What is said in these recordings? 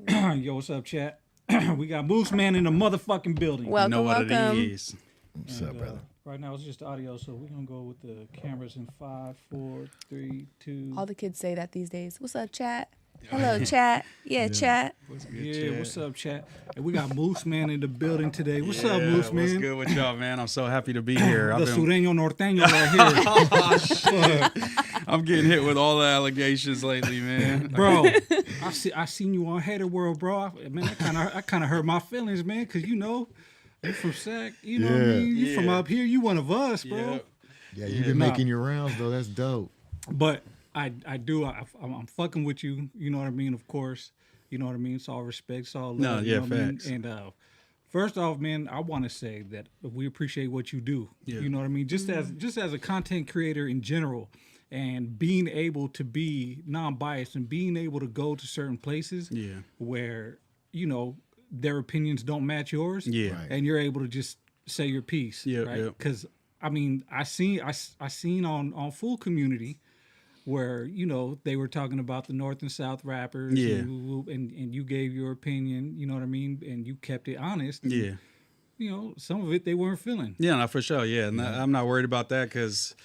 Yo, what's up, chat? We got Mooseman in the motherfucking building. Welcome, You know what welcome. it is. What's up, brother? Right now it's just audio, so we're gonna go with the cameras in 5, 4, 3, 2. All the kids say that these days. What's up, chat? Hello, chat. Yeah, chat. Yeah, what's up, chat? And we got Mooseman in the building today. What's up, Mooseman? What's good with y'all, man? I'm so happy to be here. The Sureño Norteño right here. I'm getting hit with all the allegations lately, man. Bro, I seen you on Hater World, bro. Man, I kind of hurt my feelings, man, because you know, you from Sac, you know what I mean? You from up here, you one of us, bro. Yeah, you've been making your rounds, though. That's dope. But I'm fucking with you, you know what I mean, of course. You know what I mean? It's all respect, it's all love. No, you yeah, know what I mean? facts. And first off, man, I want to say that we appreciate what you do. Yeah. You know what I mean? Just as a content creator in general, and being able to be non-biased and being able to go to certain places where, you know, their opinions don't match yours. Yeah. Right. And you're able to just say your piece. Yeah, right? yeah. Because, I mean, I seen on Full Community where, you know, they were talking about the North and South rappers. Yeah. And you gave your opinion, you know what I mean? And you kept it honest. And, Yeah. you know, some of it they weren't feeling. Yeah, no, for sure. Yeah, and I'm not worried about that because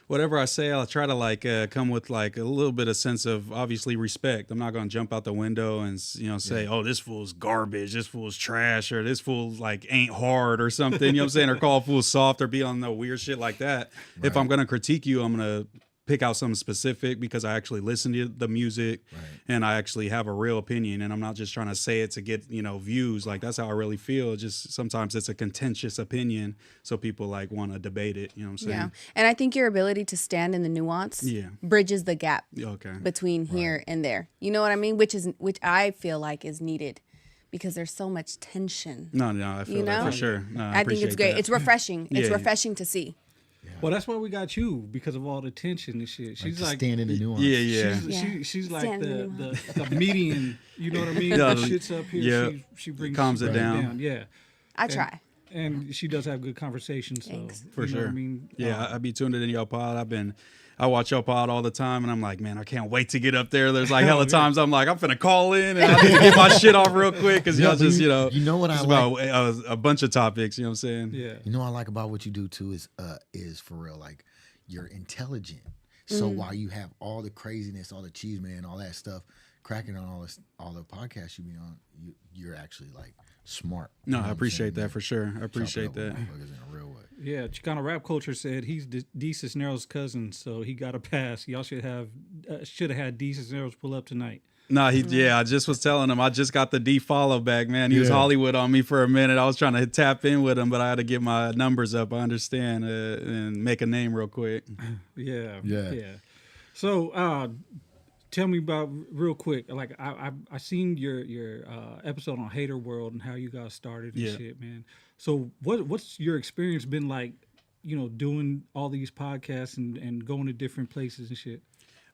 whatever I say, I'll try to like come with like a little bit of sense of obviously respect. I'm not gonna jump out the window and say, oh, this fool's garbage, this fool's trash, or this fool like ain't hard or something. You know what I'm saying? Or call fool soft or be on no weird shit like that. Right. If I'm gonna critique you, I'm gonna pick out something specific because I actually listen to the music and I actually have a real opinion, and I'm not just trying to say it to get, you know, views. Like that's how I really feel. Just sometimes it's a contentious opinion, so people like want to debate it. You know what I'm saying? Yeah. And I think your ability to stand in the nuance bridges the gap between here and there. You know what I mean? Which I feel like is needed because there's so much tension. No, I feel that for sure. No, I think it's great. That. It's refreshing. It's refreshing to see. Well, that's why we got you, because of all the tension and shit. She's like standing in the nuance. She's like the median. You know what I mean? Yeah, the shit's up here. She brings calms it down. Yeah, I try. And she does have good conversations. Thanks. So, For you know sure. what I mean, I be tuned in your pod. I watch your pod all the time, and I'm like, man, I can't wait to get up there. There's like hella times I'm like, I'm finna call in and I need to get my shit off real quick because y'all just, you know what I about like? a bunch of topics. You know what I'm saying? Yeah. You know what I like about what you do too is for real, like you're intelligent. So while you have all the craziness, all the cheese man, all that stuff, cracking on all the podcasts you be on, you're actually like smart. No, You know I what I'm appreciate saying? that for sure. I Chopping appreciate up with that. motherfuckers in a real way. Yeah, Chicano rap culture said he's D Cisneros' cousin, so he got a pass. Y'all should have had D Cisneros pull up tonight. No, I just was telling him I just got the D follow back, man. He was Hollywood on me for a minute. I was trying to tap in with him, but I had to get my numbers up. I understand and make a name real quick. Yeah. So, tell me about real quick. Like I seen your episode on Hater World and how you guys started and shit, man. So what's your experience been like? You know, doing all these podcasts and going to different places and shit.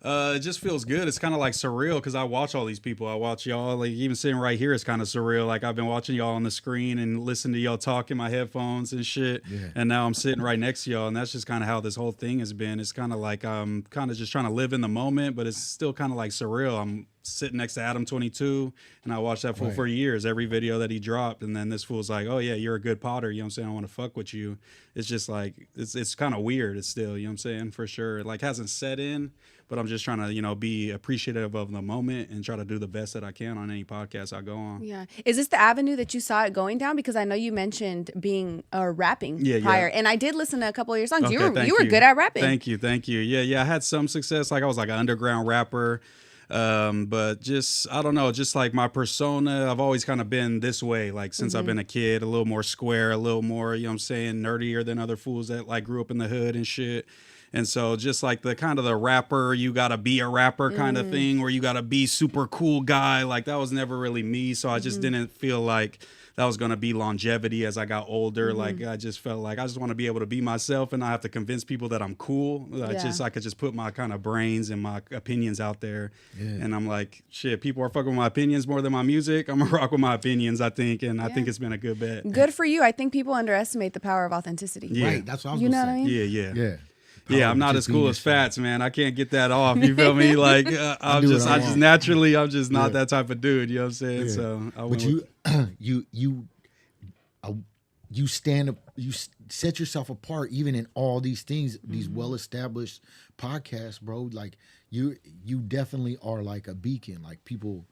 It just feels good. It's kind of like surreal because I watch all these people. I watch y'all. Like even sitting right here is kind of surreal. Like I've been watching y'all on the screen and listening to y'all talk in my headphones and shit. Yeah. And now I'm sitting right next to y'all, and that's just kind of how this whole thing has been. It's kind of like I'm kind of just trying to live in the moment, but it's still kind of like surreal. I'm sitting next to Adam 22, and I watched that fool for years, every video that he dropped, and then this fool's like, oh yeah, you're a good potter, you know what I'm saying, I want to fuck with you. It's just like it's kind of weird. It's still, you know what I'm saying, for sure. It like hasn't set in, but I'm just trying to, you know, be appreciative of the moment and try to do the best that I can on any podcast I go on. Yeah. Is this the avenue that you saw it going down? Because I know you mentioned being rapping prior, and I did listen to a couple of your songs. Okay, you were good at rapping. Thank you. Yeah, I had some success. Like I was like an underground rapper. But just, I don't know, just like my persona, I've always kind of been this way, like since I've been a kid, a little more square, a little more, you know what I'm saying, nerdier than other fools that like grew up in the hood and shit. And so just like the kind of the rapper, you gotta be a rapper kind of thing, where you gotta be super cool guy, like that was never really me. So I just didn't feel like that was going to be longevity as I got older. Like I just felt like I just want to be able to be myself and not have to convince people that I'm cool. I could just put my kind of brains and my opinions out there. Yeah. And I'm like, shit, people are fucking with my opinions more than my music. I'm gonna rock with my opinions, I think. And I think it's been a good bet. Good for you. I think people underestimate the power of authenticity. Yeah. Right. That's what I was you know gonna what say. I mean? Yeah. Yeah, I'm not as cool as Fats, man. I can't get that off. You feel me? Like I just naturally, I'm just not that type of dude. You know what I'm saying? Yeah. So, but you stand up, you set yourself apart, even in all these things, these well-established podcasts, bro. Like you definitely are like a beacon. Like people,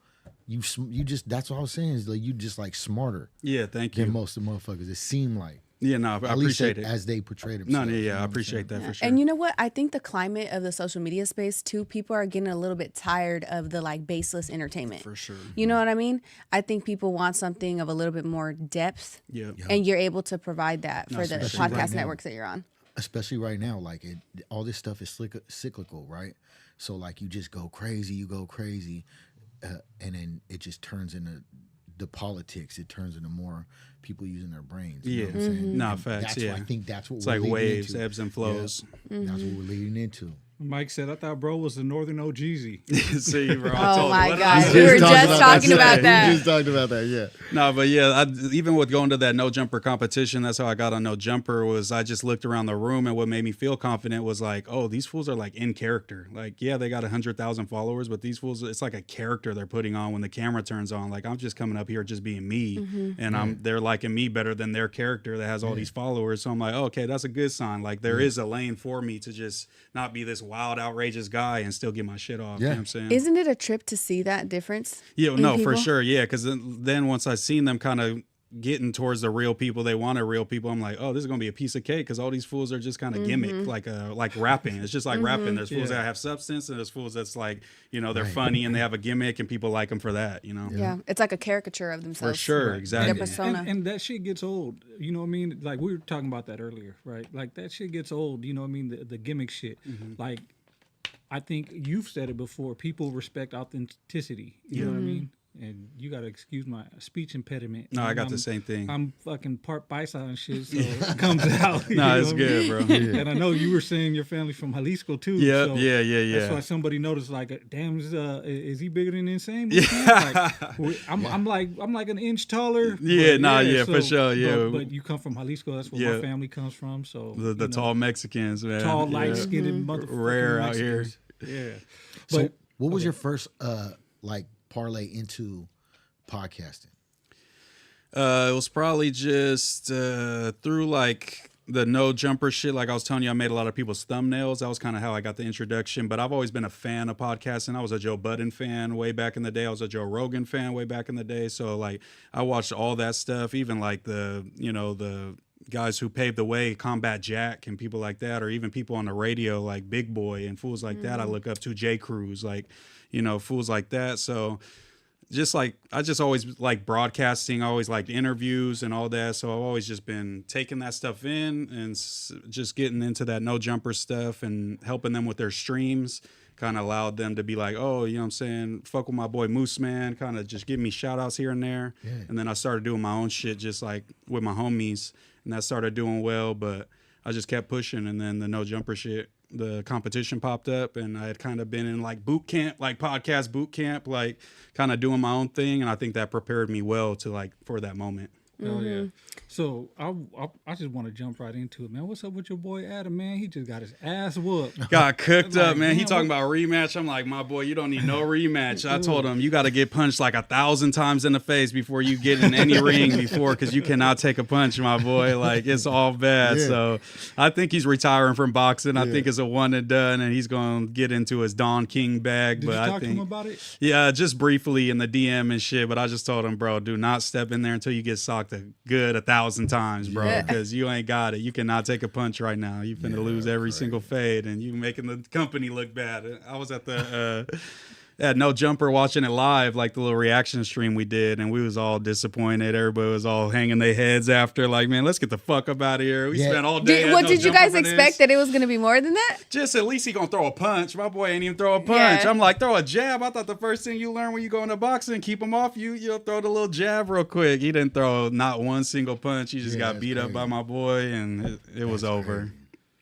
you just, that's what I was saying, is like you just like smarter. Yeah, thank you. Than most of the motherfuckers. It seemed like. Yeah, no, I appreciate it. As they portray themselves. No, yeah, I appreciate that for sure. And you know what? I think the climate of the social media space too, people are getting a little bit tired of the like baseless entertainment. For sure. You know what I mean? I think people want something of a little bit more depth. Yeah. And you're able to provide that for the podcast networks that you're on. Especially right now, like all this stuff is cyclical, right? So like you just go crazy, and then it just turns into the politics. It turns into more people using their brains. You know what I'm saying? No, facts. I think that's what it's we're like waves, into. ebbs and flows. Yeah. That's what we're leading into. Mike said, I thought bro was the Northern OGZ. See, bro. Oh my God. We were just talking about that. We just talked about that, yeah. No, but yeah, even with going to that no jumper competition, that's how I got on no jumper. Was I just looked around the room, and what made me feel confident was like, oh, these fools are like in character. Like, yeah, they got 100,000 followers, but these fools, it's like a character they're putting on when the camera turns on. Like, I'm just coming up here just being me, and they're liking me better than their character that has all these followers. So I'm like, oh, okay, that's a good sign. Like, there is a lane for me to just not be this wild, outrageous guy and still get my shit off. You know what I'm saying? Isn't it a trip to see that difference? Yeah, no, for sure. Yeah, because then once I seen them kind of getting towards the real people they wanted, real people, I'm like, oh, this is gonna be a piece of cake, because all these fools are just kind of gimmick, like rapping. It's just like rapping. There's fools that have substance, and there's fools that's like, you know, they're funny and they have a gimmick, and people like them for that. You know? Yeah, it's like a caricature of themselves. For sure, exactly. Their persona. And that shit gets old. You know what I mean? Like we were talking about that earlier, right? Like that shit gets old. You know what I mean? The gimmick shit. Like I think you've said it before. People respect authenticity. You know what I mean? And you got to excuse my speech impediment. No, I got the same thing. I'm fucking part Paisa and shit, so it comes out. No, it's good, bro. Yeah. And I know you were saying your family's from Jalisco too. Yeah, so yeah. That's why somebody noticed, like, damn, is he bigger than N-Sane? Yeah. Like, I'm like an inch taller. Yeah, for sure. Yeah, but you come from Jalisco. That's where my family comes from. So the tall Mexicans, man. Tall, light-skinned motherfuckers. Rare out here. Yeah. So what was your first like parlay into podcasting? It was probably just through like the no jumper shit. Like I was telling you, I made a lot of people's thumbnails. That was kind of how I got the introduction. But I've always been a fan of podcasting. I was a Joe Budden fan way back in the day. I was a Joe Rogan fan way back in the day. So like I watched all that stuff, even like the guys who paved the way, Combat Jack and people like that, or even people on the radio like Big Boy and fools like that. I look up to J. Cruz, like, you know, fools like that. So just like, I just always like broadcasting, I always liked interviews and all that. So I've always just been taking that stuff in and just getting into that no jumper stuff and helping them with their streams. Kind of allowed them to be like, oh, you know what I'm saying, fuck with my boy Mooseman, kind of just give me shout outs here and there. Yeah. And then I started doing my own shit just like with my homies, and that started doing well, but I just kept pushing. And then the no jumper shit, the competition popped up, and I had kind of been in like boot camp, like podcast boot camp, like kind of doing my own thing. And I think that prepared me well to like for that moment. Oh yeah. So I just want to jump right into it, man. What's up with your boy Adam, man? He just got his ass whooped. Got cooked up, man. He talking about rematch. I'm like, my boy, you don't need no rematch. I told him you got to get punched like 1,000 times in the face before you get in any ring because you cannot take a punch, my boy. Like it's all bad. Yeah. So I think he's retiring from boxing. I think it's a one and done, and he's going to get into his Don King bag. Did but you talk I think to him about it? Yeah, just briefly in the DM and shit. But I just told him, bro, do not step in there until you get socked a good 1,000 times, bro, because you ain't got it. You cannot take a punch right now. You finna lose every single fade, and you making the company look bad. I was at the at No Jumper watching it live, like the little reaction stream we did, and we was all disappointed. Everybody was all hanging their heads after, like, man, let's get the fuck up out of here. We spent all day. Did you guys expect that it was gonna be more than that? Just at least he gonna throw a punch. My boy ain't even throw a punch. Yeah. I'm like, throw a jab. I thought the first thing you learn when you go into boxing, keep him off you. You'll throw the little jab real quick. He didn't throw not one single punch. He just got beat up by my boy, and it was over.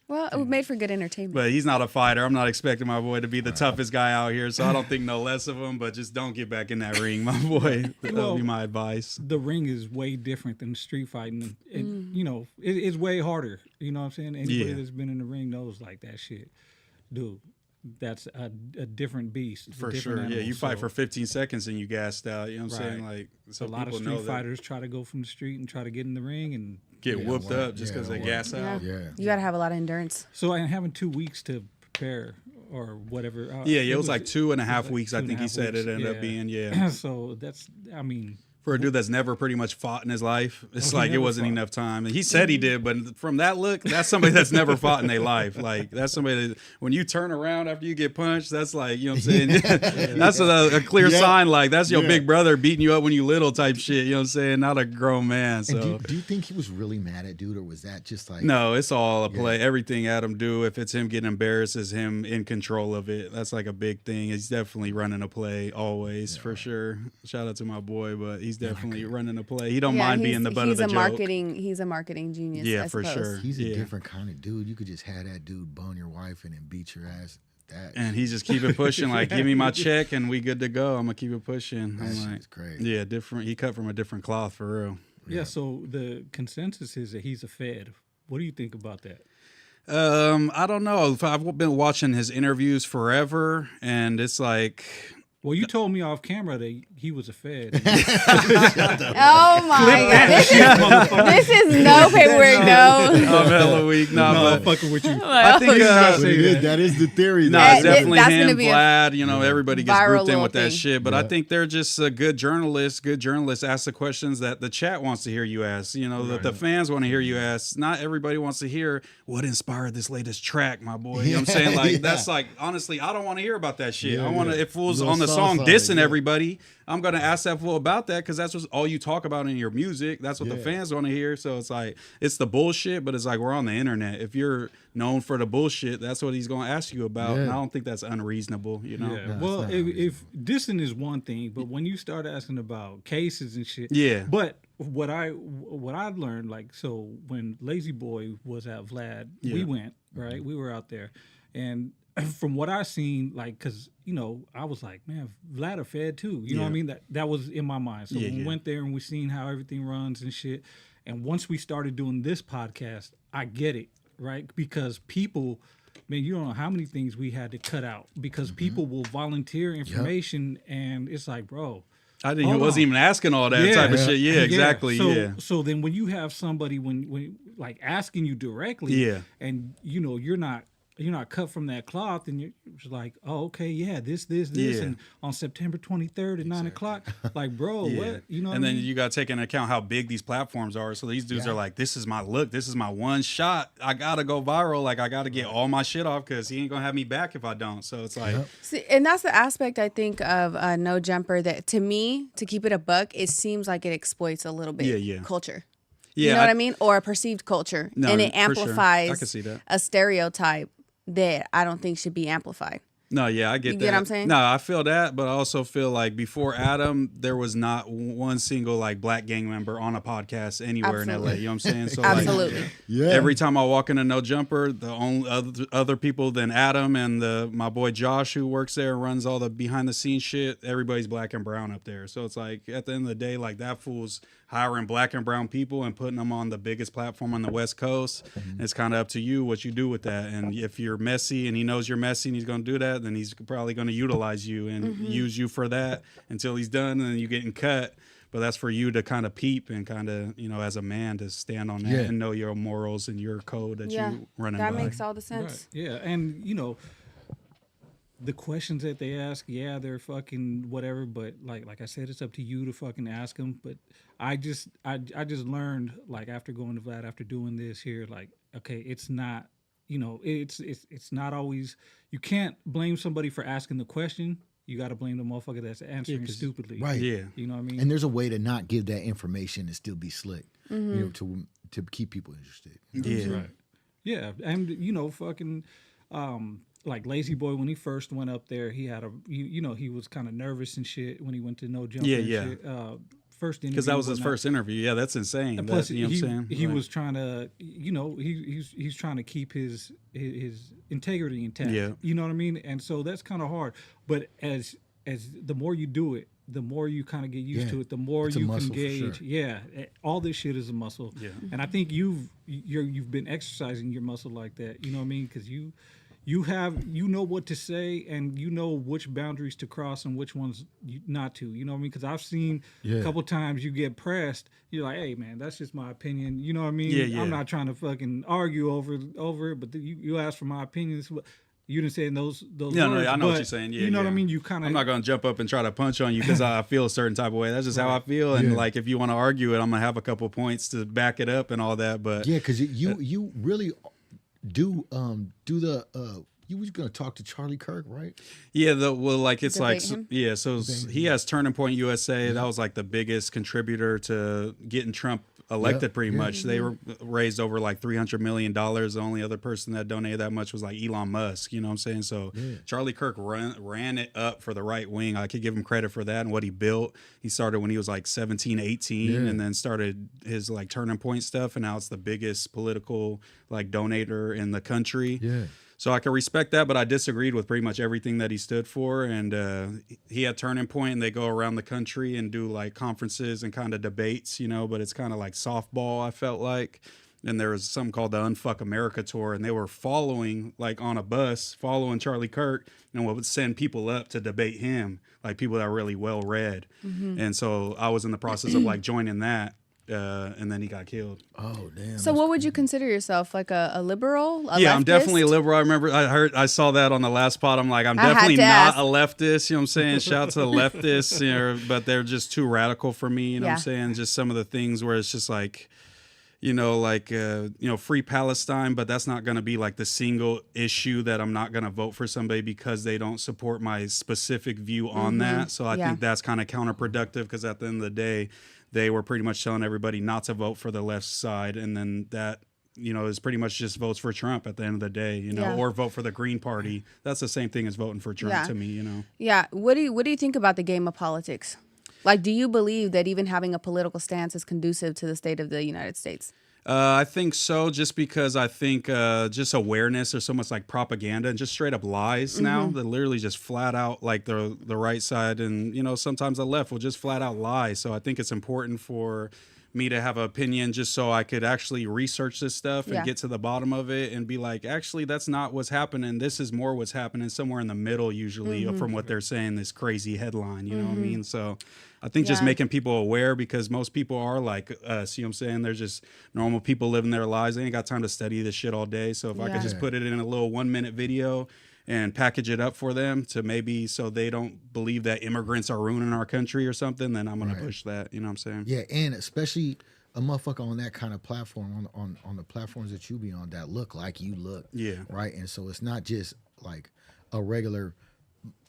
Well, it was made for good entertainment. But he's not a fighter. I'm not expecting my boy to be the toughest guy out here, so I don't think no less of him. But just don't get back in that ring, my boy. That'll be my advice. The ring is way different than street fighting. It's way harder. You know what I'm saying? Anybody that's been in the ring knows like that shit. Dude, that's a different beast. For sure. Animal, you fight for 15 seconds and you gassed out. You know what I'm saying? Like, so a lot of street fighters try to go from the street and try to get in the ring and get whooped up just because they gas out. Yeah. You got to have a lot of endurance. So I'm having 2 weeks to prepare or whatever. It was like 2.5 weeks. I think he said it ended up being. Yeah. So that's, I mean. For a dude that's never pretty much fought in his life, it's like it wasn't enough time. And he said he did, but from that look, that's somebody that's never fought in their life. Like, that's somebody that, when you turn around after you get punched, that's like, you know what I'm saying? That's a clear sign, like, that's your big brother beating you up when you little type shit, you know what I'm saying? Not a grown man, so. And do you think he was really mad at dude, or was that just like. No, it's all a play. Everything Adam do, if it's him getting embarrassed, is him in control of it. That's like a big thing. He's definitely running a play always, for sure. Shout out to my boy, but he's definitely running a play. He don't mind being the butt of the joke. He's a marketing genius. Yeah, for sure. He's a different kind of dude. You could just have that dude bone your wife and then beat your ass. And he just keep it pushing, like, give me my check and we good to go. I'm gonna keep it pushing. That's like, great. Yeah, different. He cut from a different cloth for real. Yeah. So the consensus is that he's a Fed. What do you think about that? I don't know. I've been watching his interviews forever, and it's like. Well, you told me off camera that he was a Fed. Oh my God! This is no paperwork. No. I'm hella weak. No, I'm fucking with you. I think that is the theory. No, it's definitely him, Vlad. You know, everybody gets grouped in with that shit. But I think they're just good journalists. Good journalists ask the questions that the chat wants to hear you ask. You know, that the fans want to hear you ask. Not everybody wants to hear what inspired this latest track, my boy. You know what I'm saying? Like that's like honestly, I don't want to hear about that shit. I want to. If fools on the song dissing everybody, I'm gonna ask that fool about that because that's what all you talk about in your music. That's what the fans want to hear. So it's like it's the bullshit, but it's like we're on the internet. If you're known for the bullshit, that's what he's gonna ask you about. And I don't think that's unreasonable. You know. Yeah. Well, if dissing is one thing, but when you start asking about cases and shit, But what I learned, like, so when Lazy Boy was at Vlad, we went right. We were out there, and from what I seen, like, cause you know, I was like, man, Vlad a Fed too. You know what I mean? That was in my mind. So when we went there and we seen how everything runs and shit, and once we started doing this podcast, I get it, right? Because people, man, you don't know how many things we had to cut out because people will volunteer information, and it's like, bro. Wasn't even asking all that type of shit. Yeah, exactly. So then when you have somebody when like asking you directly, and you know you're not cut from that cloth, and you're just like, oh, okay, this, and on September 23rd at 9 o'clock, like, bro, what, you know? And then you got to take into account how big these platforms are. So these dudes are like, this is my look, this is my one shot. I gotta go viral. Like, I gotta get all my shit off because he ain't gonna have me back if I don't. So it's like, see, and that's the aspect I think of No Jumper that to me, to keep it a buck, it seems like it exploits a little bit culture. Yeah, you know what I mean? Or a perceived culture, and it amplifies I can see that. A stereotype that I don't think should be amplified. No, yeah, I get that. You get what I'm saying? No, I feel that, but I also feel like before Adam, there was not one single like black gang member on a podcast anywhere in LA. You know what I'm saying? So Absolutely. Like, every time I walk into No Jumper, the only other people than Adam and my boy Josh who works there and runs all the behind the scenes shit, everybody's black and brown up there. So it's like at the end of the day, like that fool's hiring black and brown people and putting them on the biggest platform on the West Coast. It's kind of up to you what you do with that. And if you're messy and he knows you're messy and he's going to do that, then he's probably going to utilize you and use you for that until he's done and then you're getting cut. But that's for you to kind of peep and kind of, you know, as a man to stand on that and know your morals and your code that you running by. That makes all the sense. Right. Yeah. And, you know, the questions that they ask, they're fucking whatever, but like I said, it's up to you to fucking ask them. But I just learned, like, after going to Vlad, after doing this here, like, okay, it's not, you know, it's not always, you can't blame somebody for asking the question. You got to blame the motherfucker that's answering stupidly. Right. Yeah. You know what I mean? And there's a way to not give that information and still be slick, you know, to keep people interested. You know Right. Yeah. And, you know, fucking, like Lazy Boy, when he first went up there, he had he was kind of nervous and shit when he went to No Jumper. Yeah. And shit. first interview. Because that was his first interview. Yeah, that's insane. And plus, you know what I'm saying? He was trying to, he's trying to keep his integrity intact. Yeah. You know what I mean? And so that's kind of hard. But as the more you do it, the more you kind of get used to it, the more you can gauge. Sure. Yeah, all this shit is a muscle. Yeah. And I think you've been exercising your muscle like that. You know what I mean? Because you know what to say, and you know which boundaries to cross and which ones not to. You know what I mean? Because I've seen a couple times you get pressed. You're like, hey man, that's just my opinion. You know what I mean? Yeah. I'm not trying to fucking argue over it, but you asked for my opinion. You didn't say those words. No, I know what you're saying. Yeah, you know what I mean. You kind of. I'm not gonna jump up and try to punch on you because I feel a certain type of way. That's just how I feel. And like, if you want to argue it, I'm gonna have a couple points to back it up and all that. But yeah, because you really do the. You was gonna talk to Charlie Kirk, right? Yeah, it's like him? So he has Turning Point USA. That was like the biggest contributor to getting Trump elected. Pretty much, they raised over like $300 million. The only other person that donated that much was like Elon Musk. You know what I'm saying? So Charlie Kirk ran it up for the right wing. I could give him credit for that and what he built. He started when he was like 17, 18, and then started his like Turning Point stuff, and now it's the biggest political like donator in the country. Yeah. So I can respect that, but I disagreed with pretty much everything that he stood for. And he had Turning Point, and they go around the country and do like conferences and kind of debates, but it's kind of like softball, I felt like. And there was something called the Unfuck America Tour, and they were following, like on a bus, following Charlie Kirk, and would send people up to debate him, like people that are really well read. Mm-hmm. And so I was in the process of like joining that. And then he got killed. Oh damn! So what would you consider yourself? Like a liberal? Yeah, leftist? I'm definitely a liberal. I remember I saw that on the last pod. I'm like, I'm definitely not a leftist. You know what I'm saying? Shout out to the leftists, but they're just too radical for me. You know what I'm saying? Just some of the things where it's just like, free Palestine, but that's not going to be like the single issue that I'm not going to vote for somebody because they don't support my specific view on that. So I think that's kind of counterproductive because at the end of the day, they were pretty much telling everybody not to vote for the left side. And then that, is pretty much just votes for Trump at the end of the day, or vote for the Green Party. That's the same thing as voting for Trump to me, Yeah. What do you think about the game of politics? Like, do you believe that even having a political stance is conducive to the state of the United States? I think so, just because I think just awareness, there's so much like propaganda and just straight up lies now that literally just flat out like the right side and, sometimes the left will just flat out lie. So I think it's important for me to have an opinion just so I could actually research this stuff and get to the bottom of it and be like, actually, that's not what's happening. This is more what's happening somewhere in the middle, usually, from what they're saying, this crazy headline, you know what I mean? So I think just making people aware, because most people are like us, you know what I'm saying? They're just normal people living their lives. They ain't got time to study this shit all day. So if I could just put it in a little 1-minute video and package it up for them to maybe so they don't believe that immigrants are ruining our country or something, then I'm going to push that. You know what I'm saying? Yeah, and especially a motherfucker on that kind of platform, on the platforms that you be on that look like you look. Yeah. Right? And so it's not just like a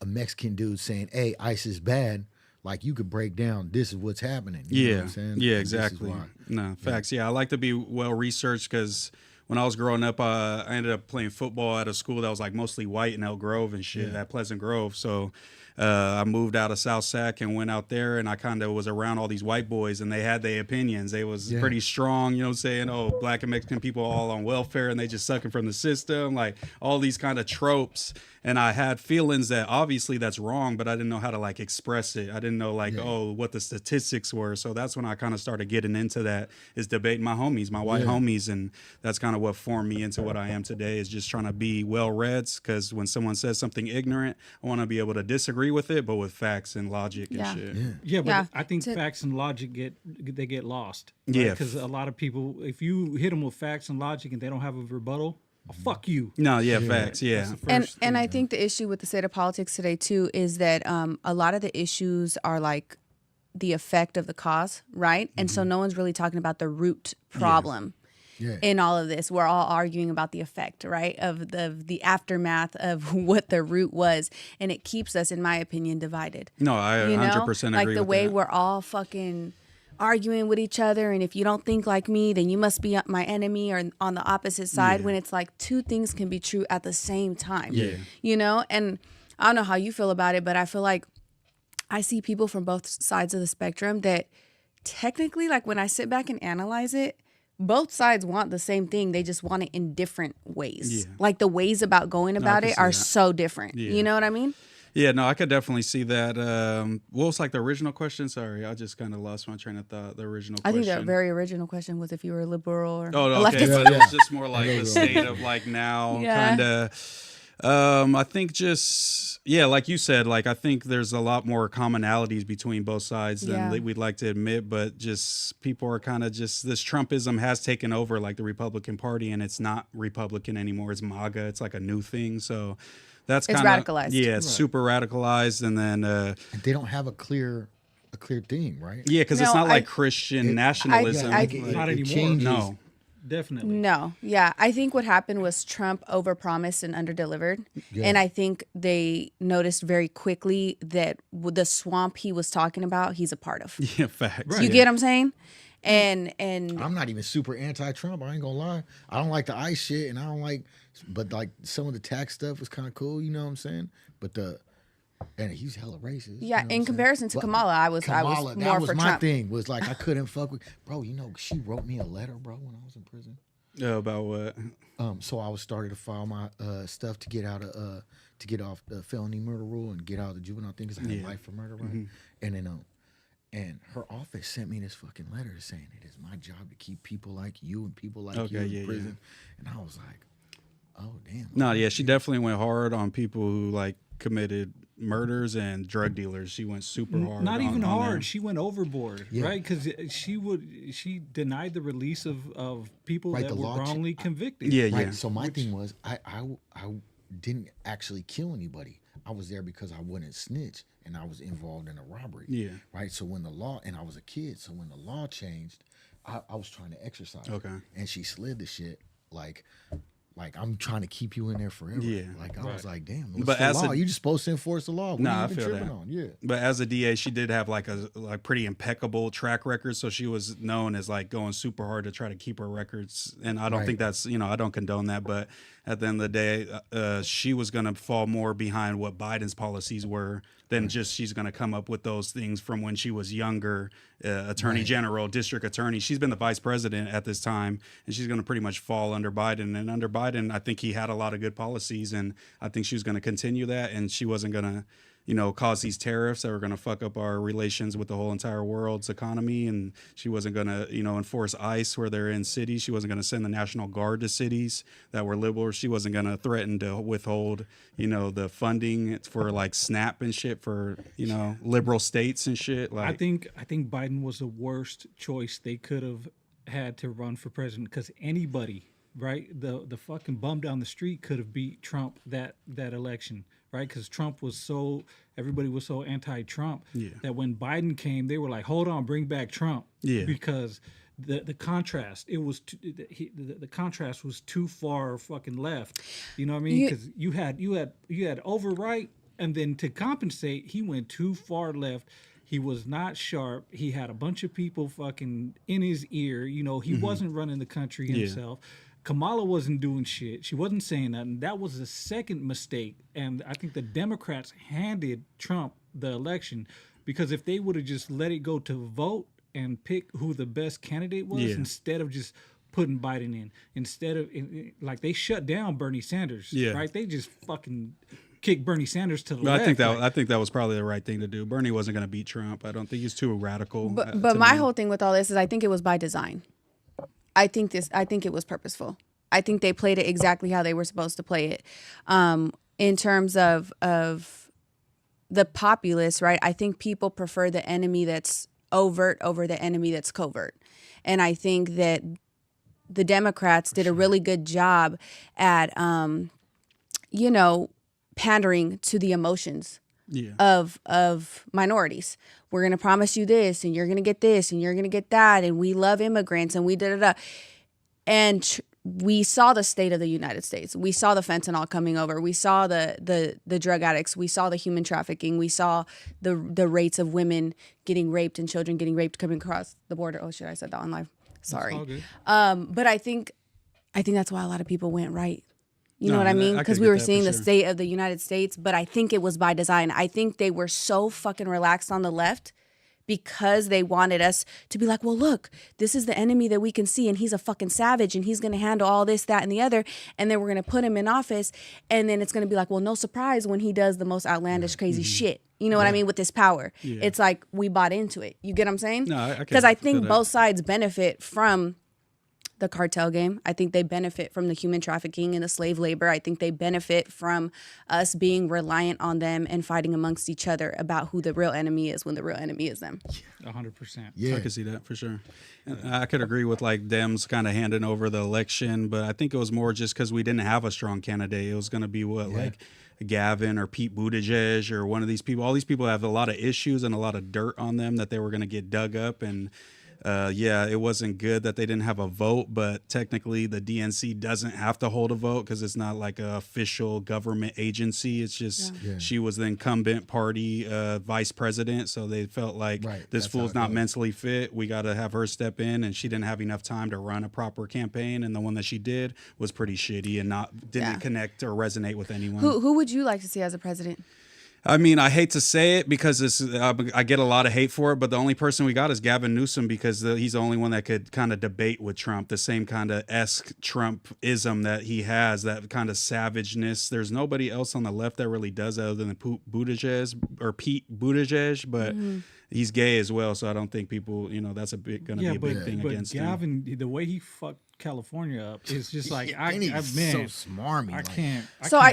Mexican dude saying, hey, ICE is bad. Like, you could break down, this is what's happening. You know what I'm saying? Yeah, exactly. No, facts. Yeah, I like to be well-researched because when I was growing up, I ended up playing football at a school that was like mostly white in Elk Grove and shit, at Pleasant Grove. So I moved out of South Sac and went out there, and I kind of was around all these white boys, and they had their opinions. They was pretty strong, you know what I'm saying? Oh, black and Mexican people all on welfare, and they just sucking from the system, like all these kind of tropes. And I had feelings that obviously that's wrong, but I didn't know how to like express it. I didn't know what the statistics were. So that's when I kind of started getting into that, is debating my homies, my white homies. And that's kind of what formed me into what I am today, is just trying to be well-read. Because when someone says something ignorant, I want to be able to disagree with it, but with facts and logic and shit. Yeah, but I think facts and logic get lost. Right? Yeah. Because a lot of people, if you hit them with facts and logic and they don't have a rebuttal, fuck you. No, facts, And I think the issue with the state of politics today, too, is that a lot of the issues are like the effect of the cause, right? And so no one's really talking about the root problem in all of this. We're all arguing about the effect, right, of the aftermath of what the root was. And it keeps us, in my opinion, divided. No, I 100% agree with that. Like the way we're all fucking arguing with each other, and if you don't think like me, then you must be my enemy or on the opposite side, when it's like two things can be true at the same time. And I don't know how you feel about it, but I feel like I see people from both sides of the spectrum that technically, like when I sit back and analyze it, both sides want the same thing. They just want it in different ways. Yeah. Like the ways about going about it are so different. Yeah. You know what I mean? Yeah, no, I could definitely see that. What was like the original question? Sorry, I just kind of lost my train of thought. The original I question. think the very original question was if you were a liberal or Oh, a no, okay. leftist. But it was just more like the state of like now, Yeah. kind of. I think just, yeah, like you said, like I think there's a lot more commonalities between both sides than we'd like to admit, but just people are kind of just, this Trumpism has taken over like the Republican Party, and it's not Republican anymore. It's MAGA. It's like a new thing. So that's kind of radicalized. Yeah, it's super radicalized. And then they don't have a clear thing, right? yeah, because it's not like Christian nationalism. Not anymore. Changes. No. Definitely. No. Yeah. I think what happened was Trump overpromised and underdelivered. Yeah. And I think they noticed very quickly that with the swamp he was talking about, he's a part of. Yeah, facts. You get what I'm saying? And I'm not even super anti-Trump. I ain't gonna lie. I don't like the ICE shit, and I don't like, but like some of the tax stuff was kind of cool. You know what I'm saying? But and he's hella racist. yeah, you know in comparison to Kamala, I was Kamala, more that was for my Trump. thing. Was like I couldn't fuck with, bro. You know, she wrote me a letter, bro, when I was in prison. About what? So I was started to file my stuff to get out of to get off the felony murder rule and get out of the juvenile thing because I had life for murder, right? And then and her office sent me this fucking letter saying it is my job to keep people like you and people like you in prison. And I was like, oh damn. No, yeah, she definitely went hard on people who like committed murders and drug dealers. She went super hard. Not even on hard. them. She went overboard, right? Because she denied the release of people Right, that the were law wrongly convicted. Yeah, Right. yeah. So my thing was I didn't actually kill anybody. I was there because I wouldn't snitch and I was involved in a robbery. Yeah. Right. So when the law, and I was a kid, so when the law changed, I was trying to exercise. Okay. And she slid the shit like I'm trying to keep you in there forever. Yeah. Like I was like, damn, But but the as law. a- You just supposed to enforce the law. What Nah, are I you even feel tripping that. on? Yeah. But as a DA, she did have like a pretty impeccable track record. So she was known as like going super hard to try to keep her records. And I don't think that's, I don't condone that. But at the end of the day, she was going to fall more behind what Biden's policies were than just she's going to come up with those things from when she was younger, attorney general, district attorney. She's been the vice president at this time, and she's going to pretty much fall under Biden. And under Biden, I think he had a lot of good policies, and I think she was going to continue that, and she wasn't going to cause these tariffs that were going to fuck up our relations with the whole entire world's economy. And she wasn't going to, enforce ICE where they're in cities. She wasn't going to send the National Guard to cities that were liberal. She wasn't going to threaten to withhold, the funding for like SNAP and shit for, liberal states and shit. Like, I think Biden was the worst choice they could have had to run for president because anybody, right, the fucking bum down the street could have beat Trump that election. Right, because everybody was so anti-Trump that when Biden came, they were like, "Hold on, bring back Trump." Yeah, because the contrast, the contrast was too far fucking left. You know what I mean? Because you had over right, and then to compensate, he went too far left. He was not sharp. He had a bunch of people fucking in his ear. He wasn't running the country himself. Kamala wasn't doing shit. She wasn't saying nothing. That was the second mistake. And I think the Democrats handed Trump the election because if they would have just let it go to vote and pick who the best candidate was instead of just putting Biden in, like they shut down Bernie Sanders, right? They just fucking kicked Bernie Sanders to the left. I think that was probably the right thing to do. Bernie wasn't going to beat Trump. I don't think he's too radical. But my whole thing with all this is I think it was by design. I think it was purposeful. I think they played it exactly how they were supposed to play it. In terms of the populace, right? I think people prefer the enemy that's overt over the enemy that's covert. And I think that the Democrats did a really good job at, pandering to the emotions of minorities. We're going to promise you this, and you're going to get this, and you're going to get that, and we love immigrants, and we da-da-da. And we saw the state of the United States. We saw the fentanyl coming over. We saw the drug addicts. We saw the human trafficking. We saw the rates of women getting raped and children getting raped coming across the border. Oh, shit, I said that on live. Sorry. But I think that's why a lot of people went right. You know what I mean? Because we were seeing the state of the United States, but I think it was by design. I think they were so fucking relaxed on the left because they wanted us to be like, well, look, this is the enemy that we can see, and he's a fucking savage, and he's going to handle all this, that, and the other, and then we're going to put him in office, and then it's going to be like, well, no surprise when he does the most outlandish, crazy shit. You know what I mean? With this power. Yeah. It's like we bought into it. You get what I'm saying? No, because I think both sides benefit from the cartel game. I think they benefit from the human trafficking and the slave labor. I think they benefit from us being reliant on them and fighting amongst each other about who the real enemy is when the real enemy is them. 100%. Yeah, I could see that for sure. And I could agree with like Dems kind of handing over the election, but I think it was more just because we didn't have a strong candidate. It was going to be like Gavin or Pete Buttigieg or one of these people. All these people have a lot of issues and a lot of dirt on them that they were going to get dug up. And it wasn't good that they didn't have a vote, but technically the DNC doesn't have to hold a vote because it's not like an official government agency. It's just she was the incumbent party vice president, so they felt like this fool's not mentally fit. We got to have her step in, and she didn't have enough time to run a proper campaign, and the one that she did was pretty shitty and didn't connect or resonate with anyone. Who would you like to see as a president? I mean, I hate to say it because I get a lot of hate for it, but the only person we got is Gavin Newsom because he's the only one that could kind of debate with Trump, the same kind of Trumpism that he has, that kind of savageness. There's nobody else on the left that really does that other than Buttigieg or Pete Buttigieg, but he's gay as well, so I don't think people, that's going to be a big thing against Gavin, him. The way he fucked California up is just like man, so smarmy. I can't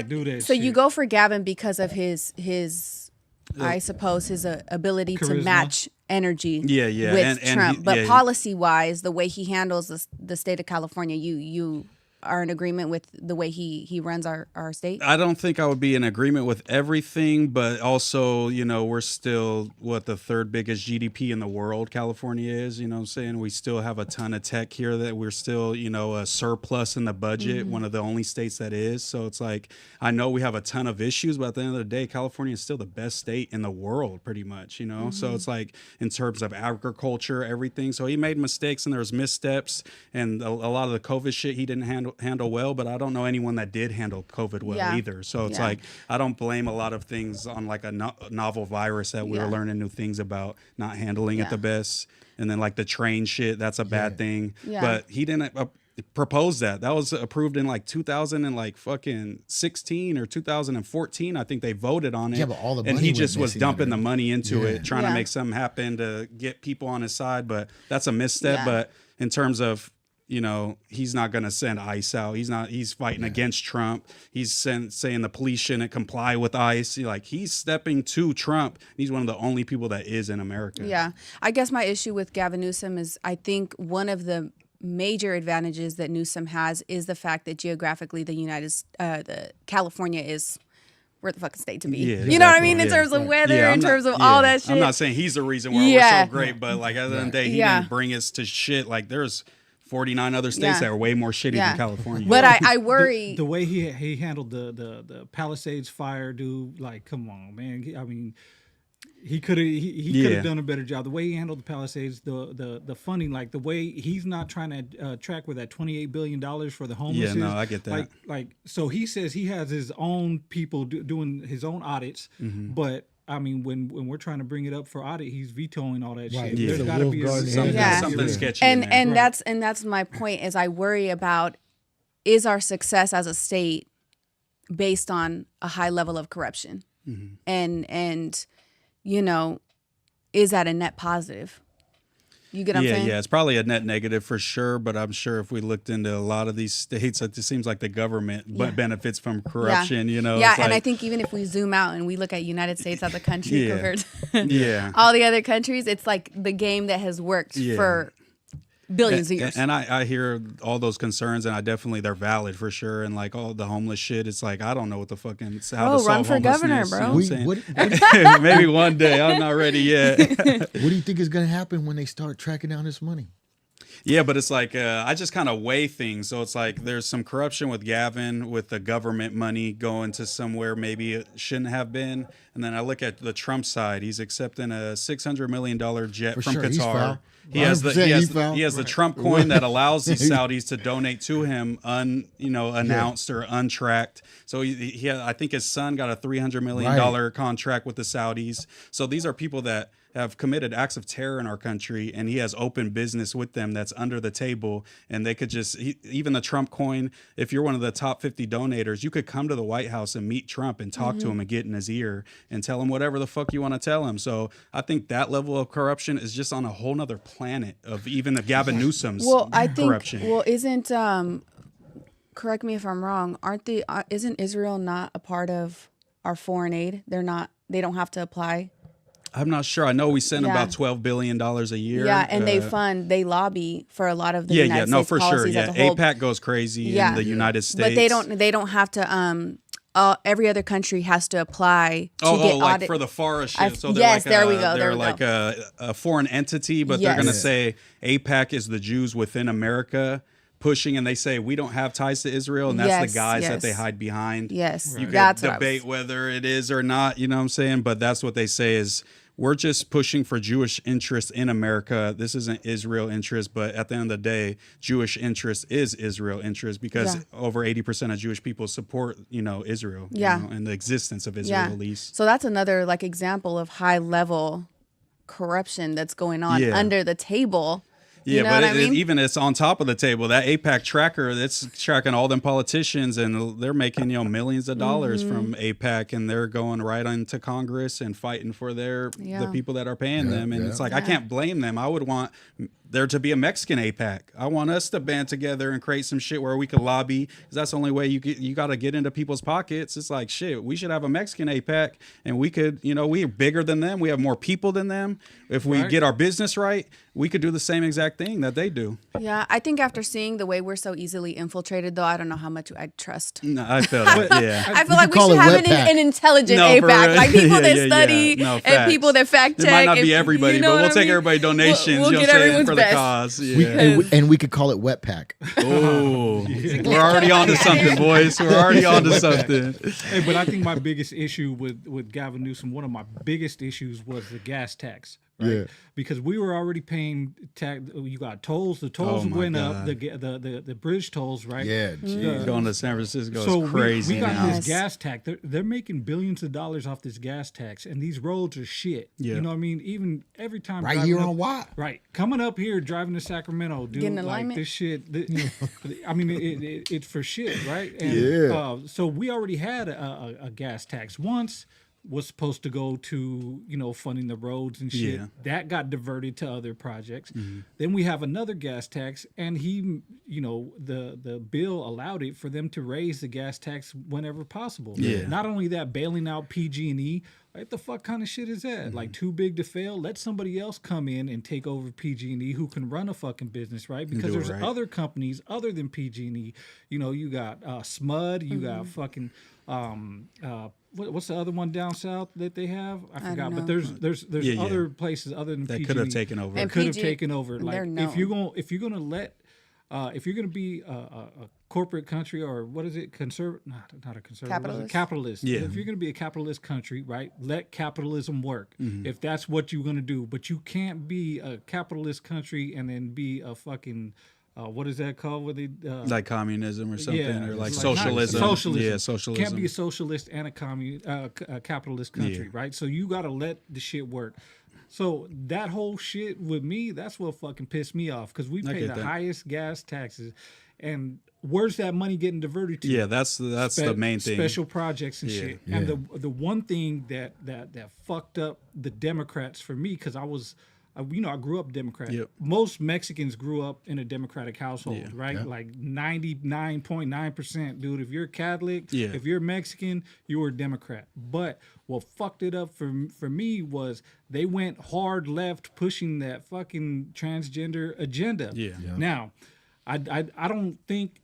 do this. So you go for Gavin because of his I suppose his ability Charisma. to match energy with Trump, but policy wise, the way he handles the state of California, you are in agreement with the way he runs our state? I don't think I would be in agreement with everything, but also, we're still the third biggest GDP in the world, California is, you know what I'm saying? We still have a ton of tech here that we're still, a surplus in the budget, one of the only states that is. So it's like, I know we have a ton of issues, but at the end of the day, California is still the best state in the world, pretty much, So it's like, in terms of agriculture, everything. So he made mistakes and there was missteps, and a lot of the COVID shit he didn't handle well, but I don't know anyone that did handle COVID well either. So it's like, I don't blame a lot of things on like a novel virus that we were learning new things about, not handling it the best. And then like the train shit, that's a bad thing. But he didn't propose that. That was approved in like 2016 or 2014. I think they voted on it. Yeah, but all the money and he just was missing dumping the money into it, trying to Yeah. make something happen to get people on his side. But that's a misstep. But in terms of, he's not going to send ICE out. He's fighting against Trump. He's saying the police shouldn't comply with ICE. He's stepping to Trump. He's one of the only people that is in America. Yeah. I guess my issue with Gavin Newsom is I think one of the major advantages that Newsom has is the fact that geographically the California is we're the fucking state to be. Yeah, you know what I mean? In terms of weather, in terms of all that shit. I'm not saying he's the reason why we're so great, but like at the end of the day, he didn't bring us to shit. Like there's 49 other states that are way more shitty than California. But I worry the way he handled the Palisades fire, dude. Like, come on, man. I mean, he could have done a better job. The way he handled the Palisades, the funding, like the way he's not trying to track with that $28 billion for the homeless. Yeah, no, I get that. So he says he has his own people doing his own audits, but. I mean, when we're trying to bring it up for audit, he's vetoing all that shit. Yeah. There's got to be something sketchy. And that's my point. Is I worry about is our success as a state based on a high level of corruption, and is that a net positive? You get what I'm saying? Yeah, it's probably a net negative for sure, but I'm sure if we looked into a lot of these states, it seems like the government benefits from corruption, Yeah, and I think even if we zoom out and we look at United States as a country compared to all the other countries, it's like the game that has worked for billions of years. And I hear all those concerns, and they're valid for sure. And like all the homeless shit, it's like I don't know what the fucking how to solve run for governor, homelessness, bro. You know what I'm saying? Maybe one day. I'm not ready yet. What do you think is going to happen when they start tracking down this money? Yeah, but it's like I just kind of weigh things. So it's like there's some corruption with Gavin, with the government money going to somewhere maybe it shouldn't have been. And then I look at the Trump side. He's accepting a $600 million jet from Qatar. He has the Trump coin that allows these Saudis to donate to him unannounced or untracked. So he I think his son got a $300 million contract with the Saudis. So these are people that have committed acts of terror in our country, and he has open business with them that's under the table, and they could just even the Trump coin. If you're one of the top 50 donators, you could come to the White House and meet Trump and talk to him and get in his ear and tell him whatever the fuck you want to tell him. So I think that level of corruption is just on a whole nother planet of even the Gavin Newsom's corruption. Well, isn't correct me if I'm wrong, isn't Israel not a part of our foreign aid? They don't have to apply. I'm not sure. I know we send about $12 billion a year. Yeah, and they lobby for a lot of the United States for policies sure. Yeah, as a whole. AIPAC goes crazy in the United States. But they don't have to. Every other country has to apply to get like audit. for the forest shit. So there we go. They're like a foreign entity, but they're going to say AIPAC is the Jews within America pushing, and they say we don't have ties to Israel, and that's the guys that they hide behind. Yes, you can debate whether it is or not. You know what I'm saying? But that's what they say is we're just pushing for Jewish interests in America. This isn't Israel interest, but at the end of the day, Jewish interest is Israel interest because over 80% of Jewish people support, Israel, and the existence of Israel at least. So that's another example of high level corruption that's going on under the table. Yeah, you know but what I mean? Even it's on top of the table. That AIPAC tracker, that's tracking all them politicians, and they're making millions of dollars from AIPAC, and they're going right into Congress and fighting for the people that are paying them. And it's like I can't blame them. I would want there to be a Mexican AIPAC. I want us to band together and create some shit where we can lobby, because that's the only way you got to get into people's pockets. It's like, shit, we should have a Mexican AIPAC, and we could, we're bigger than them. We have more people than them. If we get our business right, we could do the same exact thing that they do. Yeah, I think after seeing the way we're so easily infiltrated, though, I don't know how much I'd trust. No, I feel that, yeah. I feel like we should have an intelligent AIPAC, like people that study and people that fact check. It might not be everybody, but we'll take everybody donations. We'll get everyone's for best. The cause. Yeah. And we could call it Wet Pack. Oh, we're already on to something, boys. We're already on to something. Hey, but I think my biggest issue with Gavin Newsom, one of my biggest issues was the gas tax. Right? Yeah. Because we were already paying tax. You got tolls. The tolls went up. The bridge tolls, right? Yeah. Going to San Francisco is crazy. We got now. this gas tax. They're making billions of dollars off this gas tax, and these roads are shit. Yeah. You know what I mean? Even every time right here on Watt. Right, coming up here, driving to Sacramento, dude, like this shit. I mean, it's for shit, right? And, so we already had a gas tax once. Was supposed to go to, funding the roads and shit. Yeah. That got diverted to other projects. Mm-hmm. Then we have another gas tax, and the bill allowed it for them to raise the gas tax whenever possible. Yeah. Not only that, bailing out PG&E. What the fuck kind of shit is that? Mm-hmm. Like, too big to fail? Let somebody else come in and take over PG&E who can run a fucking business, right? Because there's other companies other than PG&E. You got SMUD, you got fucking... what's the other one down south that they have? I forgot. But there's other places other than that PG&E could have taken over. And could have taken over. Like if you're gonna be a corporate country, or what is it? Not a conservative. Capitalist. Yeah. If you're gonna be a capitalist country, right? Let capitalism work. Mm-hmm. If that's what you're gonna do, but you can't be a capitalist country and then be a fucking what is that called? Where they like communism or something, or like socialism. Socialism. Yeah, socialism. Can't be a socialist and a capitalist country, right? So you got to let the shit work. So that whole shit with me, that's what fucking pissed me off, because we pay the highest gas taxes, and where's that money getting diverted to? Yeah, that's the main thing. Special projects and shit. Yeah. And the one thing that fucked up the Democrats for me, because I grew up Democrat. Yep. Most Mexicans grew up in a Democratic household, right? Yep. Like 99.9%, dude. If you're Catholic, if you're Mexican, you were a Democrat. But what fucked it up for me was they went hard left, pushing that fucking transgender agenda. Yeah. Now, I don't think...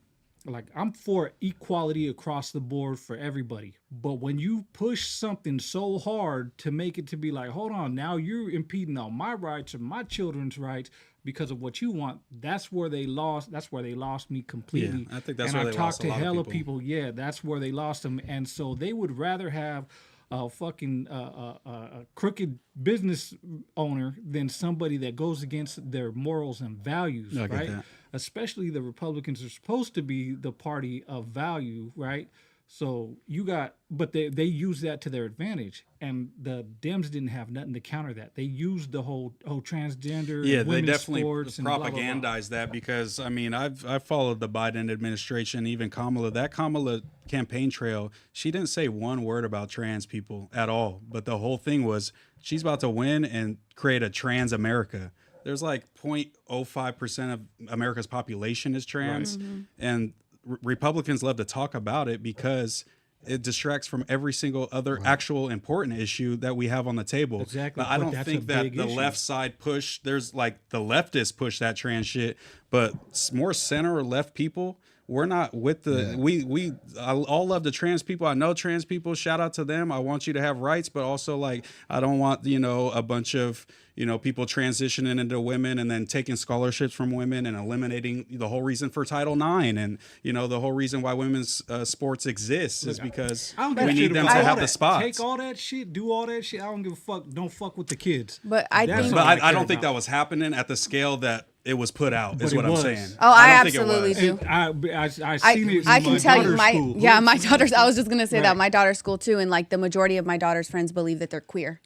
Like, I'm for equality across the board for everybody. But when you push something so hard to make it to be like, hold on, now you're impeding on my rights or my children's rights because of what you want, that's where they lost. That's where they lost me completely. Yeah, I think that's where they lost a lot of people. And I talked to hella people. Yeah, that's where they lost them. And so they would rather have a fucking a crooked business owner than somebody that goes against their morals and values, right? Especially the Republicans are supposed to be the party of value, right? So you got, but they used that to their advantage, and the Dems didn't have nothing to counter that. They used the whole transgender, Yeah, they women's definitely sports and blah, blah, blah. propagandized that because I mean I've followed the Biden administration, even Kamala. That Kamala campaign trail, she didn't say one word about trans people at all. But the whole thing was she's about to win and create a trans America. There's like 0.05% of America's population is trans, and Republicans love to talk about it because it distracts from every single other actual important issue that we have on the table. Exactly. But I don't that's think a that big the issue. left side push, there's like the leftists push that trans shit, but more center or left people, we're not with the, I all love the trans people. I know trans people, shout out to them. I want you to have rights, but also like, I don't want, a bunch of, people transitioning into women and then taking scholarships from women and eliminating the whole reason for Title IX. And, the whole reason why women's sports exists is because I don't give we a need shit them about to all have that. the spots. Take all that shit, do all that shit. I don't give a fuck. Don't fuck with the kids. But I That's think, all But I care don't think about. that was happening at the scale that it was put out, is But what it I'm was. saying. Oh, I don't think it absolutely was. do. And I seen it. I in can my tell you, daughter's school. my daughter's. I was just gonna say that Right. my daughter's school too, and like the majority of my daughter's friends believe that they're queer,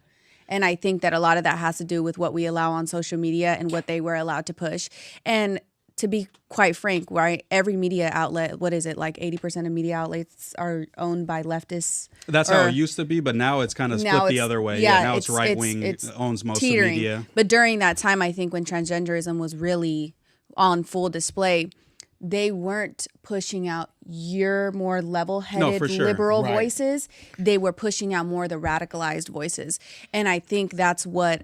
and I think that a lot of that has to do with what we allow on social media and what they were allowed to push. And to be quite frank, right, every media outlet, what is it, like 80% of media outlets are owned by leftists. That's how it used to be, but now it's kind of split the other way. Yeah, now it's right wing owns most teetering. of media. But during that time, I think when transgenderism was really on full display, they weren't pushing out your more level-headed for sure. liberal Right. voices. They were pushing out more the radicalized voices. And I think that's what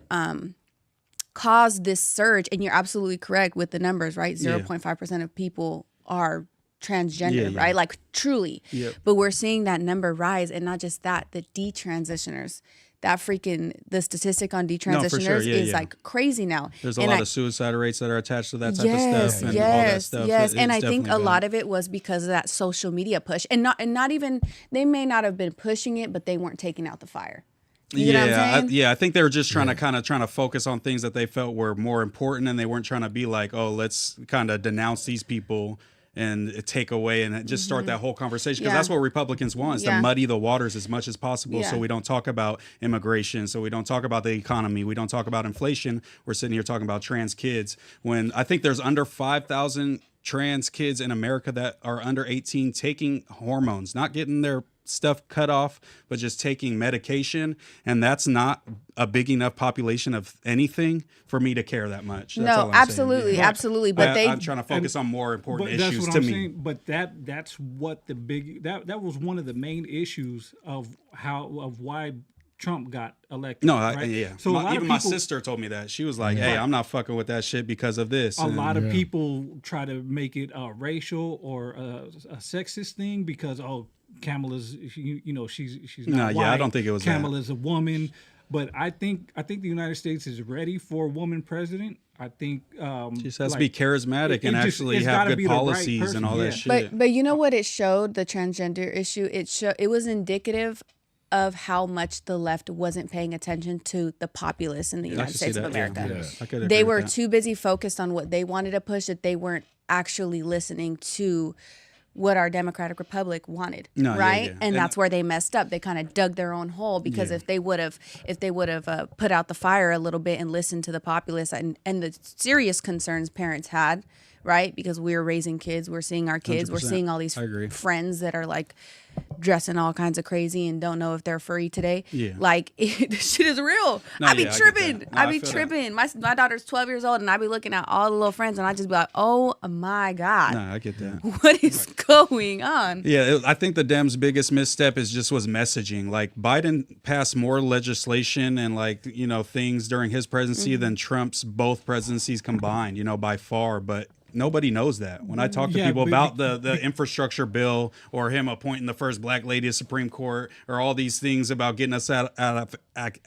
caused this surge. And you're absolutely correct with the numbers, right? 0.5% of people are transgender, right? Like truly. Yep. But we're seeing that number rise, and not just that, the detransitioners. That the statistic on detransitioners sure. Yeah, is yeah. like crazy now. There's a And lot I- of suicide rates that are attached to that type of Yes, stuff and all that stuff. yes. It- And it's I think a definitely lot bad. of it was because of that social media push. And not even, they may not have been pushing it, but they weren't taking out the fire. You know what I'm saying? I think they were just trying to focus on things that they felt were more important, and they weren't trying to be like, oh, let's kind of denounce these people and take away and just start that whole conversation, because Yeah. that's what Republicans want, is to Yeah. muddy the waters as much as possible, so Yeah. we don't talk about immigration, so we don't talk about the economy, we don't talk about inflation. We're sitting here talking about trans kids when I think there's under 5,000 trans kids in America that are under 18 taking hormones, not getting their stuff cut off, but just taking medication, and that's not a big enough population of anything for me to care that much. That's all No, I'm absolutely, saying. Yeah. absolutely. But I'm trying to focus on more important But that's issues what to I'm me. saying. But that's what the big that was one of the main issues of why Trump got elected. No, right? yeah. So a lot even of my people, sister told me that. She was like, "Hey, I'm not fucking with that shit because of this." a And- lot of people try to make it a racial or a sexist thing because Kamala's she's not No, white. yeah, I don't think it was that. Kamala's a woman. But I think the United States is ready for a woman president. I think She just has to be charismatic and actually it's have gotta good be the right policies person, and all yeah. that shit. But you know what it showed, the transgender issue? It was indicative of how much the left wasn't paying attention to the populace in the I United can see States of that, yeah. America. Yeah. I could agree They with were that. too busy focused on what they wanted to push that they weren't actually listening to what our democratic republic wanted, No, yeah, right? yeah. And And- that's where they messed up. They kind of dug their own hole, because Yeah. if they would have put out the fire a little bit and listened to the populace and the serious concerns parents had, right? Because we're raising kids, we're seeing our kids, we're 100%. seeing all these I agree. friends that are like dressing all kinds of crazy and don't know if they're furry today. Yeah. Like this shit is real. No, I be yeah, I get tripping. that. No, I I be feel that. tripping. My daughter's 12 years old, and I be looking at all the little friends, and I just be like, oh my God. Nah, I get that. What is going on? Yeah, I think the Dems' biggest misstep was messaging. Like, Biden passed more legislation and things during his presidency than Trump's both presidencies combined, by far. But nobody knows that. When I talk to Yeah, people but- about the infrastructure bill, or him appointing the first black lady to Supreme Court, or all these things about getting us out of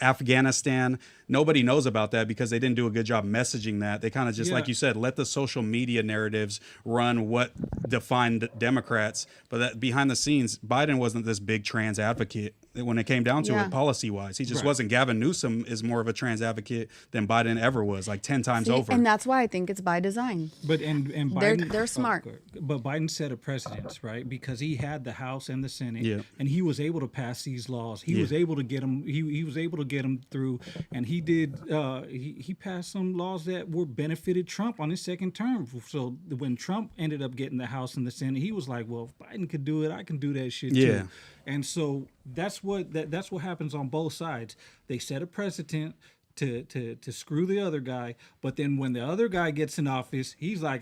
Afghanistan, nobody knows about that because they didn't do a good job messaging that. They kind of just, Yeah. like you said, let the social media narratives run what defined Democrats. But that behind the scenes, Biden wasn't this big trans advocate. when it came down to Yeah. it, policy-wise. He just Right. wasn't. Gavin Newsom is more of a trans advocate than Biden ever was, like 10 times See, over. and that's why I think it's by design. But and Biden, They're smart. But Biden set a precedence, right? Because he had the House and the Senate, Yeah. and he was able to pass these laws. He Yeah. was able to get them. He was able to get them through, and he did. He passed some laws that were benefited Trump on his second term. So when Trump ended up getting the House and the Senate, he was like, "Well, if Biden could do it, I can do that shit Yeah. too." And so that's what happens on both sides. They set a precedent to screw the other guy, but then when the other guy gets in office, he's like,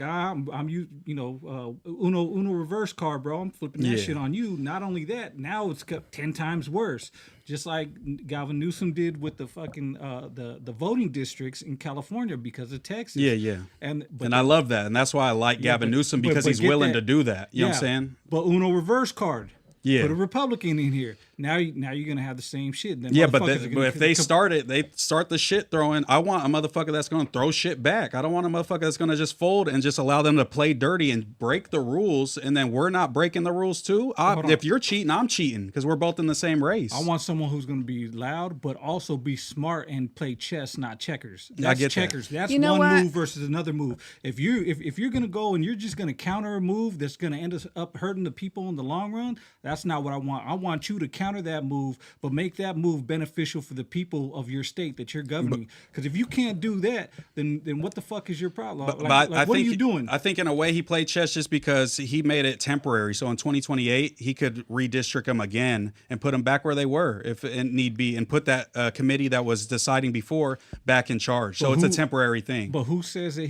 Uno reverse card, bro. I'm flipping that Yeah. shit on you. Not only that, now it's 10 times worse. Just like Gavin Newsom did with the fucking the voting districts in California because of Texas. Yeah. And I love that. And that's why I like Gavin Newsom, because he's get willing that- to do that. You know what I'm saying? But Uno reverse card. Yeah. Put a Republican in here. Now you're gonna have the same shit. Then Yeah, but motherfuckers are gonna if they start the shit throwing. I want a motherfucker that's going to throw shit back. I don't want a motherfucker that's going to just fold and just allow them to play dirty and break the rules, and then we're not breaking the rules too. If you're cheating, I'm cheating because we're both in the same race. I want someone who's going to be loud, but also be smart and play chess, not checkers. I That's get that. checkers. That's You know one what? move versus another move. If you're going to go and you're just going to counter a move that's going to end up hurting the people in the long run, that's not what I want. I want you to counter that move, but make that move beneficial for the people of your state that you're governing. Because if you can't do that, then what the fuck is your problem? But Like, I what think are you doing? I think in a way he played chess just because he made it temporary. So in 2028, he could redistrict them again and put them back where they were if it need be, and put that committee that was deciding before back in charge. So it's a temporary thing. But who says that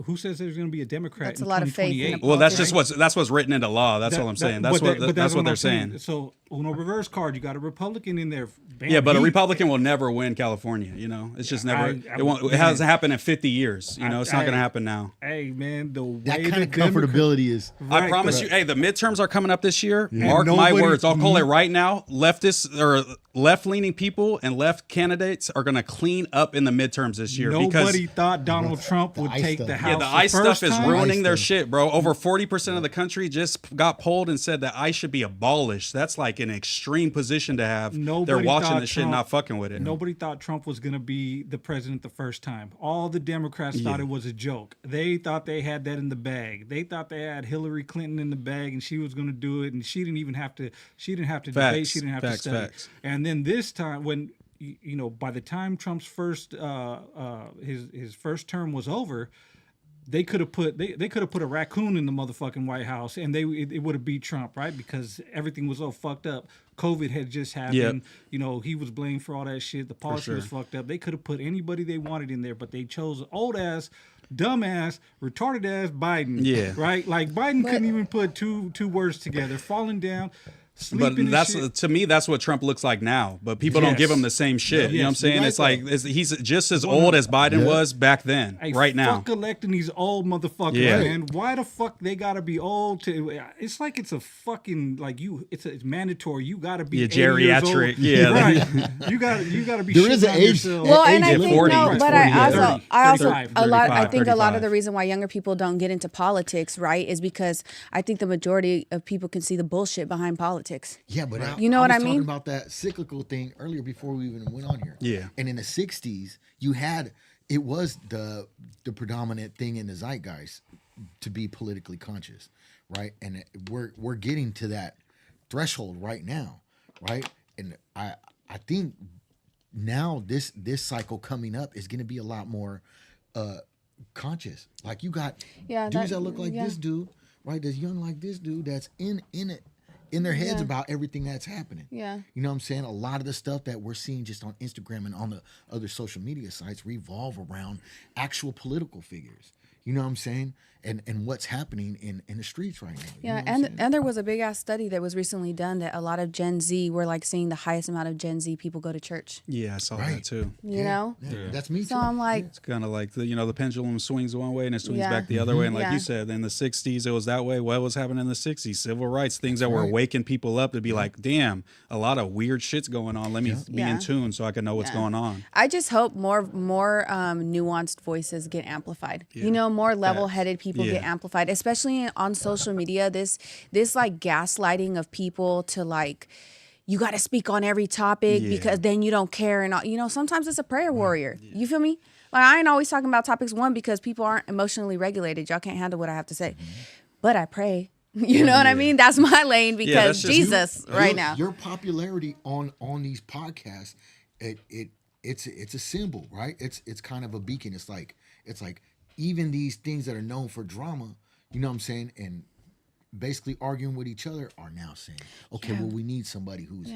who says there's going to be a Democrat That's in a lot of faith in 2028? the Well, that's politics. just what's written into law. That's all I'm saying. That's what I'm they're saying. So Uno reverse card, you got a Republican in there. Bam, Yeah, but a Republican will never win California. You know, it's just never. It won't. It hasn't happened in 50 years. You know, it's not going to happen now. Hey man, the way That kind of the Democrat- comfortability is. Right, I promise but- you. Hey, the midterms are coming up this year. Mark my nobody- words. I'll call it right now. Leftists or left-leaning people and left candidates are going to clean up in the midterms this year. Nobody thought Donald Trump would ICE take stuff. the Yeah, House. Yeah, the ICE the stuff first is time. ruining their ICE stuff. shit, bro. Over 40% of the country just got polled and said that ICE should be abolished. That's like an extreme position to have. They're Nobody watching thought the shit, Trump- not fucking with it. Nobody thought Trump was going to be the president the first time. All the Democrats thought it was a joke. They thought they had that in the bag. They thought they had Hillary Clinton in the bag, and she was going to do it, and she didn't even have to. She didn't have to debate. Facts. She didn't have Facts, to study. facts. And then this time, when by the time Trump's first his first term was over, they could have put a raccoon in the motherfucking White House, and it would have beat Trump, right? Because everything was so fucked up. COVID had just happened. Yep. He was blamed for all that shit. The policy sure. was fucked up. They could have put anybody they wanted in there, but they chose old ass, dumbass, retarded ass Biden. Yeah. Right? Like Biden couldn't even put two words together. Falling down, But sleeping and that's shit. to me, that's what Trump looks like now. But people don't give him the same shit. You know what I'm Yes, saying? you're It's right, like he's just as old as Biden was back then. Hey, right now. fuck electing these old motherfuckers, Yeah. man. Why the fuck they gotta be old? It's like it's a fucking it's mandatory. You gotta be 80 years old. geriatric. Yeah. right. You gotta be. There is shitting an on age- yourself. Well, and I age think 40, no, right, but 40, I 30, also 35, a lot. I 35, think a lot of 35. the reason why younger people don't get into politics, right, is because I think the majority of people can see the bullshit behind politics. Yeah, but You know what I was mean? talking about that cyclical thing earlier before we even went on here. Yeah. And in the 60s, it was the predominant thing in the zeitgeist to be politically conscious, right? And we're getting to that threshold right now, right? And I think now this cycle coming up is going to be a lot more conscious. Like you got dudes that look like this dude, right? That's young like this dude that's in their heads about everything that's happening. Yeah. You know what I'm saying? A lot of the stuff that we're seeing just on Instagram and on the other social media sites revolve around actual political figures. You know what I'm saying? And what's happening in the streets right now. You know what I'm saying? And there was a big ass study that was recently done that a lot of Gen Z were like seeing the highest amount of Gen Z people go to church. Yeah, I saw that Right. too. You know? Yeah, that's me too. So I'm like, It's kind of like the pendulum swings one way and it swings Yeah. back the other way. And like Yeah. you said, in the 60s, it was that way. What was happening in the 60s? Civil rights, things that were waking people up to be like, damn, a lot of weird shit's going on. Let me be Yeah. in tune so I can know what's going on. I just hope more nuanced voices get amplified. You know, more level-headed people get Yeah. amplified, especially on social media. This like gaslighting of people to like, you got to speak on every topic because then you don't care. And, sometimes it's a prayer warrior. You feel me? Like, I ain't always talking about topics, one, because people aren't emotionally regulated. Y'all can't handle what I have to say. But I pray. You know what I mean? That's my lane because Jesus now. Your popularity on these podcasts, it's a symbol, right? It's kind of a beacon. It's like even these things that are known for drama, you know what I'm saying, and basically arguing with each other are now saying, okay, well, we need somebody who's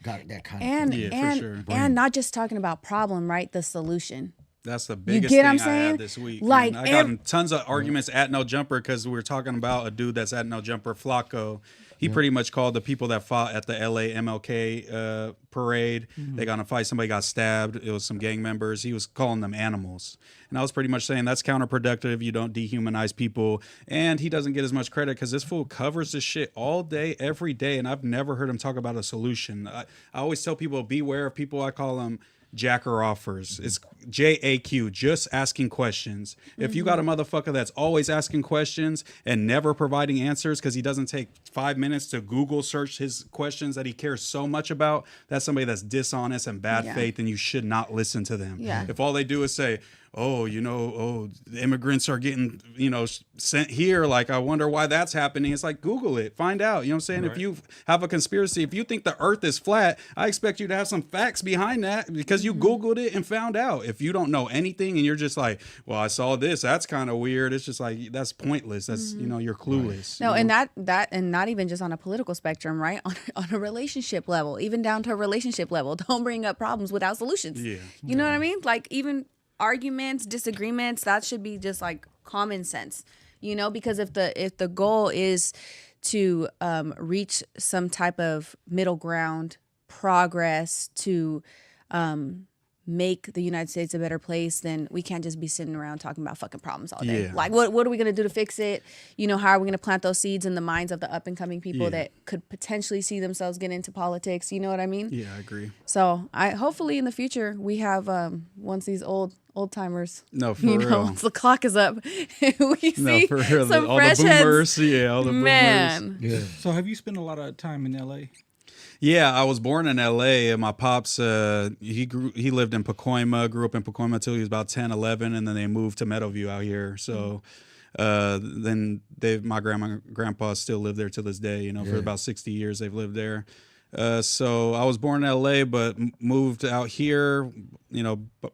got that kind of thing. For sure. And not just talking about problem, right? The solution. That's the biggest thing I had this week. Like, I got in tons of arguments at No Jumper because we were talking about a dude that's at No Jumper, Flacco. He pretty much called the people that fought at the LA MLK parade. They got in a fight. Somebody got stabbed. It was some gang members. He was calling them animals. And I was pretty much saying that's counterproductive. You don't dehumanize people. And he doesn't get as much credit because this fool covers this shit all day, every day. And I've never heard him talk about a solution. I always tell people, beware of people. I call them jacker offers. It's JAQ, just asking questions. If you got a motherfucker that's always asking questions and never providing answers because he doesn't take 5 minutes to Google search his questions that he cares so much about, that's somebody that's dishonest and bad faith, and you should not listen to them. If all they do is say, the immigrants are getting, sent here. Like, I wonder why that's happening. It's like, Google it, find out. You know what I'm saying? Right. If you have a conspiracy, if you think the earth is flat, I expect you to have some facts behind that because you Googled it and found out. If you don't know anything and you're just like, well, I saw this, that's kind of weird. It's just like, that's pointless. That's, you're clueless. No, and that, and not even just on a political spectrum, right? On a relationship level, even down to a relationship level, don't bring up problems without solutions. Yeah. You know what I mean? Like, even arguments, disagreements, that should be just like common sense, because if the goal is to reach some type of middle ground, progress, to make the United States a better place, then we can't just be sitting around talking about fucking problems all day. Like, what are we going to do to fix it? How are we going to plant those seeds in the minds of the up and coming people that could potentially see themselves get into politics? You know what I mean? Yeah, I agree. So hopefully in the future we have once these old timers. No, for real. Once the clock is up, we see for real. some all fresh the boomers. heads. Yeah, all the boomers. Yeah. So have you spent a lot of time in LA? Yeah, I was born in LA, and my pops, he lived in Pacoima, grew up in Pacoima till he was about 10, 11, and then they moved to Meadowview out here. So then my grandpa still live there to this day, for about 60 years they've lived there. So I was born in LA, but moved out here,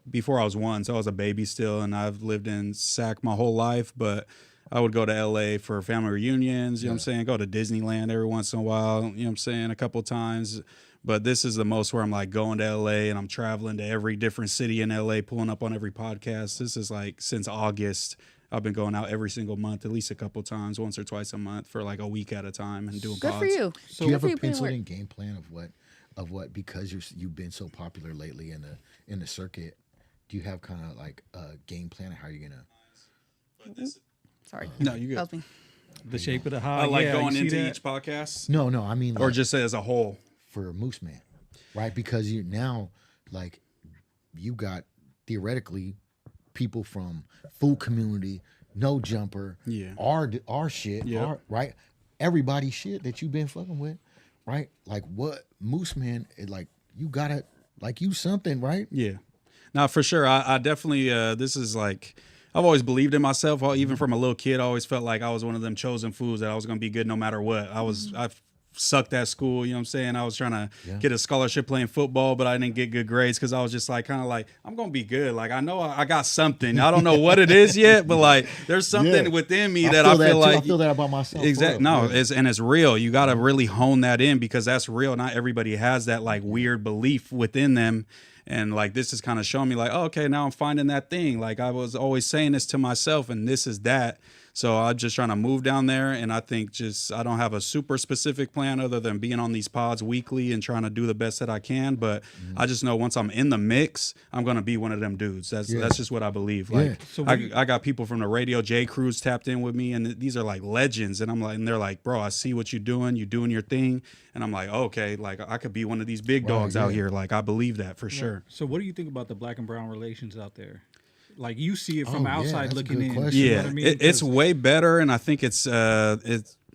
before I was 1. So I was a baby still, and I've lived in Sac my whole life, but I would go to LA for family reunions, you know what I'm saying? Go to Disneyland every once in a while, you know what I'm saying? A couple times. But this is the most where I'm like going to LA and I'm traveling to every different city in LA, pulling up on every podcast. This is like since August. I've been going out every single month, at least a couple times, once or twice a month for like a week at a time and doing Good pods. For you. So do you have a penciled in game plan of what because you've been so popular lately in the circuit? Do you have kind of like a game plan of how you're gonna? Sorry. No, you good. Help me. The shape of the hog. Going into each podcast? No, I mean, or just as a whole for Mooseman, right? Because you now like you got theoretically people from food community, No Jumper, our shit, right? Everybody's shit that you've been fucking with, right? Like what Mooseman, like you gotta like you something, right? Yeah. Now for sure, I definitely this is like. I've always believed in myself. Even from a little kid, I always felt like I was one of them chosen fools that I was going to be good no matter what. I sucked at school, you know what I'm saying? I was trying to get a scholarship playing football, but I didn't get good grades because I was just like, kind of like, I'm going to be good. Like, I know I got something. I don't know what it is yet, but like, there's something within me that I feel like. I feel that about myself. Exactly. No, it's real. You got to really hone that in because that's real. Not everybody has that like weird belief within them. And like this is kind of showing me like, oh, okay, now I'm finding that thing. Like I was always saying this to myself and this is that. So I'm just trying to move down there. And I think I don't have a super specific plan other than being on these pods weekly and trying to do the best that I can. But I just know once I'm in the mix, I'm going to be one of them dudes. That's just what I believe. Like so I got people from the radio, J Cruz tapped in with me and these are like legends. And I'm like, and they're like, bro, I see what you're doing your thing. And I'm like, okay, like I could be one of these big dogs out here. Like I believe that for sure. So what do you think about the black and brown relations out there? Like you see it from outside looking in. Question. Yeah, you know what I mean? It's way better, and I think it's like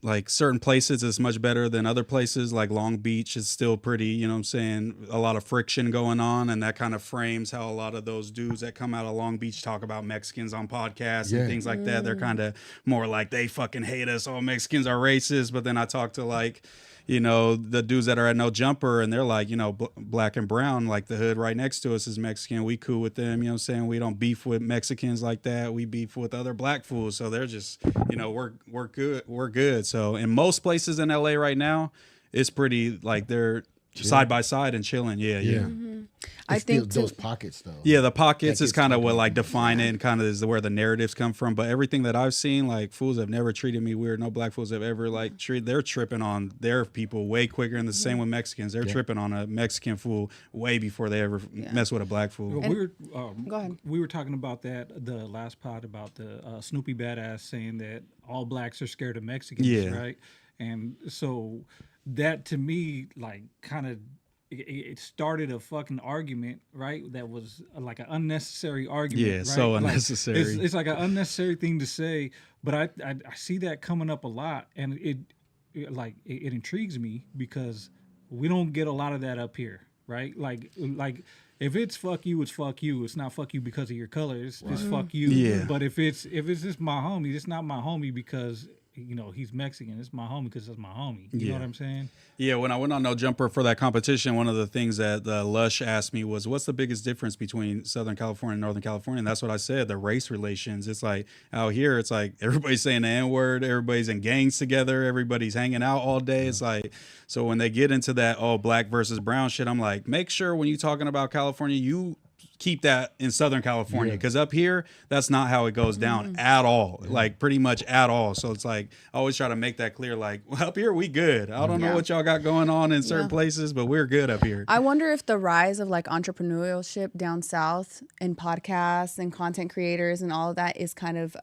like certain places it's much better than other places. Like Long Beach is still pretty, you know what I'm saying, a lot of friction going on, and that kind of frames how a lot of those dudes that come out of Long Beach talk about Mexicans on podcasts and things like that. They're kind of more like they fucking hate us, all Mexicans are racist. But then I talk to like, you know, the dudes that are at No Jumper, and they're like, you know, black and brown, like the hood right next to us is Mexican. We cool with them, you know what I'm saying? We don't beef with Mexicans like that. We beef with other black fools. So they're just, you know, we're good. We're good. So in most places in LA right now, it's pretty like they're side by side and chilling. Yeah. Mm-hmm. I think those pockets though. Yeah, the pockets is kind of what like define it, and kind of is where the narratives come from. But everything that I've seen, like fools have never treated me weird. No black fools have ever like treated. They're tripping on their people way quicker, and the same with Mexicans. They're tripping on a Mexican fool way before they ever mess with a black fool. Well, go ahead. We were talking about that the last pod about the Snoopy Badass saying that all blacks are scared of Mexicans, right? And so that to me, like, kind of. It started a fucking argument, right? That was like an unnecessary argument. Yeah, right? so like, unnecessary. It's like an unnecessary thing to say, but I see that coming up a lot, and it intrigues me because we don't get a lot of that up here, right? Like if it's fuck you, it's fuck you. It's not fuck you because of your color. It's fuck you. Yeah. But if it's just my homie, it's not my homie because, you know, he's Mexican. It's my homie because that's my homie. You know what I'm saying? Yeah, when I went on No Jumper for that competition, one of the things that Lush asked me was, what's the biggest difference between Southern California and Northern California? And that's what I said, the race relations. It's like out here, it's like everybody's saying the N-word, everybody's in gangs together, everybody's hanging out all day. It's like, so when they get into that, black versus brown shit, I'm like, make sure when you're talking about California, you keep that in Southern California, because up here that's not how it goes down at all, like pretty much at all. So it's like I always try to make that clear, like, well, up here we good. I don't know what y'all got going on in certain places, but we're good up here. I wonder if the rise of like entrepreneurship down south and podcasts and content creators and all of that is kind of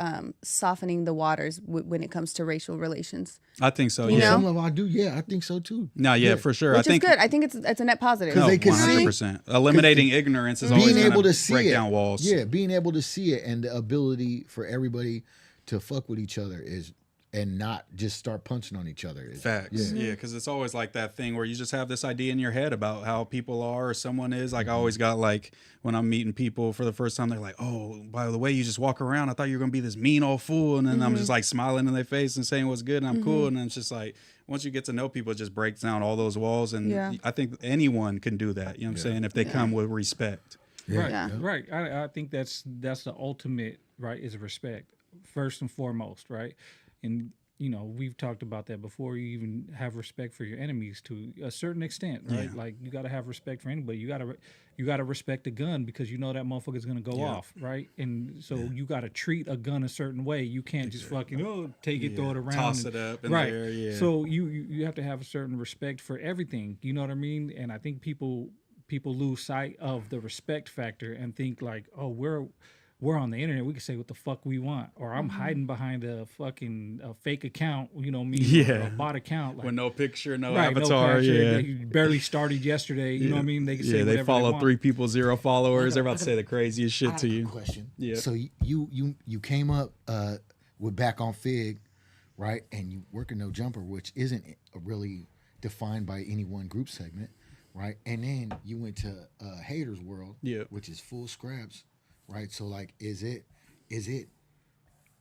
softening the waters when it comes to racial relations. I think so. You know? Some of them I do. Yeah, I think so too. No, for sure. Which I think is good. I think it's a net positive. no, they can 100%. Eliminating ignorance is always being able to see break it, down walls. Yeah, being able to see it and the ability for everybody to fuck with each other is, and not just start punching on each other. Is, Facts. Yeah, because it's always like that thing where you just have this idea in your head about how people are or someone is. Like I always got like when I'm meeting people for the first time, they're like, oh, by the way, you just walk around. I thought you were going to be this mean old fool. And then I'm just like smiling in their face and saying what's good and I'm cool. And then it's just like, once you get to know people, it just breaks down all those walls. And I think anyone can do that. You know what I'm saying? If they come with respect. Right. I think that's the ultimate, right, is respect first and foremost, right? And you know, we've talked about that before. You even have respect for your enemies to a certain extent, right? Like you got to have respect for anybody. You got to respect a gun because you know that motherfucker's gonna go off, right? And so you got to treat a gun a certain way. You can't just fucking take it, throw it around, toss it up, in there, yeah. So you have to have a certain respect for everything. You know what I mean? And I think people lose sight of the respect factor and think like, oh, we're on the internet, we can say what the fuck we want, or I'm hiding behind a fucking fake account, you know me, or a bot account, like, with no picture, no no avatar, picture, they barely started yesterday, you know what I mean? They can say whatever they follow they want. 3 people, 0 followers. They're about to say the craziest shit to you. Question. Yeah. So you came up with Back on Fig, right? And you work in No Jumper, which isn't really defined by any one group segment, right? And then you went to Haters World, which is full scraps. Right, so like, is it?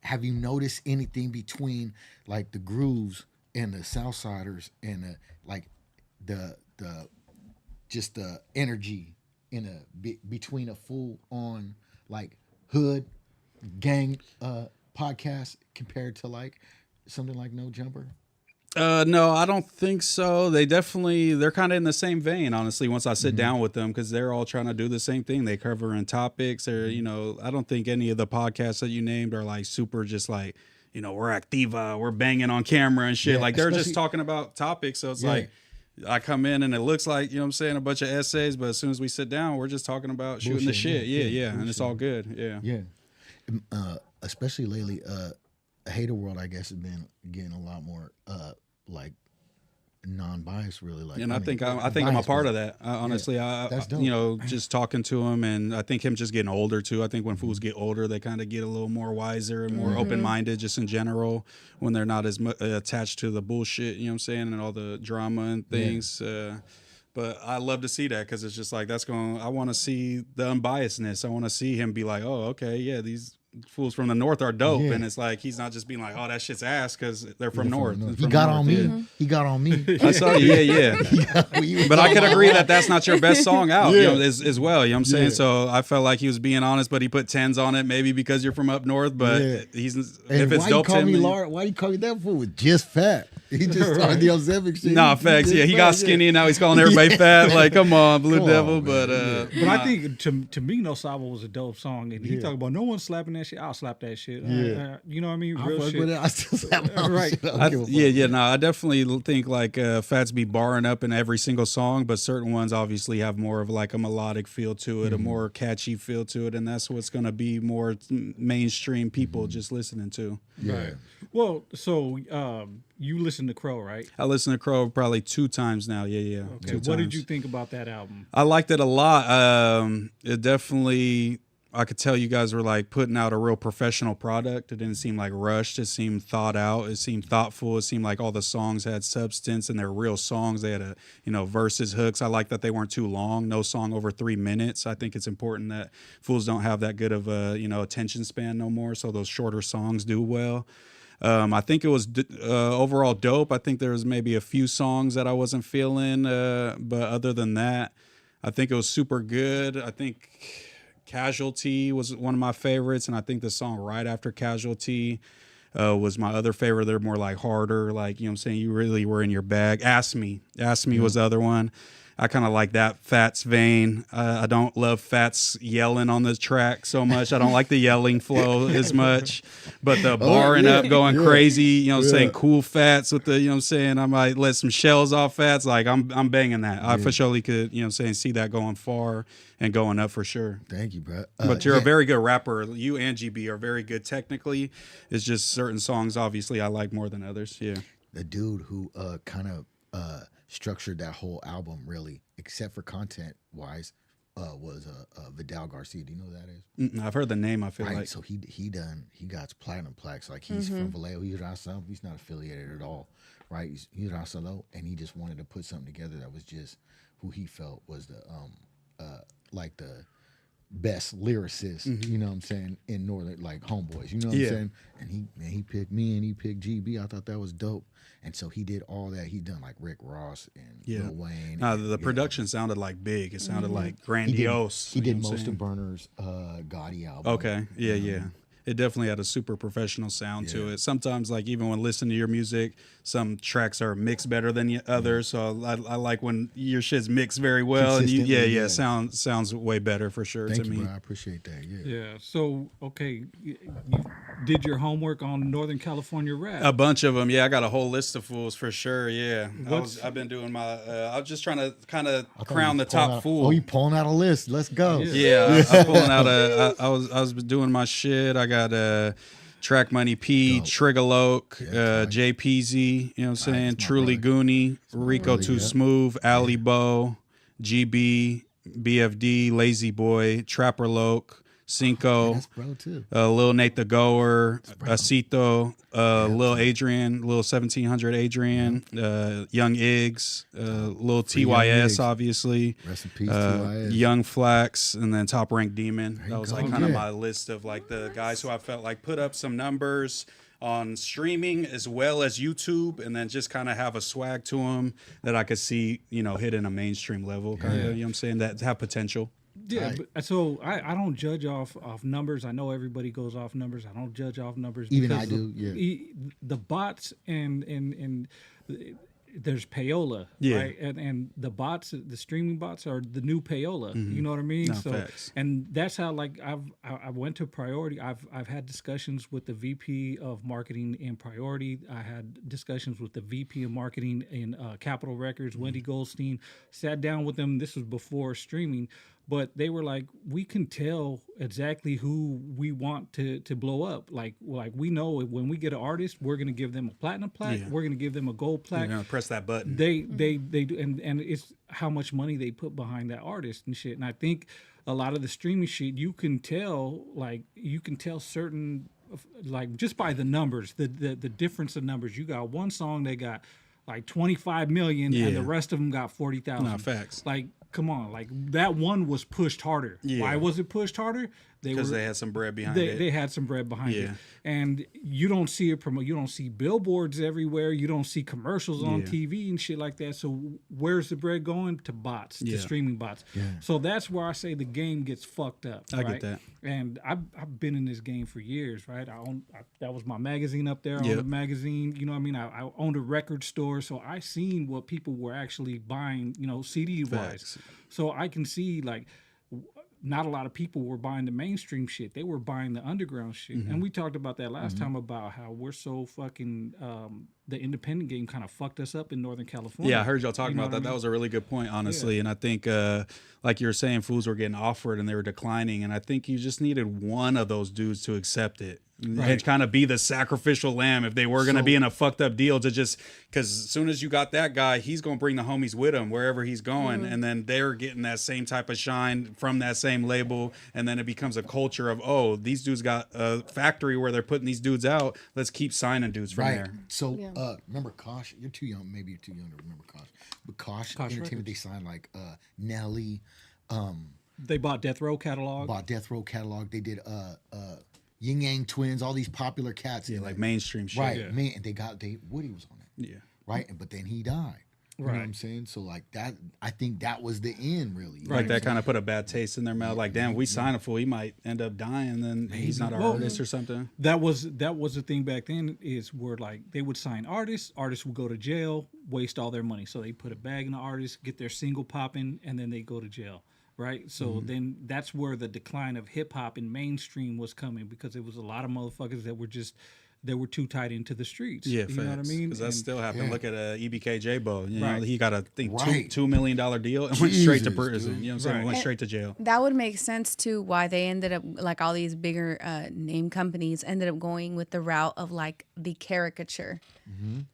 Have you noticed anything between like the grooves and the Southsiders and the just the energy in between a full on like hood gang podcast compared to like something like No Jumper? No, I don't think so. They're kind of in the same vein, honestly, once I sit down with them, because they're all trying to do the same thing. They covering topics, or, you know, I don't think any of the podcasts that you named are like super just like, you know, we're activa, we're banging on camera and shit. Like they're just talking about topics. So it's like, I come in and it looks like, you know what I'm saying, a bunch of essays, but as soon as we sit down, we're just talking about shooting the shit. Yeah. And it's all good. Yeah. Especially lately, Hater World, I guess, has been getting a lot more like non-biased, really. Like, And I think I'm a part of that. Honestly, that's dope. you know, just talking to him, and I think him just getting older too. I think when fools get older, they kind of get a little more wiser and more open-minded, just in general, when they're not as attached to the bullshit. You know what I'm saying, and all the drama and things. But I love to see that, because it's just like, I want to see the unbiasedness. I want to see him be like, oh, okay, yeah, these fools from the North are dope. Yeah. And it's like, he's not just being like, oh, that shit's ass because they're from North. He got on me. He got on me. I saw you, yeah. But I could agree that that's not your best song out, you know, as well. You know what I'm saying? So I felt like he was being honest, but he put 10s on it, maybe because you're from up north. But if it's dope to him, why you call me that fool? Was just fat. He just started the Ozempic shit. Nah, facts. Yeah, he got skinny and now he's calling everybody fat. Like, come on, Blue Devil. But I think to me, No Saba was a dope song, and he talked about no one slapping that shit. I'll slap that shit. You know what I mean? Real shit. With it. I still slap my Right. shit. I definitely think like Fats be barring up in every single song, but certain ones obviously have more of like a melodic feel to it, a more catchy feel to it, and that's what's gonna be more mainstream people just listening to. Yeah. Right. Well, so you listen to Crow, right? I listen to Crow probably 2 times now. Yeah. Okay. What did you think about that album? I liked it a lot. It definitely, I could tell you guys were like putting out a real professional product. It didn't seem like rushed. It seemed thought out. It seemed thoughtful. It seemed like all the songs had substance and they're real songs. They had verses, hooks. I like that they weren't too long. No song over 3 minutes. I think it's important that fools don't have that good of a, attention span no more. So those shorter songs do well. I think it was overall dope. I think there was maybe a few songs that I wasn't feeling, but other than that, I think it was super good. I think Casualty was one of my favorites, and I think the song right after Casualty was my other favorite. They're more like harder, like, you know what I'm saying? You really were in your bag. Ask Me was the other one. I kind of like that Fats vein. I don't love Fats yelling on the track so much. I don't like the yelling flow as much. But the barring up, going crazy, saying cool Fats with the, I might let some shells off Fats. Like, I'm banging that. I for surely could, see that going far and going up for sure. Thank you, bro. But you're a very good rapper. You and GB are very good technically. It's just certain songs, obviously, I like more than others. Yeah. The dude who kind of structured that whole album, really, except for content wise, was Vidal Garcia. Do you know who that is? I've heard the name. I feel like so he got platinum plaques. Like, he's from Vallejo. He's not affiliated at all, right? He's Solo, and he just wanted to put something together that was just who he felt was the like the best lyricist, you know what I'm saying, in Northern, like homeboys, you know what I'm saying? And he picked me and he picked GB. I thought that was dope. And so he did all that. He done like Rick Ross and Lil Wayne. The production sounded like big. It sounded like grandiose. He did most of Burner's Gotti album. Okay. Yeah. It definitely had a super professional sound to it. Sometimes, like, even when listening to your music, some tracks are mixed better than the others. So I like when your shit's mixed very well. And sounds way better for sure. Thank to you, me. bro. I appreciate that. Yeah. So, okay, you did your homework on Northern California rap. A bunch of them. Yeah, I got a whole list of fools for sure. Yeah. I've been doing my, I was just trying to kind of crown the top fool. Oh, you pulling out a list. Let's go. Yeah. I'm pulling out I was doing my shit. I got Track Money P, Triggerloke, JPZ, you know what I'm saying? Truly Goonie, Rico Too Smooth, Ali Bo, GB, BFD, Lazy Boy, Trapper Loke, Cinco, Lil Nate the Goer, Acito, Lil Adrian, Lil 1700 Adrian, Young Iggs, Lil TYS, obviously. Rest in peace, TYS. Young Flax, and then Top Rank Demon. That was like kind of my list of like the guys who I felt like put up some numbers on streaming as well as YouTube, and then just kind of have a swag to them that I could see, hitting a mainstream level, kind of, you know what I'm saying, that have potential. Yeah, but, so I don't judge off numbers. I know everybody goes off numbers. I don't judge off numbers. Even I do. The bots and there's payola, right? And the bots, the streaming bots, are the new payola. You know what I mean? No, facts. And that's how, like, I went to Priority. I've had discussions with the VP of marketing in Priority. I had discussions with the VP of marketing in Capitol Records, Wendy Goldstein. Sat down with them. This was before streaming. But they were like, we can tell exactly who we want to blow up. Like we know when we get an artist, we're gonna give them a platinum plaque, we're gonna give them a gold plaque. You're gonna press that button. They do, and it's how much money they put behind that artist and shit. And I think a lot of the streaming shit, you can tell certain, like, just by the numbers, the difference of numbers. You got one song they got like 25 million, and the rest of them got 40,000. No, facts. Like, come on, like that one was pushed harder. Why was it pushed harder? Because they had some bread behind it. They had some bread behind it, and you don't see it promote. You don't see billboards everywhere. You don't see commercials on TV and shit like that. So where's the bread going? To bots, to streaming bots. So that's where I say the game gets fucked up. I get that. And I've been in this game for years, right? That was my magazine up there. I owned a magazine. You know what I mean? I owned a record store, so I seen what people were actually buying. You know, CD wise. So I can see like. Not a lot of people were buying the mainstream shit. They were buying the underground shit. And we talked about that last time about how we're so fucking, the independent game kind of fucked us up in Northern California. Yeah, I heard y'all talking about that. That was a really good point, honestly. And I think, like you were saying, fools were getting offered and they were declining. And I think you just needed one of those dudes to accept it. And kind of be the sacrificial lamb if they were going to be in a fucked up deal to just, because as soon as you got that guy, he's going to bring the homies with him wherever he's going. And then they're getting that same type of shine from that same label. And then it becomes a culture of, oh, these dudes got a factory where they're putting these dudes out. Let's keep signing dudes from there. So remember Kosh? You're too young. Maybe you're too young to remember Kosh. But Kosh Entertainment, Records. they signed like Nelly. They bought Death Row catalog. They did Yin Yang Twins, all these popular cats. Yeah, like mainstream shit. Right, man. And Woody was on it. Yeah. Right, but then he died. You know what I'm saying? So like that, I think that was the end, really. Right, that kind of put a bad taste in their mouth. Like, damn, we signed a fool, he might end up dying, then he's not our artist or something. That was the thing back then, is where like they would sign artists would go to jail, waste all their money. So they put a bag in the artist, get their single popping, and then they go to jail. Right, so then that's where the decline of hip hop in mainstream was coming, because it was a lot of motherfuckers that were too tied into the streets. Yeah, you know what I mean? Because that still happened. Look at EBK J-Bo. You know, Right. he got a $2 million deal and went straight to prison. Dude. You know what I'm saying? Went straight to jail. That would make sense too, why they ended up, like, all these bigger name companies ended up going with the route of like the caricature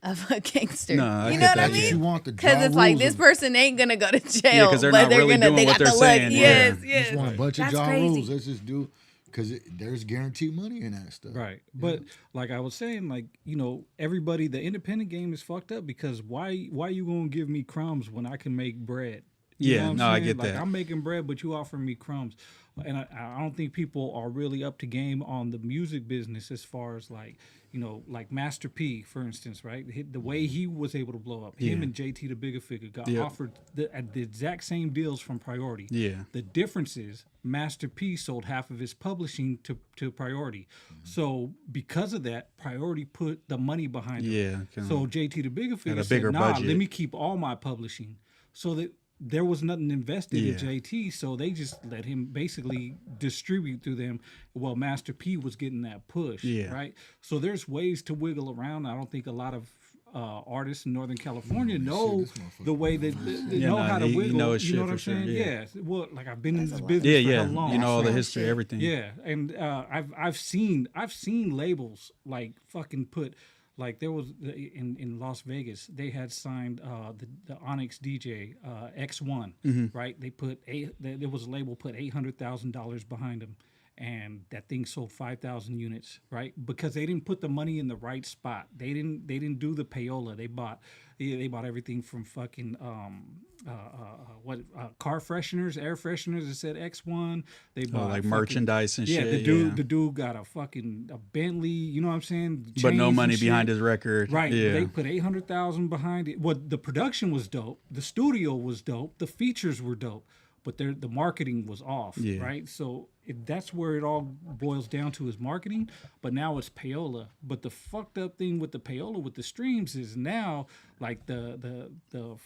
of a gangster. No, I you get know what that, I yeah. mean? You want the Because draw it's like rules this of- person ain't gonna go to jail, 'cause they're but not they're really gonna doing they what got the they're look. saying, Yes, yeah. yes. Just want a bunch of That's jaw crazy. rules. Let's just do, because there's guaranteed money in that stuff. Right. But like I was saying, like, you know, everybody, the independent game is fucked up, because why you gonna give me crumbs when I can make bread? You know what I'm no, I saying? get like, that. I'm making bread, but you offering me crumbs. And I don't think people are really up to game on the music business, as far as like, you know, like Master P, for instance, right? The way he was able to blow up, him and JT the Bigger Figure got offered the exact same deals from Priority. Yeah. The difference is Master P sold half of his publishing to Priority. So because of that, Priority put the money behind it. Yeah, kinda So JT the Bigger Figure a said, bigger nah, budget. let me keep all my publishing. So that there was nothing invested Yeah. in JT, so they just let him basically distribute through them. Well, Master P was getting that push, right? So there's ways to wiggle around. I don't think a lot of artists in Northern California know the way that they know how to he wiggle. knows You know shit what I'm for sure, saying? yeah. Well, like I've been in this business for how long? You know all the history, everything. Yeah, and I've seen labels like fucking put. Like there was in Las Vegas, they had signed the Onyx DJ X1, right? They put there was a label put $800,000 behind them, and that thing sold 5,000 units, right? Because they didn't put the money in the right spot. They didn't do the payola. They bought everything from fucking car fresheners, air fresheners that said X1. They bought like fucking, merchandise and shit. The dude got a Bentley. You know what I'm saying? But no Chains money and behind shit. his record. Right. Yeah. They put 800,000 behind it. Well, the production was dope. The studio was dope. The features were dope. But the marketing was off, right? So that's where it all boils down to, is marketing. But now it's payola. But the fucked up thing with the payola with the streams is now like the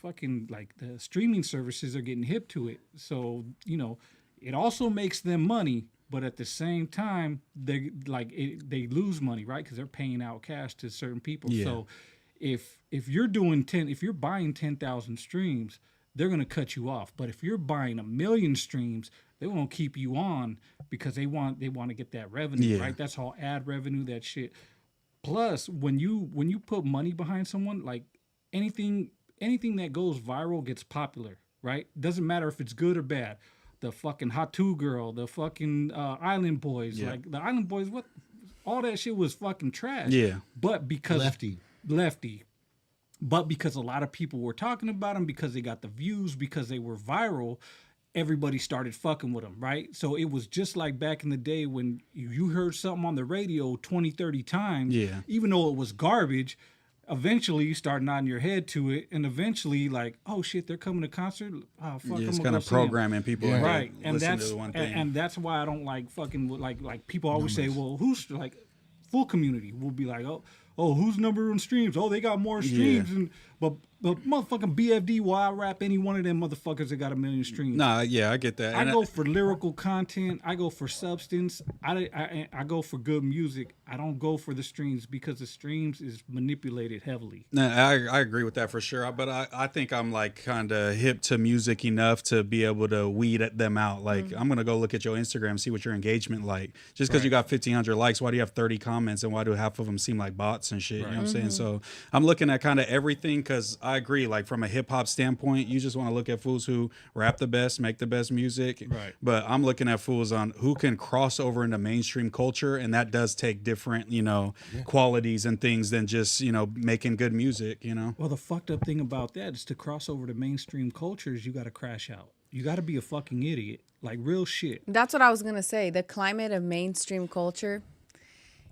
fucking like the streaming services are getting hip to it. So you know, it also makes them money. But at the same time, they lose money, right? Because they're paying out cash to certain people. Yeah. So if you're buying 10,000 streams, they're gonna cut you off. But if you're buying 1 million streams, they won't keep you on because they want to get that revenue, right? That's all ad revenue, that shit. Plus, when you put money behind someone, like anything that goes viral gets popular, right? Doesn't matter if it's good or bad. The fucking Hatu girl, the fucking Island Boys, like the Island Boys, what all that shit was fucking trash. Yeah. But because Lefty. But because a lot of people were talking about them, because they got the views, because they were viral, everybody started fucking with them, right? So it was just like back in the day when you heard something on the radio 20, 30 times, even though it was garbage, eventually you start nodding your head to it, and eventually like, oh shit, they're coming to concert. Oh fuck, it's kind of programming people, right? And listen that's to the one thing. and that's why I don't like fucking with like people always say, well, who's like full community will be like, oh, who's number one streams? Oh, they got more streams, and but motherfucking BFD will out rap any one of them motherfuckers that got 1 million streams. Nah, yeah, I get that. I go for lyrical content. I go for substance. I go for good music. I don't go for the streams because the streams is manipulated heavily. No, I agree with that for sure. But I think I'm like kind of hip to music enough to be able to weed them out. Like I'm gonna go look at your Instagram, see what your engagement like. Just because you got 1,500 likes, why do you have 30 comments, and why do half of them seem like bots and shit? You know what I'm saying? So I'm looking at kind of everything because I agree. Like from a hip hop standpoint, you just want to look at fools who rap the best, make the best music. Right. But I'm looking at fools on who can cross over into mainstream culture, and that does take different, qualities and things than just, making good music, Well, the fucked up thing about that is to cross over to mainstream cultures, you got to crash out. You got to be a fucking idiot. Like real shit. That's what I was going to say. The climate of mainstream culture.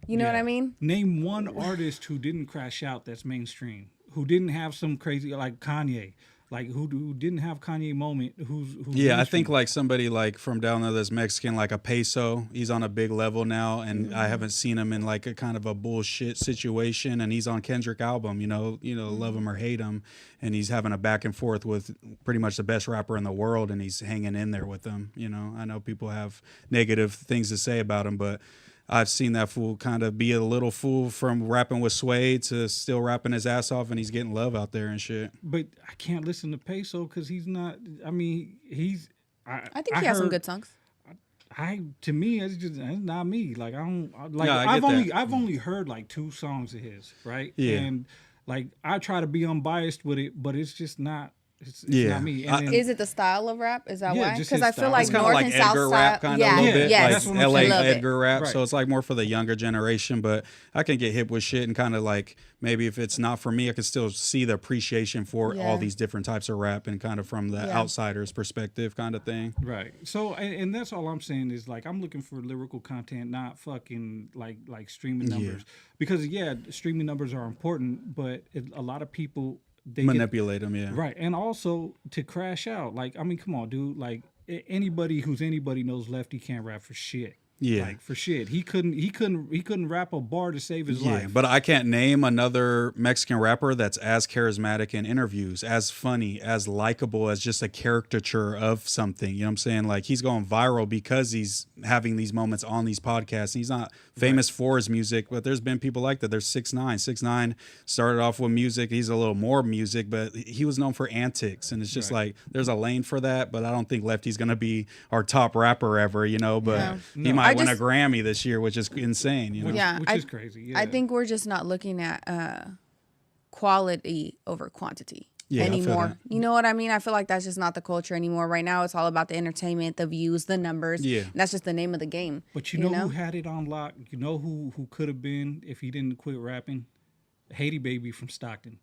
You know what I mean? Name one artist who didn't crash out that's mainstream, who didn't have some crazy, like Kanye, like who didn't have Kanye moment. Who's I think like somebody like from down there that's Mexican, like a Peso. He's on a big level now, and I haven't seen him in like a kind of a bullshit situation. And he's on Kendrick album, love him or hate him, and he's having a back and forth with pretty much the best rapper in the world, and he's hanging in there with them. I know people have negative things to say about him, but I've seen that fool kind of be a little fool from rapping with Sway to still rapping his ass off, and he's getting love out there and shit. But I can't listen to Peso because he's not. I mean, I think he has some good songs. To me, it's not me. Like I don't like. No, I've only heard like 2 songs of his, right? Yeah. And like I try to be unbiased with it, but it's just not. It's not me. And Is it the style of rap? Is that why? just Because his I feel style. like It's kind of North like and South Edgar style. rap, kind of a little bit, that's what like I'm LA saying. Edgar rap. Right. So it's like more for the younger generation. But I can get hip with shit and kind of like maybe if it's not for me, I can still see the appreciation for all these different types of rap and kind of from the outsider's perspective, kind of thing. Right. So, and that's all I'm saying is like I'm looking for lyrical content, not fucking like streaming numbers. Because streaming numbers are important, but a lot of people. They Manipulate them, yeah. Right. And also to crash out. Like, I mean, come on, dude. Like, anybody knows Lefty can't rap for shit. Yeah. Like, for shit. He couldn't rap a bar to save his life. But I can't name another Mexican rapper that's as charismatic in interviews, as funny, as likable as just a caricature of something. You know what I'm saying? Like, he's going viral because he's having these moments on these podcasts. He's not famous for his music, but there's been people like that. There's 6ix9ine. 6ix9ine started off with music. He's a little more music, but he was known for antics. And it's just like, there's a lane for that, but I don't think Lefty's going to be our top rapper ever, but he might win a Grammy this year, which is insane, Which is crazy. Yeah. I think we're just not looking at quality over quantity anymore. You know what I mean? I feel like that's just not the culture anymore. Right now, it's all about the entertainment, the views, the numbers. Yeah. And that's just the name of the game. But you know who had it on lock? You know who could have been if he didn't quit rapping? Haiti Baby from Stockton.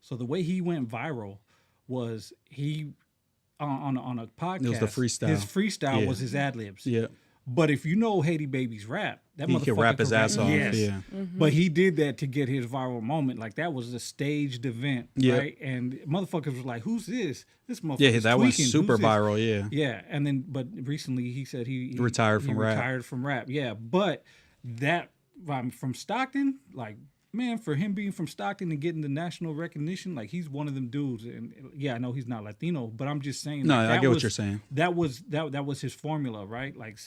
So the way he went viral was he on a podcast. It was the freestyle. His freestyle was his ad libs. Yeah. But if you know Haiti Baby's rap, that he motherfucker can rap his ass off. Yes. Yeah. But he did that to get his viral moment. Like that was a staged event, right? And motherfuckers was like, "Who's this? This motherfucker." Yeah, that went super viral. Yeah. Yeah, and then but recently he said he retired from rap. Retired from rap. Yeah, but that from Stockton, like. Man, for him being from Stockton and getting the national recognition, like he's one of them dudes. And I know he's not Latino, but I'm just saying. No, like, I get what you're saying. That was his formula, right? Like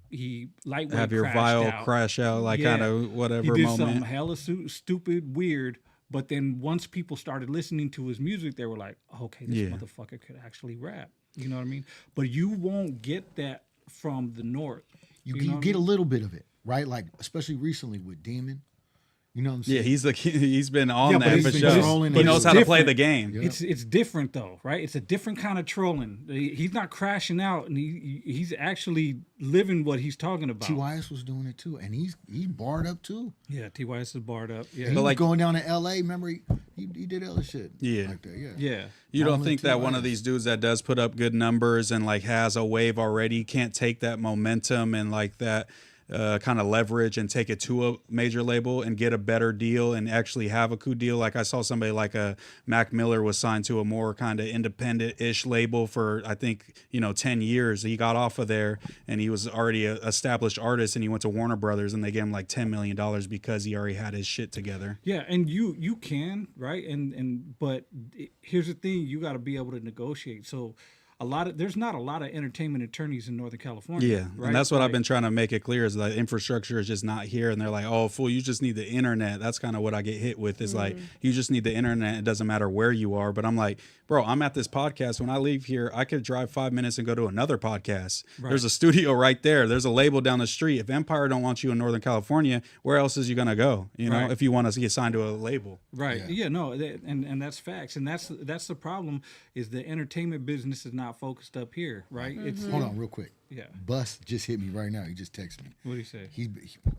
he lightweight have your vial out. crash out, like kind of whatever he did moment. Something hella stupid, weird, But then once people started listening to his music, they were like, okay, this motherfucker could actually rap. You know what I mean? But you won't get that from the North. You get a little bit of it, right? Like, especially recently with Demon. You know what I'm saying? Yeah, he's been on but that he's for been sure. trolling, He but knows it's how to play different. the game. Yeah. It's different though, right? It's a different kind of trolling. He's not crashing out, and he's actually living what he's talking about. TYS was doing it too, and he's barred up too. Yeah, TYS is barred up. Yeah, He was going down to LA. Remember, he did other shit. Yeah. Like that. Yeah. yeah. You don't Only think that one of TYS. these dudes that does put up good numbers and like has a wave already can't take that momentum and like that kind of leverage and take it to a major label and get a better deal and actually have a cool deal? Like I saw somebody like a Mac Miller was signed to a more kind of independent-ish label for I think 10 years. He got off of there and he was already an established artist and he went to Warner Brothers and they gave him like $10 million because he already had his shit together. Yeah, and you can, right? But here's the thing, you got to be able to negotiate. So there's not a lot of entertainment attorneys in Northern California. Yeah, right? and that's what I've been trying to make it clear is that infrastructure is just not here. And they're like, oh, fool, you just need the internet. That's kind of what I get hit with is like, you just need the internet. It doesn't matter where you are. But I'm like, bro, I'm at this podcast. When I leave here, I could drive 5 minutes and go to another podcast. Right. There's a studio right there. There's a label down the street. If Empire don't want you in Northern California, where else is you going to go? Right. If you want to get signed to a label. Right. Yeah, no, and that's facts. And that's the problem is the entertainment business is not focused up here. Right. It's Hold on, real quick. Yeah. Bus just hit me right now. He just texted me. What did he say?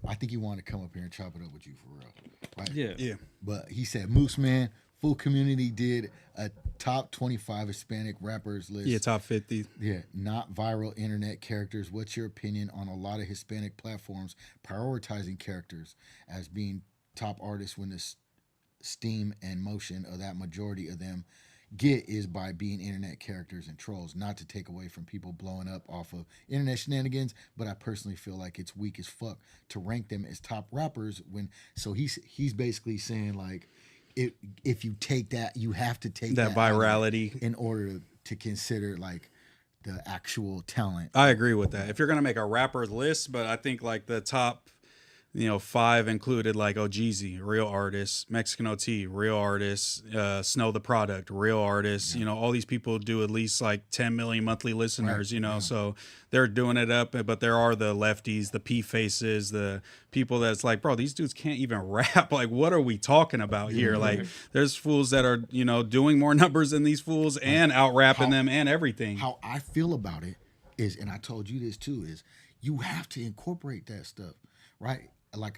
I think he wanted to come up here and chop it up with you for real. Right? Yeah. But he said, Mooseman, full community did a top 25 Hispanic rappers list. Yeah, top 50. Yeah, not viral internet characters. What's your opinion on a lot of Hispanic platforms prioritizing characters as being top artists when the steam and motion of that majority of them get is by being internet characters and trolls? Not to take away from people blowing up off of internet shenanigans, but I personally feel like it's weak as fuck to rank them as top rappers when. So he's basically saying like, if you take that, you have to take that virality in order to consider like the actual talent. I agree with that. If you're gonna make a rapper list, but I think like the top 5 included like Jeezy, real artist, Mexican OT, real artist, Snow the Product, real artist. Yeah. All these people do at least like 10 million monthly listeners, right. So they're doing it up. But there are the lefties, the P faces, the people that's like, bro, these dudes can't even rap. Like, what are we talking about here? Right. Like, there's fools that are, doing more numbers than these fools and out rapping them and everything. How I feel about it is, and I told you this too, is you have to incorporate that stuff, right? Like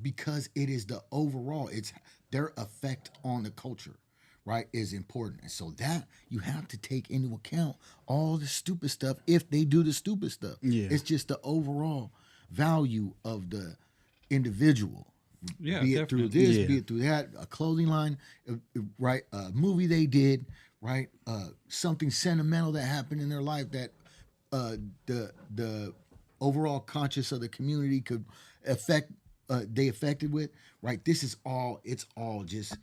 because it is the overall, it's their effect on the culture, right, is important. And so that you have to take into account all the stupid stuff if they do the stupid stuff. Yeah. It's just the overall value of the individual. Yeah, be it definitely. through this, be it through that, a clothing line, right, a movie they did, right, something sentimental that happened in their life that the overall conscious of the community could they affected with, right? It's all just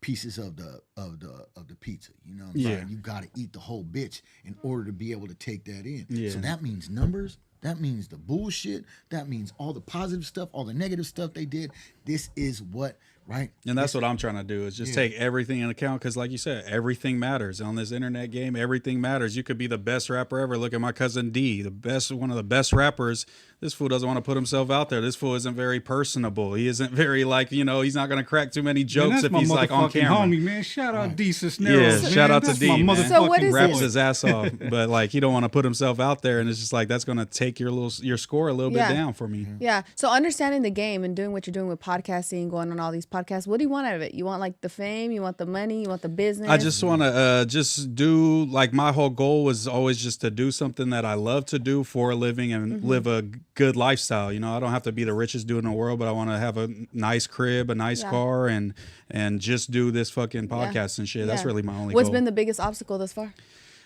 pieces of the pizza. You know what I'm saying? You got to eat the whole bitch in order to be able to take that in. Yeah. So that means numbers. That means the bullshit. That means all the positive stuff, all the negative stuff they did. This is what, right? And that's what I'm trying to do is just take everything into account because, like you said, everything matters. On this internet game, everything matters. You could be the best rapper ever. Look at my cousin D, one of the best rappers. This fool doesn't want to put himself out there. This fool isn't very personable. He isn't very he's not going to crack too many jokes if he's like on camera. Homie, man. Shout out D Cisneros. Yeah, shout out to D. My so what is raps his ass off, but like he don't want to put himself out there, and it's just like that's going to take your score a little bit down for me. Yeah. So understanding the game and doing what you're doing with podcasting, going on all these podcasts, what do you want out of it? You want like the fame? You want the money? You want the business? I just want to just do like my whole goal was always just to do something that I love to do for a living and live a good lifestyle. I don't have to be the richest dude in the world, but I want to have a nice crib, a nice car, and just do this fucking podcast and shit. That's really my only goal. What's been the biggest obstacle thus far?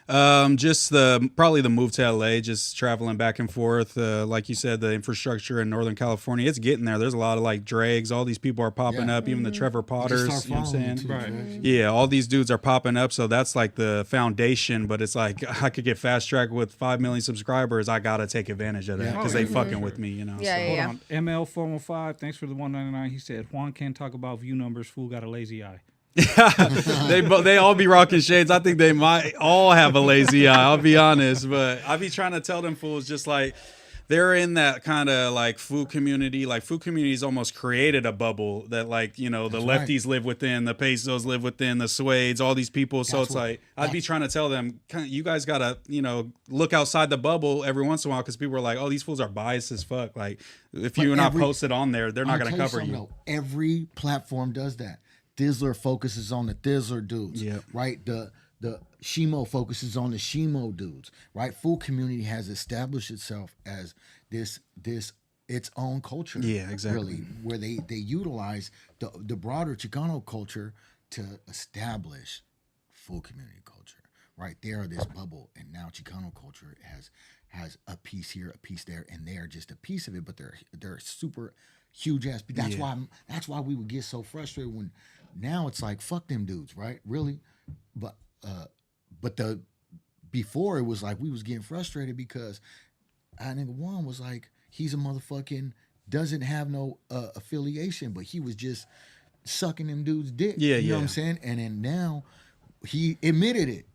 Just probably the move to LA, just traveling back and forth. Like you said, the infrastructure in Northern California, it's getting there. There's a lot of like Dregs. All these people are popping up. Even the Trevor Potters. You know what I'm saying? Right. Yeah, all these dudes are popping up. So that's like the foundation. But it's like I could get fast track with 5 million subscribers. I gotta take advantage of that because they fucking with me. You know. Yeah, so. yeah. Hold on. ML415, thanks for the 199. He said Juan can't talk about view numbers. Fool got a lazy eye. They all be rocking shades. I think they might all have a lazy eye. I'll be honest, but I be trying to tell them fools just like they're in that kind of like food community. Like food communities almost created a bubble that like the lefties live within, the pesos live within, the Suedes, all these people. So it's like I'd be trying to tell them, you guys gotta look outside the bubble every once in a while because people are like, oh, these fools are biased as fuck. Like if you're not posted on there, they're not gonna cover you. Though, every platform does that. Thizzler focuses on the Thizzler dudes, right? The Shimo focuses on the Shimo dudes, right? Food community has established itself as this its own culture, exactly, really, where they utilize the broader Chicano culture to establish food community culture, right? They are this bubble, and now Chicano culture has a piece here, a piece there, and they are just a piece of it, but they're super huge ass. That's why we would get so frustrated when. Now it's like fuck them dudes, right? Really, but before it was like we was getting frustrated because I think Juan was like he's a motherfucking doesn't have no affiliation, but he was just sucking them dudes' dick. You know what I'm saying? And then now he admitted it,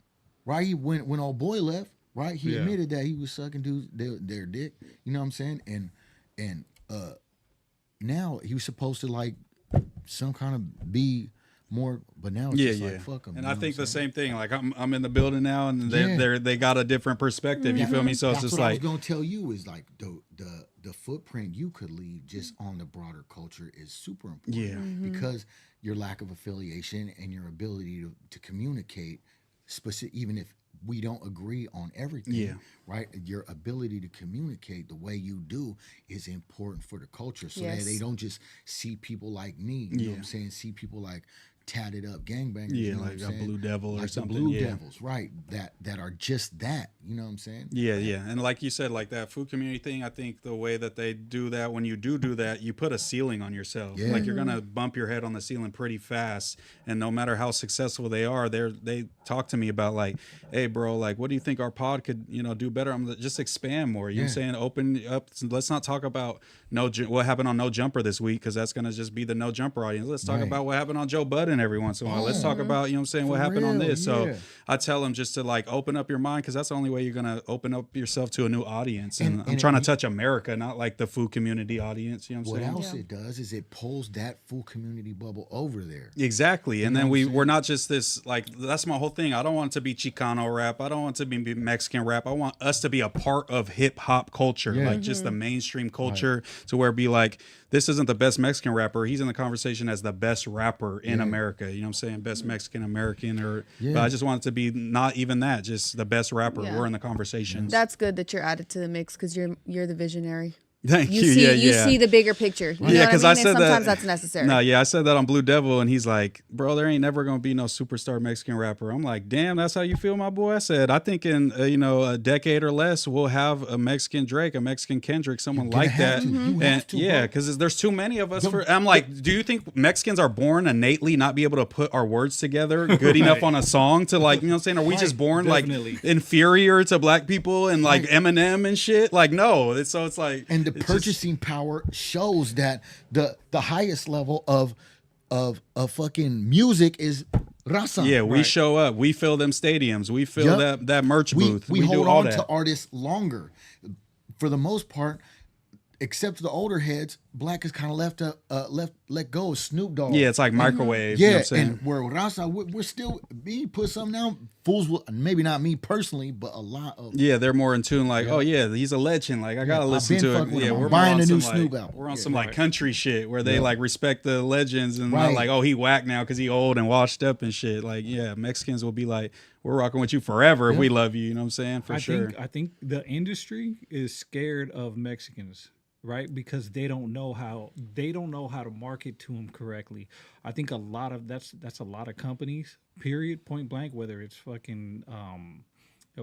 right? He when old boy left, right? He admitted that he was sucking dudes their dick. You know what I'm saying? And now he was supposed to like. Some kind of be more, but now it's just like fuck them. And I think the same thing. Like I'm in the building now, and they got a different perspective. You feel me? So it's just what like I was gonna tell you is like the footprint you could leave just on the broader culture is super important. Yeah, because your lack of affiliation and your ability to communicate, even if we don't agree on everything, right? Your ability to communicate the way you do is important for the culture so that they don't just see people like me, you know what I'm saying? See people like tatted up gangbangers, you know like what I'm a saying? Blue Devil like or something. The Blue Devils, right? That are just that, you know what I'm saying? Yeah. And like you said, like that food community thing, I think the way that they do that, when you do that, you put a ceiling on yourself. Like you're gonna bump your head on the ceiling pretty fast, and no matter how successful they are, they talk to me about like, hey bro, like what do you think our pod could do better? I'm just expand more. You know what I'm saying? Open up. Let's not talk about what happened on No Jumper this week because that's gonna just be the No Jumper audience. Let's talk about what happened on Joe Budden every once in a while. Let's talk about what happened on this. So I tell them just to like open up your mind because that's the only way you're gonna open up yourself to a new audience. And I'm trying to touch America, not like the food community audience. You know what I'm saying? What else it does is it pulls that food community bubble over there. Exactly. And then we're not just this, like, that's my whole thing. I don't want it to be Chicano rap. I don't want it to be Mexican rap. I want us to be a part of hip hop culture, like just the mainstream culture to where it be like, this isn't the best Mexican rapper. He's in the conversation as the best rapper in America. You know what I'm saying? Best Mexican American but I just want it to be not even that, just the best rapper. We're in the conversation. That's good that you're added to the mix because you're the visionary. Thank you. You see the bigger picture. You know because what I mean? said sometimes that, that's necessary. No, I said that on Blue Devil, and he's like, "Bro, there ain't never gonna be no superstar Mexican rapper." I'm like, "Damn, that's how you feel, my boy." I said, "I think in a decade or less, we'll have a Mexican Drake, a Mexican Kendrick, someone like that." And because there's too many of us. I'm like, do you think Mexicans are born innately not be able to put our words together good enough on a song to like, you know what I'm saying? Are we just born like inferior to black people and like Eminem and shit? Like, no. It's like, and the purchasing power shows that the highest level of fucking music is raza. Yeah, we show up. We fill them stadiums. We fill that merch booth. We hold do all on that. to artists longer. For the most part, except the older heads, black is kind of let go of Snoop Dogg. Yeah, it's like microwave. Yeah, you know what I'm and where raza, we're still put something out. Fools will, maybe not me personally, but a lot of they're more in tune. Like, oh yeah, he's a legend. Like I gotta listen to it. Yeah, we're buying a new Snoop album. We're on some like country shit where they like respect the legends and not like, oh, he whack now because he old and washed up and shit. Like, yeah, Mexicans will be like, we're rocking with you forever if we love you. You know what I'm saying? For sure. I think the industry is scared of Mexicans. Right, because they don't know how to market to them correctly. I think a lot of that's a lot of companies. Period. Point blank. Whether it's fucking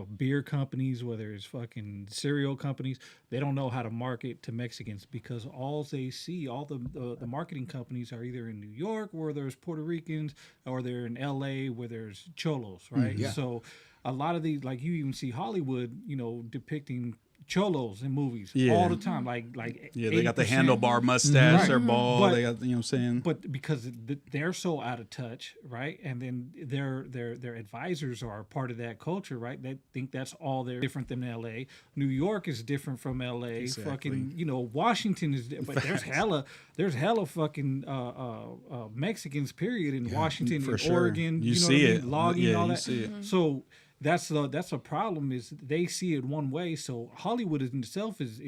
beer companies, whether it's fucking cereal companies, they don't know how to market to Mexicans because all they see, all the marketing companies are either in New York where there's Puerto Ricans or they're in LA where there's cholos, right? Yeah. So a lot of these, like you even see Hollywood, depicting cholos in movies all the time. Like they got the 80%. handlebar mustache, Right. they're bald, But- they got, you know what I'm saying? But because they're so out of touch, right? And then their advisors are part of that culture, right? They think that's all they're different than L.A. New York is different from L.A. Exactly. Fucking, Washington is, but there's hella fucking Mexicans, period, in Washington, for in sure. Oregon. You know see what I it. mean? Logging, Yeah, all you that. see it. So that's a problem. Is they see it one way. So Hollywood in itself is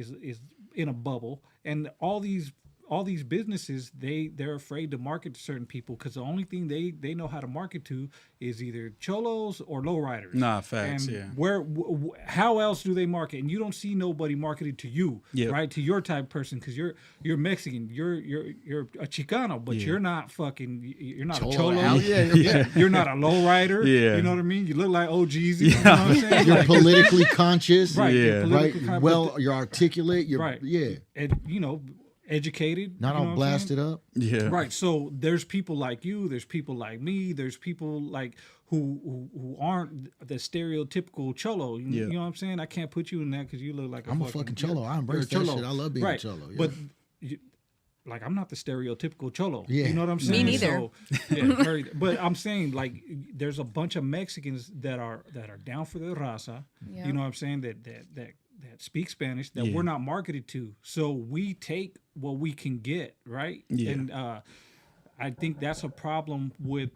in a bubble, and all these businesses they're afraid to market to certain people because the only thing they know how to market to is either cholos or lowriders. Nah, facts, and yeah. how else do they market? And you don't see nobody marketed to you, Yep. right? To your type of person because you're Mexican, you're a Chicano, but you're not a cholo. Hell yeah. You're not a lowrider. Yeah. You know what I mean? You look like OGs. You know what I'm saying? You're Like, politically conscious. right. Yeah. You're politically Right. con- Well, you're articulate. You're right. yeah. Educated. Not you know all what I'm saying? blasted up. Yeah. Right. So there's people like you, there's people like me, there's people like who aren't the stereotypical cholo. You know what I'm saying? I can't put you in that because you look like I'm a fucking cholo. I embrace you're a that shit. I love being right. a cholo. Yeah. But like I'm not the stereotypical cholo. Yeah. You know what I'm Me saying? neither. So, but I'm saying like there's a bunch of Mexicans that are down for the raza. Yeah. You know what I'm saying? That speak Spanish that we're not marketed to. So we take what we can get, right? Yeah. And I think that's a problem with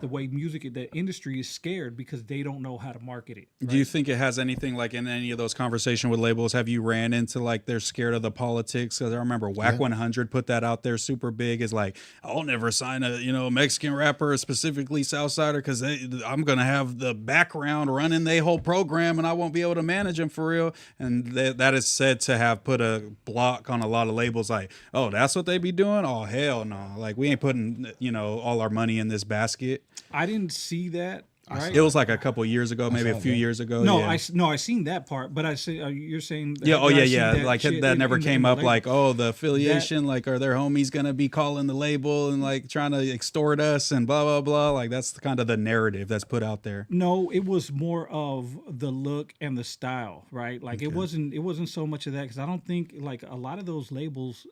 the way the industry is scared because they don't know how to market it. Right? Do you think it has anything like in any of those conversations with labels? Have you ran into like they're scared of the politics? Because I remember Whack 100 put that out there super big. Is like I'll never sign a Mexican rapper, specifically Southsider, because I'm gonna have the background running their whole program and I won't be able to manage them for real. And that is said to have put a block on a lot of labels. Like, oh, that's what they be doing? Oh hell no! Like we ain't putting all our money in this basket. I didn't see that. Right? It was like a couple years ago, maybe a few years ago. No, yeah. I seen that part, but I say you're saying Yeah, that I seen yeah. Like shit that never in came the up. label. Like, oh, the affiliation. Like, are their homies gonna be calling the label and like trying to extort us and blah blah blah? Like, that's kind of the narrative that's put out there. No, it was more of the look and the style, right? Like it wasn't so much of that because I don't think like a lot of those labels,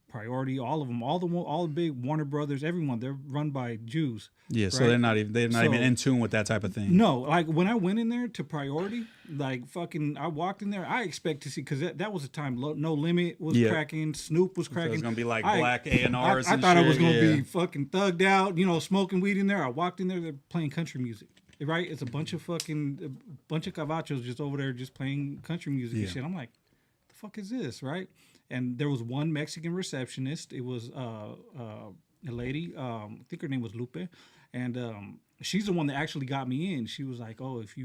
Priority, all of them, all the big Warner Brothers, everyone, they're run by Jews. Yeah, so right? they're not even in tune with that type of thing. No, like when I went in there to Priority, like fucking, I walked in there. I expect to see because that was a time No Limit was cracking, Snoop was cracking. So it's gonna be like black A&Rs. I and thought shit. I was gonna be fucking thugged out, smoking weed in there. I walked in there, they're playing country music. Right? It's a bunch of cavachos just over there just playing country music and shit. I'm like, the fuck is this, right? And there was one Mexican receptionist. It was a lady. I think her name was Lupe, and she's the one that actually got me in. She was like, "Oh, if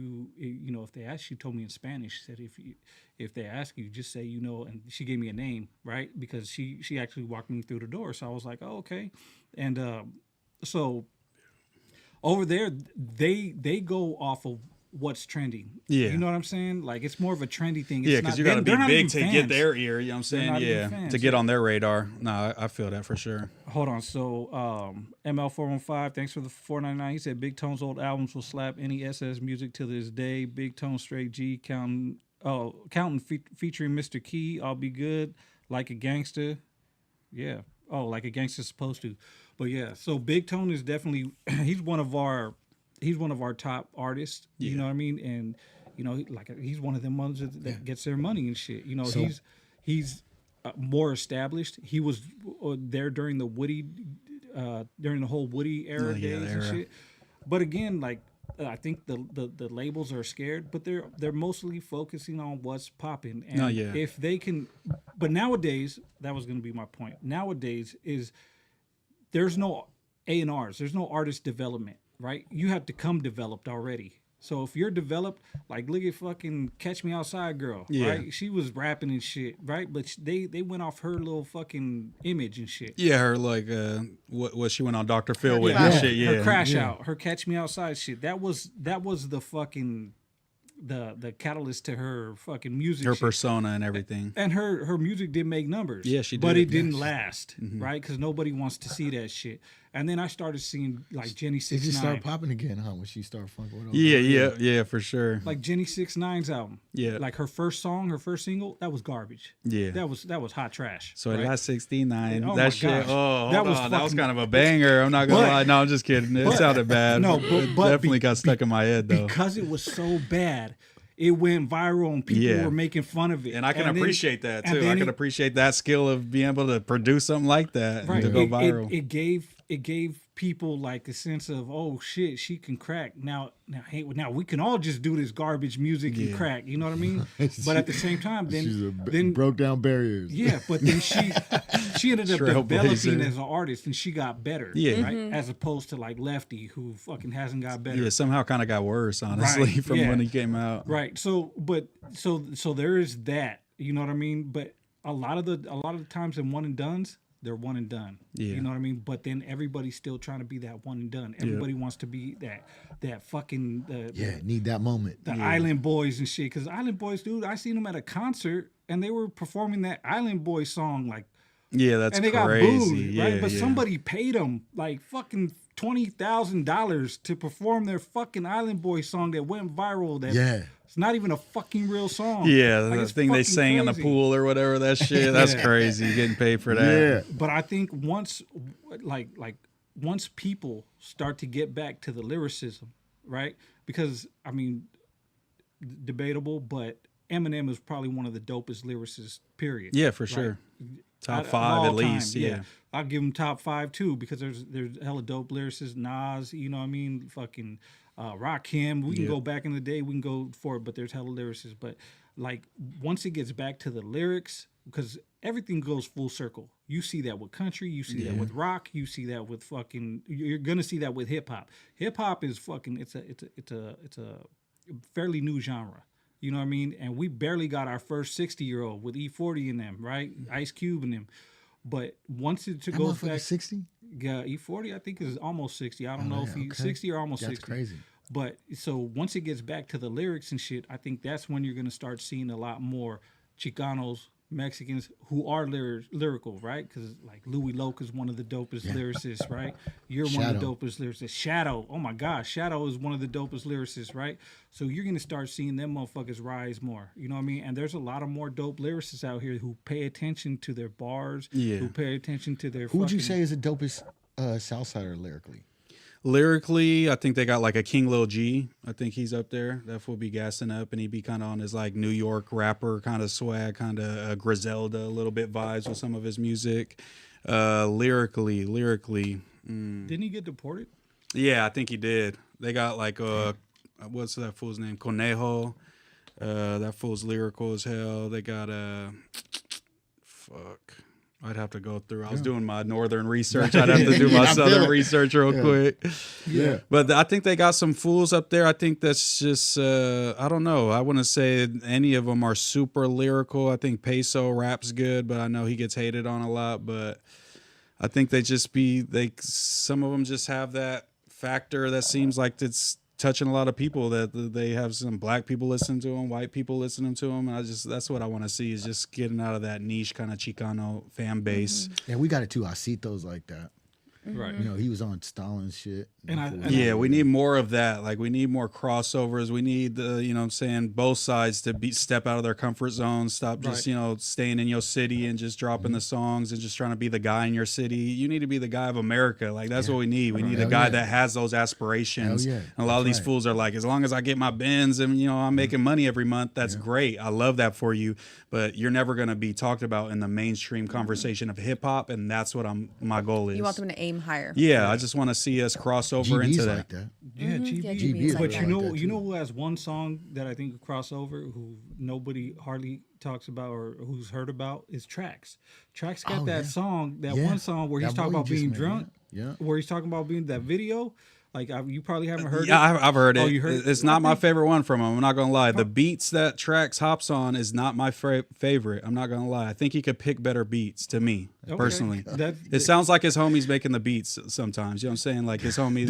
they ask," she told me in Spanish. She said, "If they ask you, just say And she gave me a name, right? Because she actually walked me through the door. So I was like, "Oh, okay." And so over there, they go off of what's trending. Yeah. You know what I'm saying? Like it's more of a trendy thing. It's Yeah, because you got to be big to get their ear. You know what I'm saying? not even Yeah, fans, to get on their radar. No, I feel that for sure. Hold on. So ML415, thanks for the $4.99. He said Big Tone's old albums will slap any SS music to this day. Big Tone, Straight G, Counting featuring Mr. Key. I'll be good like a gangster. Yeah. Oh, like a gangster's supposed to. But yeah. So Big Tone is definitely he's one of our top artists. You know what I mean? And he's one of them ones that gets their money and shit. He's more established. He was there during the whole Woody era days and shit. But again, I think the labels are scared, but they're mostly focusing on what's popping. And if they can, but nowadays, that was going to be my point. Nowadays there's no A&Rs, there's no artist development, right? You have to come developed already. So if you're developed, like look at fucking Catch Me Outside girl, right? She was rapping and shit, right? But they went off her little fucking image and shit. Yeah, her like what she went on Dr. Phil with Yeah. and shit. Yeah, Her crash out, her Catch Me Outside shit. That was the fucking the catalyst to her fucking music, her shit. persona and everything. And her music did make numbers. Yeah, she did. But it didn't last, right? Because nobody wants to see that shit. And then I started seeing like Jenny 6ix9ine. It just started popping again, huh? When she started funking with Yeah, for sure. Like Jenny 6ix9ine's album. Yeah. Like her first song, her first single, that was garbage. Yeah. That was hot trash. So right? Last 69, Oh my that shit. gosh. Oh, That hold was on. That was fucking- kind of a banger. I'm not gonna lie. No, I'm just kidding. It sounded bad. No, it but definitely got stuck in my head though. Because it was so bad, it went viral and people were making fun of it. And I can appreciate that too. I can appreciate that skill of being able to produce something like that right. and to go viral. It gave people like a sense of, oh shit, she can crack. Now we can all just do this garbage music and crack. You know what I mean? But at the same time, then broke down barriers. Yeah, but then she ended up Trailblazer. developing as an artist, and she got better. Yeah. right? As opposed to like Lefty, who fucking hasn't got better. Yeah, somehow kind of got worse, honestly, Right, from yeah. when he came out. Right. So there is that. You know what I mean? But a lot of the times in one and dones, they're one and done. Yeah. You know what I mean? But then everybody's still trying to be that one and done. Everybody wants to be that fucking Need that moment. the Island Boys and shit. Because Island Boys, dude, I seen them at a concert and they were performing that Island Boys song like, Yeah, that's and they crazy. got booed, right? Yeah, But yeah. somebody paid them like fucking $20,000 to perform their fucking Island Boys song that went viral. It's not even a fucking real song. Yeah, Like, the it's thing they fucking sang in the crazy. pool or whatever, that shit. That's Yeah. crazy. You're getting paid for that. Yeah. But I think once people start to get back to the lyricism, right? Because I mean, debatable, but Eminem is probably one of the dopest lyricists. Period. Yeah, for right? sure. Top Of 5 all at time, least. Yeah. I'll give him top 5 too, because there's hella dope lyricists. Nas, you know what I mean? Fucking Rakim. We can go back in the day. We can go for it, but there's hella lyricists. But like once it gets back to the lyrics, because everything goes full circle. You see that with country. You see that with rock. You see that with fucking. You're gonna see that with hip hop. Hip hop is fucking. It's a fairly new genre. You know what I mean? And we barely got our first 60-year-old with E40 in them, right? Ice Cube in them. But once it goes back, 60? yeah, E40 I think is almost 60. I don't know if he's 60 or almost 60. That's crazy. But so once it gets back to the lyrics and shit, I think that's when you're gonna start seeing a lot more Chicanos, Mexicans who are lyrical, right? Because like Louis Loke is one of the dopest lyricists, right? You're one of the dopest lyricists. Shadow, oh my gosh, Shadow is one of the dopest lyricists, right? So you're gonna start seeing them motherfuckers rise more. You know what I mean? And there's a lot of more dope lyricists out here who pay attention to their bars, who pay attention to their. Who would you say is the dopest Southsider lyrically? Lyrically, I think they got like a King Lil G. I think he's up there. That fool be gassing up, and he be kind of on his like New York rapper kind of swag, kind of Griselda, a little bit vibes with some of his music. Lyrically. Didn't he get deported? Yeah, I think he did. They got like what's that fool's name? Conejo. That fool's lyrical as hell. They got fuck. I'd have to go through. I was doing my northern research. I'd have to do my southern research real quick. Yeah. But I think they got some fools up there. I think that's just, I don't know. I wouldn't say any of them are super lyrical. I think Peso raps good, but I know he gets hated on a lot. But I think some of them just have that factor that seems like it's touching a lot of people, that they have some black people listening to them, white people listening to them. And that's what I want to see, is just getting out of that niche kind of Chicano fan base. Yeah, we got it too. Acito's like that. Right. You know, he was on Stalin's shit. Yeah, we need more of that. Like, we need more crossovers. We need you know what I'm saying, both sides to step out of their comfort zone, stop just, you know, staying in your city and just dropping the songs and just trying to be the guy in your city. You need to be the guy of America. Like, that's what we need. We need a guy that has those aspirations. Hell yeah. And a lot of these fools are like, as long as I get my bins and, you know, I'm making money every month, that's great. I love that for you. But you're never going to be talked about in the mainstream conversation of hip hop, and that's what my goal is. You want them to aim higher. Yeah, I just want to see us cross over into that. like that. Yeah, GB. Yeah, GB is But like you that. know, who has one song that I think crossover, who nobody hardly talks about or who's heard about, is Trax. Trax got that song, one song where he's That talking boy about just being made, drunk. yeah. Where he's talking about being that video. Like you probably haven't heard it. Yeah, I've heard it. Oh, you heard it? It's not my favorite one from him. I'm not gonna lie. The beats that Trax hops on is not my favorite. I'm not gonna lie. I think he could pick better beats to me personally. It sounds like his homie's making the beats sometimes. You know what I'm saying? Like his homie.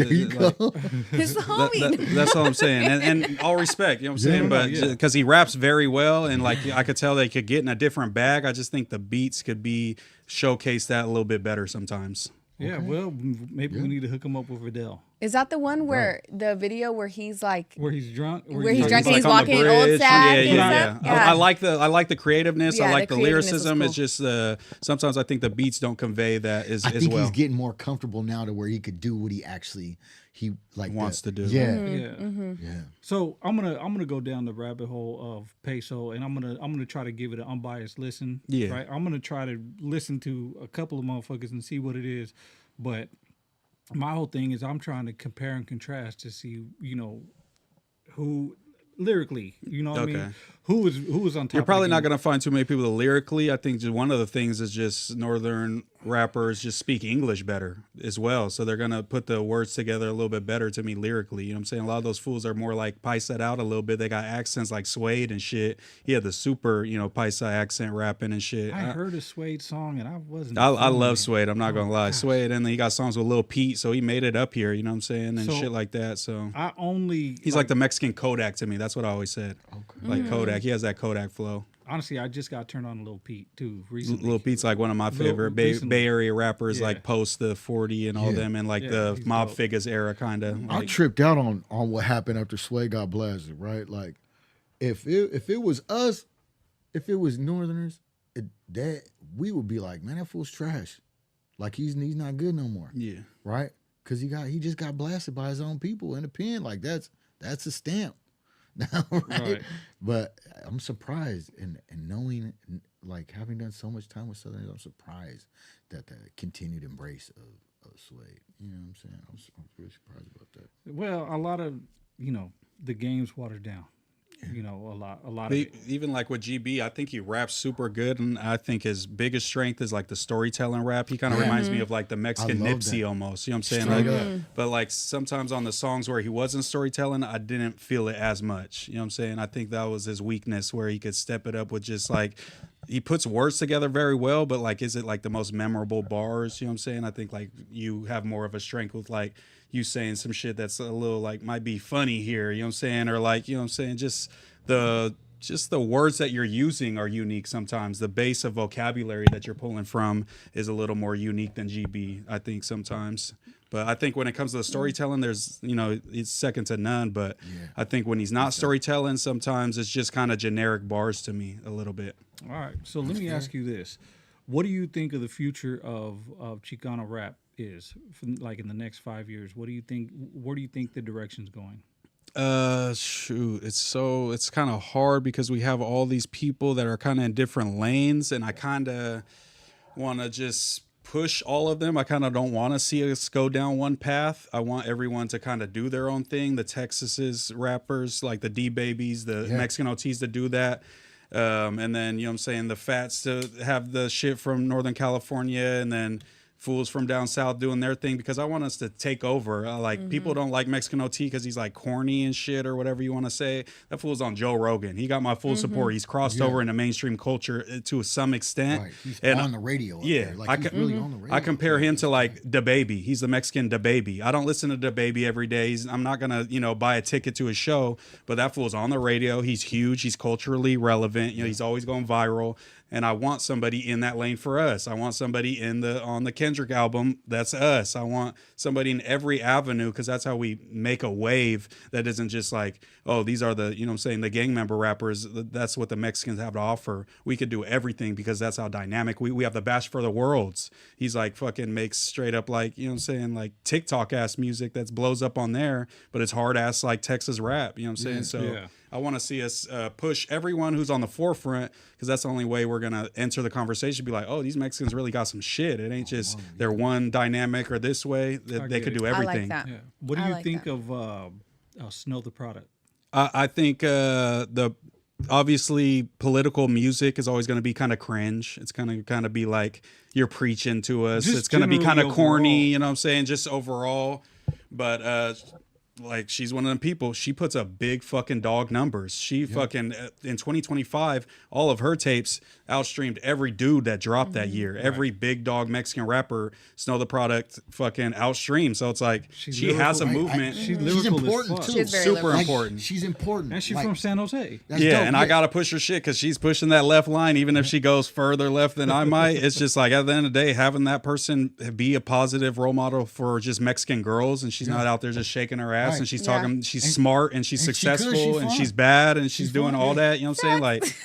His homie. That's all I'm saying. And all respect. You know what I'm saying? But because he raps very well, and like I could tell they could get in a different bag. I just think the beats could be showcase that a little bit better sometimes. Yeah, well, maybe we need to hook him up with Adele. Is that the one where the video where he's like where he's drunk? Where he's drunk and he's on the walking bridge. old sad? Yeah. I like the creativeness. Yeah, I like the the lyricism. cool. It's just sometimes I think the beats don't convey that as well. I think he's getting more comfortable now to where he could do what he wants to do. Yeah. Mm-hmm. So I'm gonna go down the rabbit hole of peso, and I'm gonna try to give it an unbiased listen. Yeah. Right. I'm gonna try to listen to a couple of motherfuckers and see what it is, but my whole thing is I'm trying to compare and contrast to see, who lyrically, what I mean? Who was on top? You're probably not going to find too many people that lyrically. I think just one of the things is just Northern rappers just speak English better as well. So they're going to put the words together a little bit better to me lyrically. You know what I'm saying? A lot of those fools are more like Paisa out a little bit. They got accents like Suede and shit. He had the super, Paisa accent rapping and shit. I heard a Suede song and I wasn't. I love Suede. I'm not going to lie. Gosh. Suede. And then he got songs with Lil Pete. So he made it up here. You know what I'm saying? And shit like that. So he's like the Mexican Kodak to me. That's what I always said. Okay. Like Kodak. He has that Kodak flow. Honestly, I just got turned on to Lil Pete too recently. Lil Pete's like one of my favorite Bay Area rappers, like post the 40 and all them, and like the Mob Figures era kind of. I tripped out on what happened after Sway got blasted. Right, like if it was us, if it was Northerners, we would be like, man, that fool's trash. Like he's not good no more. Yeah, right, because he just got blasted by his own people in the pen. Like that's a stamp. right? But I'm surprised and knowing, like having done so much time with Southerners, I'm surprised that the continued embrace of Suede. You know what I'm saying? I'm really surprised about that. Well, a lot of the game's watered down. A lot of it. Even like with GB, I think he raps super good, and I think his biggest strength is like the storytelling rap. He kind of reminds me of like the Mexican Nipsey almost. You know what I'm saying? But like sometimes on the songs where he wasn't storytelling, I didn't feel it as much. You know what I'm saying? I think that was his weakness, where he could step it up with just like he puts words together very well, but like is it like the most memorable bars? You know what I'm saying? I think like you have more of a strength with like you saying some shit that's a little like might be funny here, you know what I'm saying? Or like, you know what I'm saying? Just the words that you're using are unique sometimes. The base of vocabulary that you're pulling from is a little more unique than GB, I think sometimes. But I think when it comes to the storytelling, there's, it's second to none. But I think when he's not storytelling, sometimes it's just kind of generic bars to me a little bit. All right. So let me ask you this. What do you think of the future of Chicano rap is, like in the next 5 years? What do you think? Where do you think the direction's going? It's kind of hard because we have all these people that are kind of in different lanes, and I kind of want to just push all of them. I kind of don't want to see us go down one path. I want everyone to kind of do their own thing. The Texas's rappers, like the D Babies, the Mexican OTs, to do that. And then, you know what I'm saying, the Fats to have the shit from Northern California, and then fools from down south doing their thing, because I want us to take over. People don't like Mexican OT because he's like corny and shit or whatever you want to say. That fool's on Joe Rogan. He got my full support. He's crossed over into mainstream culture to some extent. Right. He's on the radio. Yeah. Like, he's really on the radio. I compare him to like DaBaby. He's the Mexican DaBaby. I don't listen to DaBaby every day. I'm not going to, buy a ticket to his show, but that fool's on the radio. He's huge. He's culturally relevant. He's always going viral. And I want somebody in that lane for us. I want somebody on the Kendrick album. That's us. I want somebody in every avenue, because that's how we make a wave that isn't just like, oh, these are the, the gang member rappers. That's what the Mexicans have to offer. We could do everything because that's how dynamic. We have the Bash for the Worlds. He's like fucking makes straight up like, like TikTok ass music that blows up on there, but it's hard ass like Texas rap. You know what I'm saying? So I want to see us push everyone who's on the forefront, because that's the only way we're going to enter the conversation. Be like, oh, these Mexicans really got some shit. It ain't just they're one dynamic or this way. They could do everything. I like that. Yeah. What do you think of Snow the Product? I think the obviously political music is always going to be kind of cringe. It's going to kind of be like you're preaching to us. It's going to be kind of corny, you know what I'm saying? Just overall. but like she's one of them people. She puts up big fucking dog numbers. She fucking in 2025, all of her tapes outstreamed every dude that dropped that year. Every big dog Mexican rapper, Snow the Product, fucking outstreamed. So it's like she has a movement. She's She's lyrical important as fuck. too. She's very Super lyrical. important. She's important. And she's Like, from San Jose. that's Yeah, dope. and I gotta push her shit because she's pushing that left line. Even if she goes further left than I might, it's just like at the end of the day, having that person be a positive role model for just Mexican girls, and she's not out there just shaking her ass, Right. and she's Yeah. talking, she's smart, and she's and she good, successful, she and fun. she's bad, and she's doing fun, all yeah. that. You know what I'm saying? Like.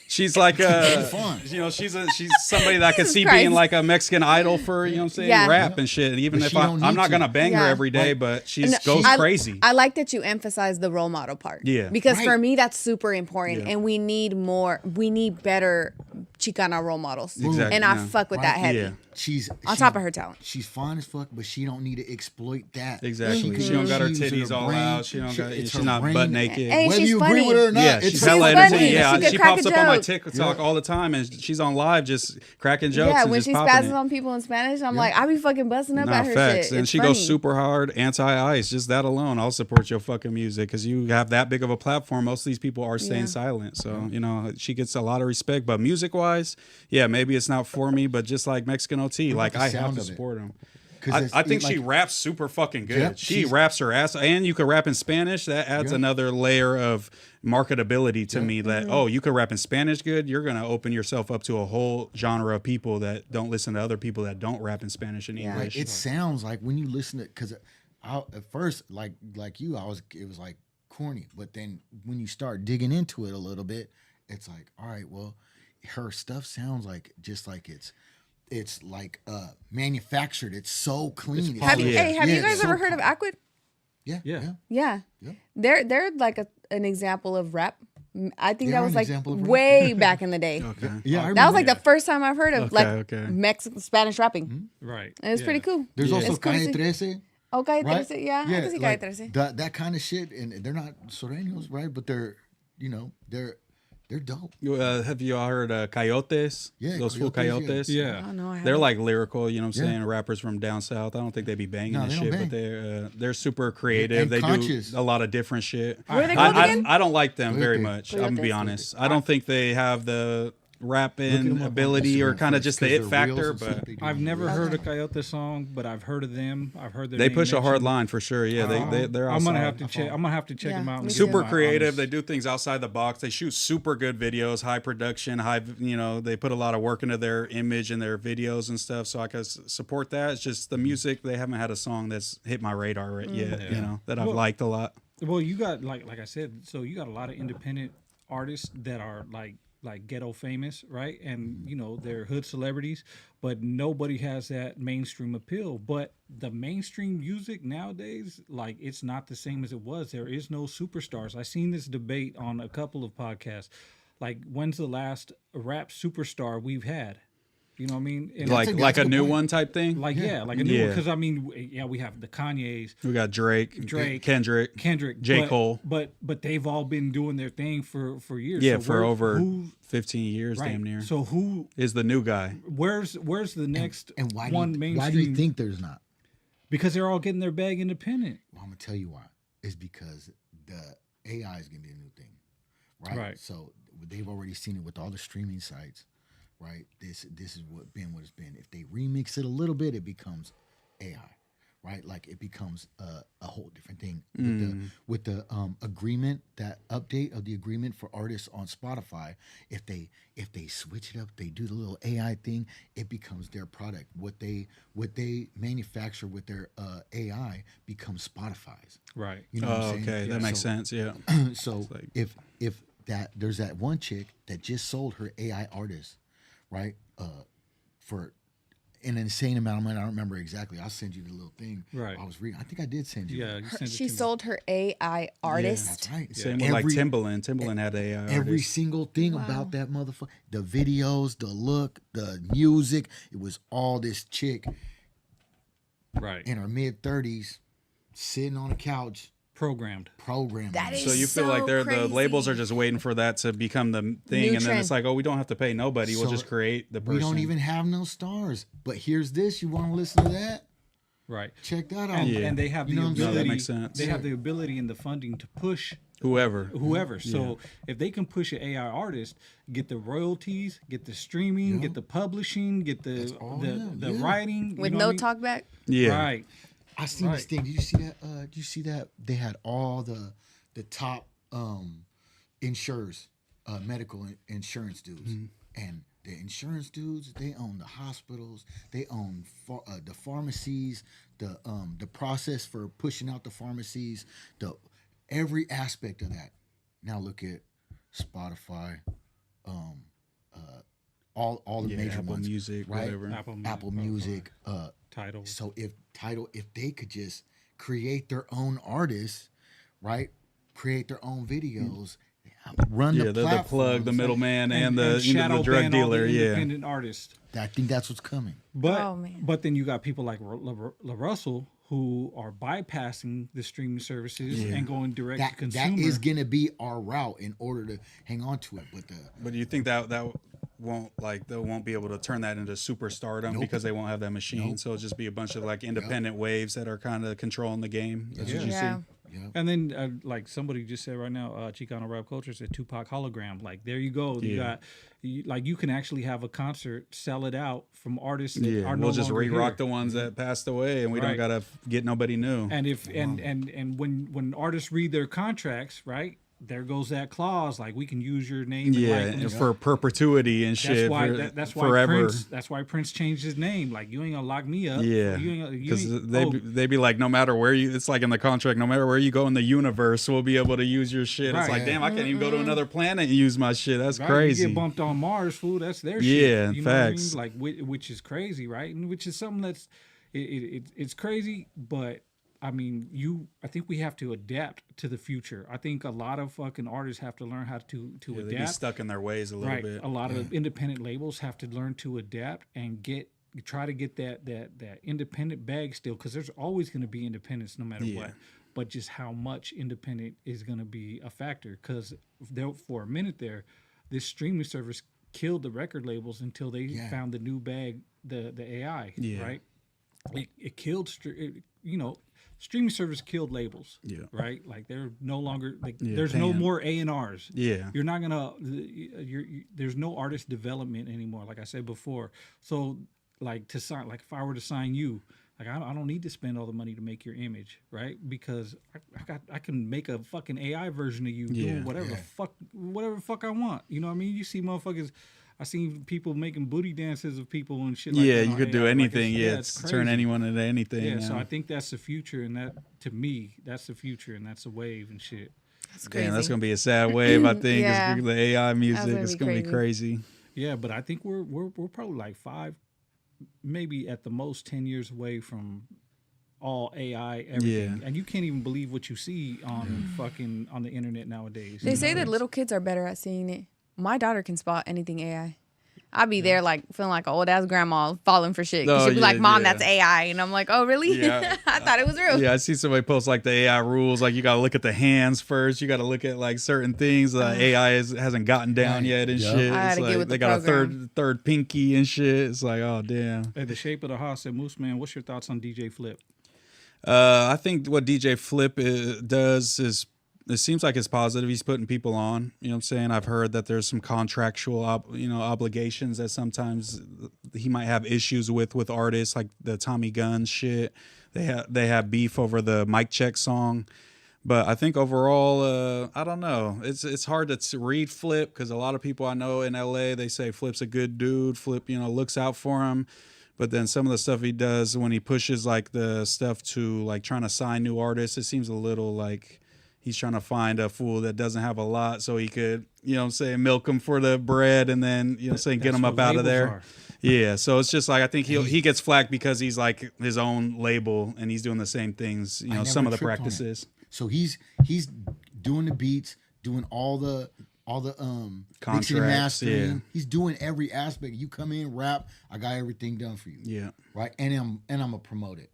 She's like fun. you know, she's somebody that I could Jesus see Christ. being like a Mexican idol for, you know what I'm saying, Yeah. rap and shit. And even But if she don't I'm need not to. gonna bang her Yeah. every day, Right. but she No, goes I- crazy. I like that you emphasize the role model part. Yeah. Because for Right. me, that's super important. Yeah. And we need better Chicana role models. Exactly, And I yeah. fuck with that Right. heavy. Yeah. She's On top of her talent. She's fine as fuck, but she don't need to exploit that. Exactly. She don't got her titties all out. She don't got. it's She's her not brain. butt naked. Hey, Whether she's you funny. agree with her or not, Yeah, it's she's her hella funny. entertaining. She Yeah, could she crack pops a up on my joke. TikTok all the time, and she's on live just cracking jokes. Yeah, and when just she popping spazzes it. on people in Spanish, I'm like, I be fucking busting up Nah, at her facts. shit. And It's she funny. goes super hard, anti-ice. Just that alone, I'll support your fucking music because you have that big of a platform. Most of these people are staying Yeah. silent. So, you know, she gets a lot of respect. But music-wise, yeah, maybe it's not for me, but just like Mexican OT, like the I have sound to of it? support him. 'Cause I think like, she raps super fucking good. Yep, she she's- raps her ass, and you could rap in Spanish. That adds Yeah. another layer of marketability to me. That Mm-hmm. oh, you could rap in Spanish good. You're gonna open yourself up to a whole genre of people that don't listen to other people that don't rap in Spanish and Yeah. English. It sounds like when you listen to, because at first, like you, it was like corny, but then when you start digging into it a little bit, it's like, all right, well, her stuff sounds like just like it's like manufactured. It's so clean. Have you, Yeah. have you Yeah, guys so ever heard of Aquid? Yeah, Yeah. Yeah. Yeah. They're like an example of rap. I think They that are was an like example of rap. way back in the day. Okay. yeah. I That was remember like the first time I've heard of Okay, like okay. Mexican Spanish rapping. Right. And it's Yeah. pretty cool. There's Yeah. also It's cool to Calle see. 13. Oh, Calle Right? 13, yeah. I can see Calle like 13. that kind of shit, and they're not Soreños, right? But they're dope. Have you all heard Coyotes? Yeah, Those full Coyotes, Coyotes. Yeah. Oh, no, I They're haven't. like lyrical, you know what I'm Yeah. saying? Rappers from down south. I don't think they be banging No, and they shit, don't but they're super creative. And They conscious. do a lot of different shit. What are they called again? I don't like them very Coyote. much. I'm gonna be Coyotes. honest. I don't think they have the Look rapping them up on ability or Instagram kind of first, just the 'cause it their factor, reels and stuff but they do I've on never reels. heard a Coyote song, but I've heard of them. I've heard their they name push a hard mentioned. line for sure. Yeah, they're I'm gonna outside. have to check. I'm gonna have to check Yeah, them out. me too. Super My creative. honest- They do things outside the box. They shoot super good videos, high production, they put a lot of work into their image and their videos and stuff. So I can support that. It's just the music. They haven't had a song that's hit my radar yet, that I've Well- liked a lot. Well, you got like I said, so you got a lot of independent artists that are like ghetto famous, right? And they're hood celebrities, but nobody has that mainstream appeal. But the mainstream music nowadays, like it's not the same as it was. There is no superstars. I seen this debate on a couple of podcasts. Like, when's the last rap superstar we've had? You know what I mean? And Like that's a a good new point. one type thing. like a new Yeah. because I mean, we have the Kanyes, We got Drake, Kendrick, J. J. Cole. but they've all been doing their thing for years. Yeah, So for over who 15 years, right. damn near. So who Is the new guy. where's the next And why one do mainstream? why do you think there's not? Because they're all getting their bag independent. Well, I'm gonna tell you why. It's because the AI is gonna be a new thing, right? Right. So they've already seen it with all the streaming sites, right? This is what it's been. If they remix it a little bit, it becomes AI, right? Like it becomes a whole different thing. With the agreement, that update of the agreement for artists on Spotify, if they switch it up, they do the little AI thing, it becomes their product. What they manufacture with their AI becomes Spotify's. Right. You know what Oh, I'm saying? okay. That makes sense. Yeah. So like- if there's that one chick that just sold her AI artist, right? For an insane amount of money. I don't remember exactly. I'll send you the little thing. Right. I was reading. I think I did send you. Yeah. You sent it She to me. sold her AI artist. That's right. Same with like Timbaland. Timbaland had a Every artist. single thing about that motherfucker, the videos, the look, the music, it was all this chick Right. in her mid-30s sitting on a couch Programmed. programming. That So is you feel like so the labels are crazy. just waiting for that to become the thing, New and then it's trend. like, oh, we don't have to pay nobody. We'll So just create the person. We don't even have no stars. But here's this. You want to listen to that? Right. Check that out. And they have You the know what I'm saying? ability. No, that makes sense. They have the ability and the funding to push Whoever. So if they can push an AI artist, get the royalties, get the streaming, get the publishing, get the writing With you know no what I mean? talk back. Yeah. Right. I seen this thing. Did you see that? Did you see that? They had all the top insurers, medical insurance dudes, and the insurance dudes. They own the hospitals. They own the pharmacies. The process for pushing out the pharmacies. Every aspect of that. Now look at Spotify. All the major Apple ones, Music, right? whatever. Apple Music, Tidal. So if they could just create their own artists, right? Create their own videos, run the the platforms, plug, the middleman, and the shadow drug ban all dealer. the Yeah. independent artists. I think that's what's coming. But Oh, man. but then you got people like Russell who are bypassing the streaming services and going direct to consumer. That is going to be our route in order to hang on to it. But do you think that won't they won't be able to turn that into superstardom because they won't have that machine? So it'll just be a bunch of like independent waves that are kind of controlling the game. That's what you Yeah. see. And then, like somebody just said right now, Chicano Rap Culture said Tupac hologram. Like there you go. You got, you can actually have a concert, sell it out from artists that are no we'll just longer re-rock here. the ones that passed away, and we don't gotta get nobody new. And if and when artists read their contracts, right, there goes that clause like we can use your name. Yeah, and and for perpetuity and shit. That's why forever. That's why Prince changed his name. Like you ain't gonna lock me up. Yeah, because they be like, no matter where you, it's like in the contract, no matter where you go in the universe, we'll be able to use your shit. It's like, damn, I can't even go to another planet and use my shit. That's crazy. You get bumped on Mars, fool. That's their shit. Yeah, you know facts. what I mean? Like which is crazy, right? And which is something that's it's crazy, but. I mean, I think we have to adapt to the future. I think a lot of fucking artists have to learn how to adapt. They be stuck in their ways a little bit. A lot of independent labels have to learn to adapt and try to get that independent bag still, because there's always going to be independence no matter what. But just how much independent is going to be a factor, because for a minute there, this streaming service killed the record labels until they found the new bag, the AI, right? It killed, streaming service killed labels, right? Like they're no longer there's no more A&Rs. Yeah, you're not gonna. There's no artist development anymore. Like I said before, so like to sign, like if I were to sign you, like I don't need to spend all the money to make your image, right? Because I can make a fucking AI version of you doing whatever the fuck I want. You know what I mean? You see motherfuckers. I seen people making booty dances of people and shit like that. Yeah, you could do anything. It's turn anyone into anything. Yeah, so I think that's the future, and that, to me, that's the future, and that's a wave and shit. That's crazy. Damn, that's gonna be a sad wave. I think Yeah. the AI music. gonna It's be gonna be crazy. crazy. Yeah, but I think we're probably like 5, maybe at the most 10 years away from all AI everything. Yeah. And you can't even believe what you see on fucking on the internet nowadays. They say that little kids are better at seeing it. My daughter can spot anything AI. I'd be there like feeling like an old ass grandma falling for shit. She'd be like, "Mom, that's AI," and I'm like, "Oh, really? Yeah. I thought it was real." Yeah, I see somebody post like the AI rules. Like you gotta look at the hands first. You gotta look at like certain things that AI hasn't gotten down yet and shit. I It's gotta get like with they the got program. a third pinky and shit. It's like, oh damn. Hey, the shape of the house said, Mooseman, what's your thoughts on DJ Flip? I think what DJ Flip does is, it seems like it's positive. He's putting people on. You know what I'm saying? I've heard that there's some contractual obligations that sometimes he might have issues with artists, like the Tommy Guns shit. They have beef over the Mic Check song. But I think overall, I don't know. It's hard to read Flip, because a lot of people I know in LA, they say Flip's a good dude. Flip, looks out for him. But then some of the stuff he does when he pushes like the stuff to like trying to sign new artists, it seems a little like he's trying to find a fool that doesn't have a lot so he could, milk him for the bread and then, get him up out of there. Yeah. So it's just like, I think he gets flack because he's like his own label and he's doing the same things, some of the practices. So he's doing the beats, doing all the mixing and Contracts, mastering. yeah. He's doing every aspect. You come in, rap, I got everything done for you. Yeah. Right? And I'm gonna promote it.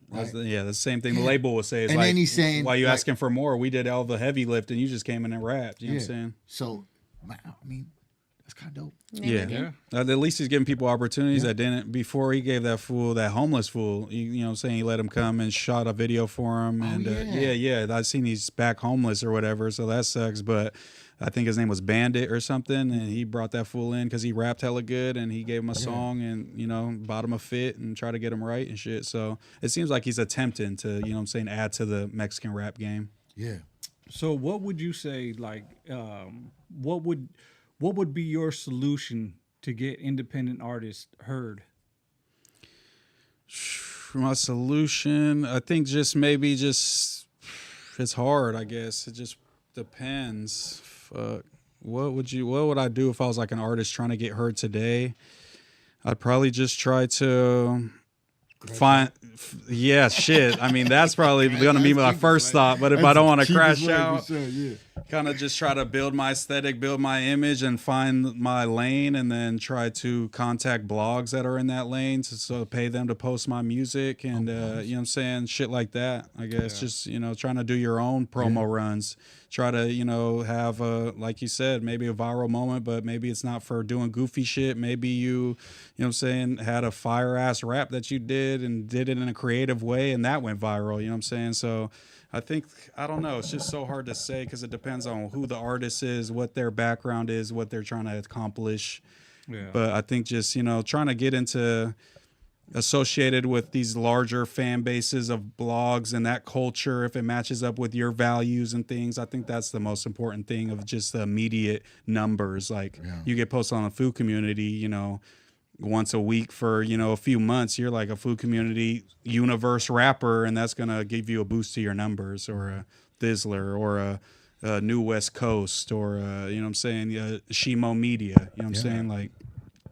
Right. That's the same thing the label will say. It's And like, then he's saying, why you like, asking for more? We did all the heavy lift and you just came in and rapped. You know what I'm saying? So, I mean, That's kind of dope. Yeah. At least he's giving people opportunities that didn't before. He gave that homeless fool, you know what I'm saying, he let him come and shot a video for him. And I've seen he's back homeless or whatever, so that sucks. But I think his name was Bandit or something, and he brought that fool in because he rapped hella good, and he gave him a song and, you know, bought him a fit and tried to get him right and shit. So it seems like he's attempting to, you know what I'm saying, add to the Mexican rap game. Yeah. So what would you say, like, what would be your solution to get independent artists heard? My solution, I think maybe it's hard, I guess. It just depends. Fuck. What would I do if I was like an artist trying to get heard today? I'd probably just try to find shit. I mean, that's probably gonna be my first thought. But if I don't want to crash out, kind of just try to build my aesthetic, build my image, and find my lane, and then try to contact blogs that are in that lane to pay them to post my music, and you know what I'm saying, shit like that. I guess just, you know, trying to do your own promo runs. Try to, you know, have like you said, maybe a viral moment, but maybe it's not for doing goofy shit. Maybe you know what I'm saying, had a fire ass rap that you did and did it in a creative way, and that went viral. You know what I'm saying? So I think, I don't know, it's just so hard to say because it depends on who the artist is, what their background is, what they're trying to accomplish. Yeah. But I think just, you know, trying to get into associated with these larger fan bases of blogs and that culture, if it matches up with your values and things, I think that's the most important thing of just the immediate numbers. Like you get posted on a food community, you know, once a week for, you know, a few months, you're like a food community universe rapper, and that's going to give you a boost to your numbers, or a Thizzler, or a New West Coast, or you know what I'm saying, Shimo Media, you know what I'm saying? Like,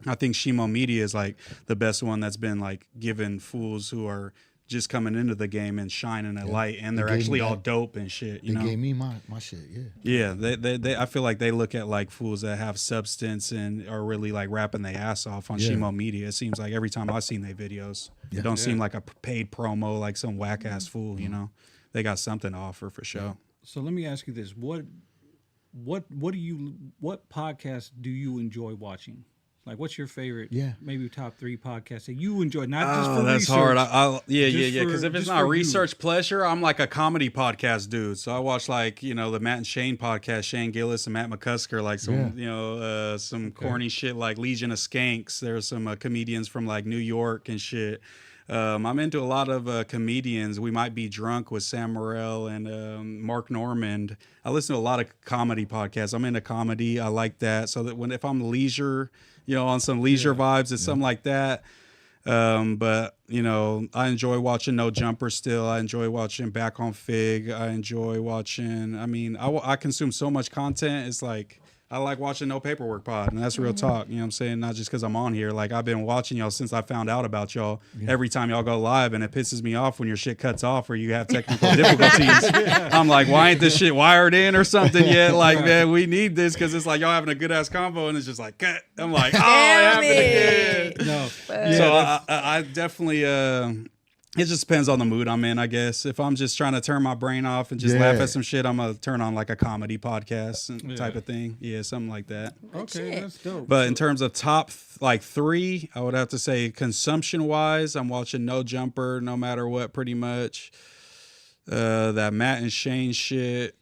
I think Shimo Media is like the best one that's been like giving fools who are just coming into the game and shining a light, and they're actually all dope and shit. You know, gave me my shit. Yeah. They I feel like they look at like fools that have substance and are really like rapping their ass off on Shimo Media. It seems like every time I've seen their videos, it don't seem like a paid promo, like some whack ass fool. You know, they got something to offer for sure. So let me ask you this: what podcast do you enjoy watching? Like, what's your favorite? Maybe top 3 podcasts that you enjoy, not just for that's research. Hard. Because if it's not research pleasure, I'm like a comedy podcast dude. So I watch like, you know, the Matt and Shane podcast, Shane Gillis and Matt McCusker, like some you know some corny shit like Legion of Skanks. There's some comedians from like New York and shit. I'm into a lot of comedians. We Might Be Drunk with Sam Morril and Mark Normand. I listen to a lot of comedy podcasts. I'm into comedy. I like that. So that if I'm leisure, you know, on some leisure vibes, it's something like that. But, you know, I enjoy watching No Jumper still. I enjoy watching Back on Fig. I enjoy watching, I mean, I consume so much content. It's like, I like watching No Paperwork Pod, and that's real talk. You know what I'm saying? Not just because I'm on here. Like, I've been watching y'all since I found out about y'all every time y'all go live, and it pisses me off when your shit cuts off or you have technical difficulties. I'm like, why ain't this shit wired in or something yet? Like, man, we need this because it's like y'all having a good-ass combo, and it's just like, cut. I'm like, oh, it happened again. No. So I definitely... it just depends on the mood I'm in, I guess. If I'm just trying to turn my brain off and just laugh at some shit, I'm going to turn on like a comedy podcast type of thing. Yeah, something like that. Okay, that's dope. But in terms of top like 3, I would have to say consumption-wise, I'm watching No Jumper no matter what pretty much. That Matt and Shane shit.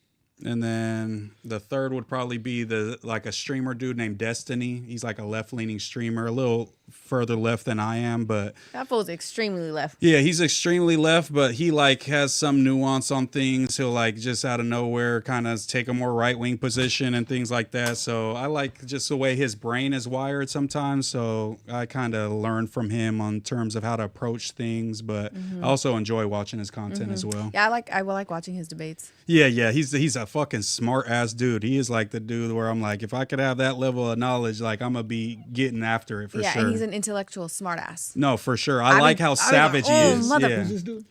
And then the third would probably be a streamer dude named Destiny. He's like a left-leaning streamer, a little further left than I am, but that fool's extremely left. Yeah, he's extremely left, but he like has some nuance on things. He'll like just out of nowhere kind of take a more right-wing position and things like that. So I like just the way his brain is wired sometimes. So I kind of learn from him on terms of how to approach things, but I also enjoy watching his content as well. Yeah, I like watching his debates. Yeah, he's a fucking smart ass dude. He is like the dude where I'm like, if I could have that level of knowledge, like I'm gonna be getting after it for sure. Yeah, and he's an intellectual smart ass. No, for sure. I like how savage he is. Who's this dude?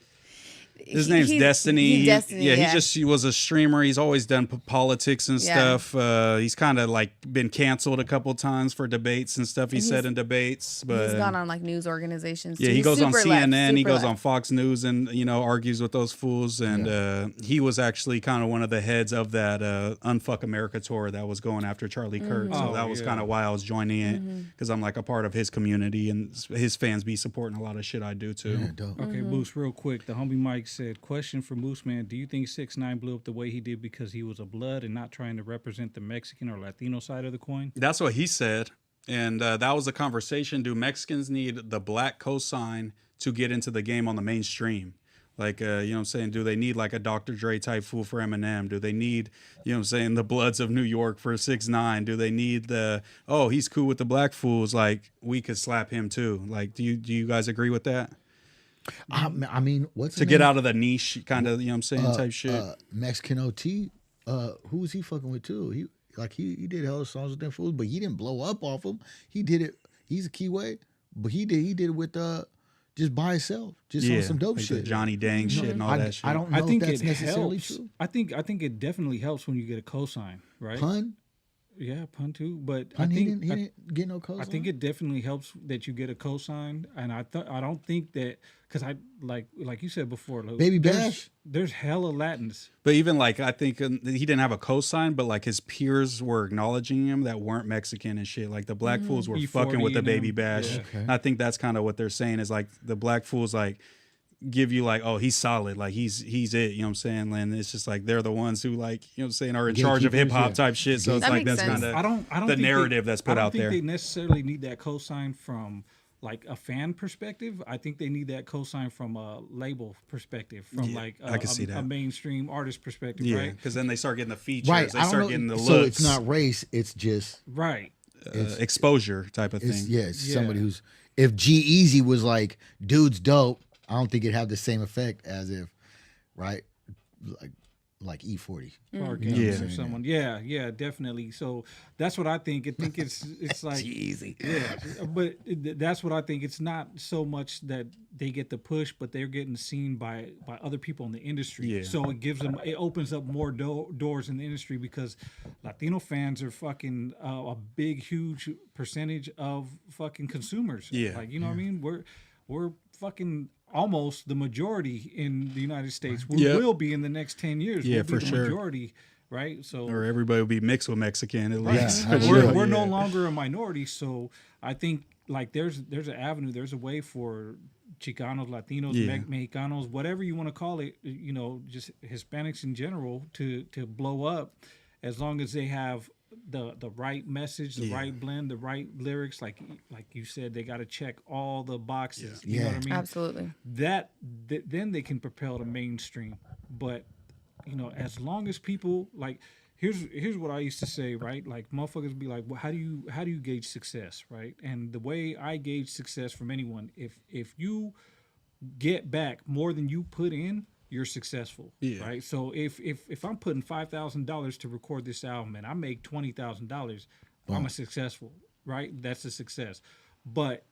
His name's Destiny. He's Destiny. Yeah, he was a streamer. He's always done politics and stuff. He's kind of like been canceled a couple times for debates and stuff. He said in debates, but he's gone on like news organizations. Yeah, too. he goes on CNN. He goes left. on Fox News and argues with those fools. And he was actually kind of one of the heads of that Unfuck America tour that was going after Charlie Kirk. So that was kind of why I was joining it, because I'm like a part of his community and his fans be supporting a lot of shit I do too. Yeah, dope. Okay, Moose, real quick. The homie Mike said, question for Mooseman. Do you think 6ix9ine blew up the way he did because he was a blood and not trying to represent the Mexican or Latino side of the coin? That's what he said. And that was the conversation. Do Mexicans need the black cosign to get into the game on the mainstream? Like, you know what I'm saying? Do they need like a Dr. Dre type fool for Eminem? Do they need, you know what I'm saying, the Bloods of New York for 6ix9ine? Do they need he's cool with the black fools, like we could slap him too? Like, do you guys agree with that? I mean, what's To get out of the niche kind of, you know what I'm saying, type shit. Mexican OT, who was he fucking with too? He did hella songs with them fools, but he didn't blow up off them. He did it. He's a Keyway, but he did it with just by himself, just on some dope like shit. the Johnny Dang shit and all that shit. I don't know if that's necessarily true. I think it definitely helps when you get a cosign, right? Pun? Yeah, pun too. But Pun, I think he didn't get no cosign? I think it definitely helps that you get a cosign, and I don't think that, because I like you said before, Luke, Baby Bash? There's hella Latins. But even like, I think he didn't have a cosign, but like his peers were acknowledging him that weren't Mexican and shit. Like the black fools were E40 fucking with the and Baby them. Bash. Yeah. Okay. And I think that's kind of what they're saying is like the black fools like give you like, oh, he's solid, like he's it, you know what I'm saying? And it's just like they're the ones who like, you know what I'm saying, are in charge of hip hop Gatekeepers, type shit. So it's That like makes that's sense. kind I of don't the think narrative that's put out there. I don't think they necessarily need that cosign from like a fan perspective. I think they need that cosign from a label perspective, from like I can see a that. mainstream artist perspective, Yeah, right? because then they start getting the features, Right. they I don't start know. getting the looks. So it's not race, it's just Right. exposure type of thing. it's somebody who's, if G-Eazy was like, dude's dope, I don't think it'd have the same effect as if, right, like E40. Or You know what I'm or saying? someone. Yeah, definitely. So that's what I think. I think it's like Easy. yeah, but that's what I think. It's not so much that they get the push, but they're getting seen by other people in the industry. Yeah. So it opens up more doors in the industry, because Latino fans are fucking a big, huge percentage of fucking consumers. Yeah. Like, you know what I mean? We're fucking almost the majority in the United States. We Yep. will be in the next 10 years. Yeah, we'll be for the sure. majority, right? So Or everybody will be mixed with Mexican at least. Yeah. we're no longer a minority. So I think like there's an avenue, there's a way for Chicanos, Latinos, Yeah. Mexicanos, whatever you want to call it, just Hispanics in general to blow up, as long as they have the right message, the right blend, the right lyrics. Like you said, they got to check all the boxes. You know what I mean? Absolutely. Then they can propel to mainstream. But as long as people like, here's what I used to say, right? Like motherfuckers be like, well, how do you gauge success, right? And the way I gauge success from anyone, if you get back more than you put in, you're successful, right? So if I'm putting $5,000 to record this album and I make $20,000, I'm a successful, right? That's a success. But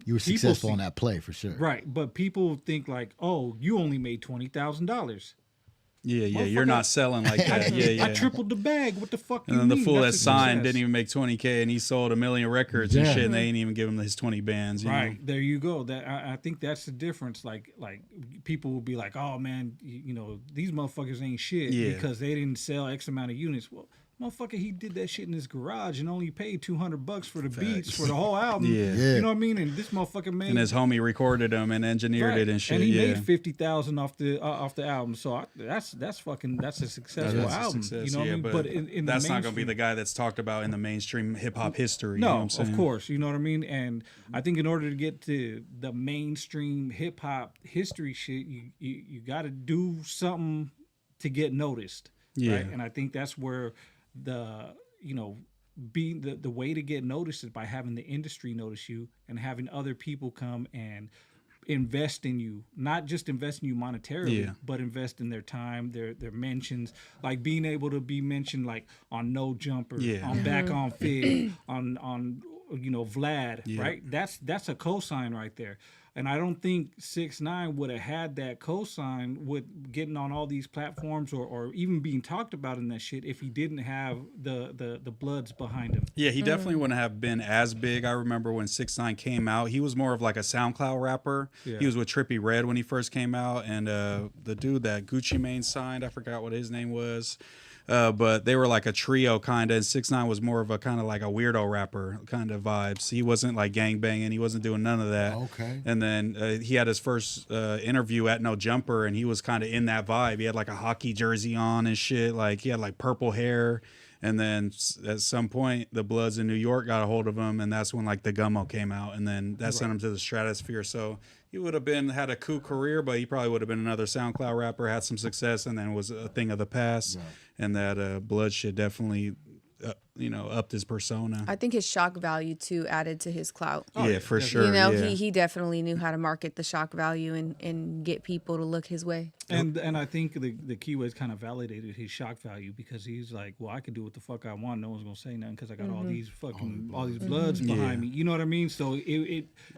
You were people successful see- on that play for sure. right? But people think like, oh, you only made $20,000. Yeah, you're not selling like that. Yeah. I tripled the bag. What the fuck? And you then the mean? fool that That's a signed success. didn't even make 20K, and he sold 1 million records and Yeah. shit, and they ain't even give him his 20 bands. You know? Right, there you go. That I think that's the difference. Like people will be like, "Oh man, these motherfuckers ain't shit because they didn't sell X amount of units." Well, motherfucker, he did that shit in his garage and only paid $200 for the beats for the whole album. Yeah. Yeah. You know what I mean? And this motherfucker made, And his homie recorded them and engineered it and shit. and he yeah. made 50,000 off the album. So that's a successful That's a album. success, You know what I mean? but in that's the not going to be mainstream- the guy that's talked about in the mainstream hip hop history. you know No, what I'm saying? of course, you know what I mean. And I think in order to get to the mainstream hip hop history shit, you got to do something to get noticed. Yeah. Right? And I think that's where being the way to get noticed is by having the industry notice you and having other people come and invest in you, not just invest in you monetarily, but invest in their time, their mentions, like being able to be mentioned like on No Jumper, on Back on Fig, on Vlad, right? That's a cosign right there. And I don't think 6ix9ine would have had that cosign with getting on all these platforms or even being talked about in that shit if he didn't have the Bloods behind him. Yeah, he definitely wouldn't have been as big. I remember when 6ix9ine came out, he was more of like a SoundCloud rapper. Yeah. He was with Trippie Redd when he first came out, and the dude that Gucci Mane signed, I forgot what his name was. But they were like a trio kind of, and 6ix9ine was more of a kind of like a weirdo rapper kind of vibes. He wasn't like gangbanging. He wasn't doing none of that. Okay. And then he had his first interview at No Jumper, and he was kind of in that vibe. He had like a hockey jersey on and shit. Like he had like purple hair. And then at some point, the Bloods in New York got a hold of him, and that's when like the Gummo came out, and then that sent him to the stratosphere. So he would have had a cool career, but he probably would have been another SoundCloud rapper, had some success, and then was a thing of the past. Right. And that Blood shit definitely, upped his persona. I think his shock value too added to his clout. Oh, yeah, for sure. You know, yeah. he definitely knew how to market the shock value and get people to look his way. And I think the keywords kind of validated his shock value because he's like, well, I can do what the fuck I want. No one's gonna say nothing because I got all these Bloods behind me. You know what I mean? So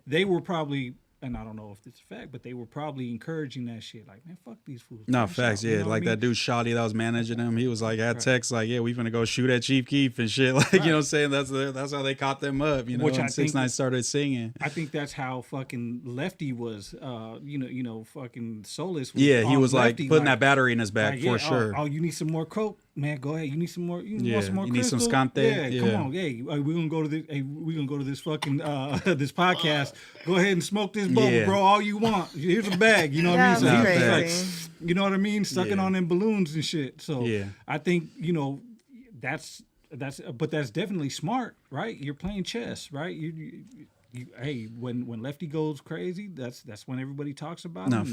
they were probably. And I don't know if it's a fact, but they were probably encouraging that shit. Like, man, fuck these fools. No, facts, yeah. You know like that dude Shotty that was managing him, he was like, had text like, yeah, we finna go shoot at Chief Keef and shit. Like, you know what I'm saying? That's how they caught them up, you know, Which and 6ix9ine started singing. I think that's how fucking Lefty was, fucking Soulless was. Yeah, he was Lefty, like putting that battery in his back like, for sure. Oh, you need some more coke? Man, go ahead. You need some more. You want some more? You need some crystal? Scante? Yeah, come on. Hey, we're gonna go to this. Hey, we're gonna go to this fucking this podcast. Go ahead and smoke this bubble, bro. All you want. Here's a bag. You know what I mean? So That's he was crazy. like, you know what I mean, sucking on them balloons and shit. So I think that's definitely smart, right? You're playing chess, right? Hey, when Lefty goes crazy, that's when everybody talks about him.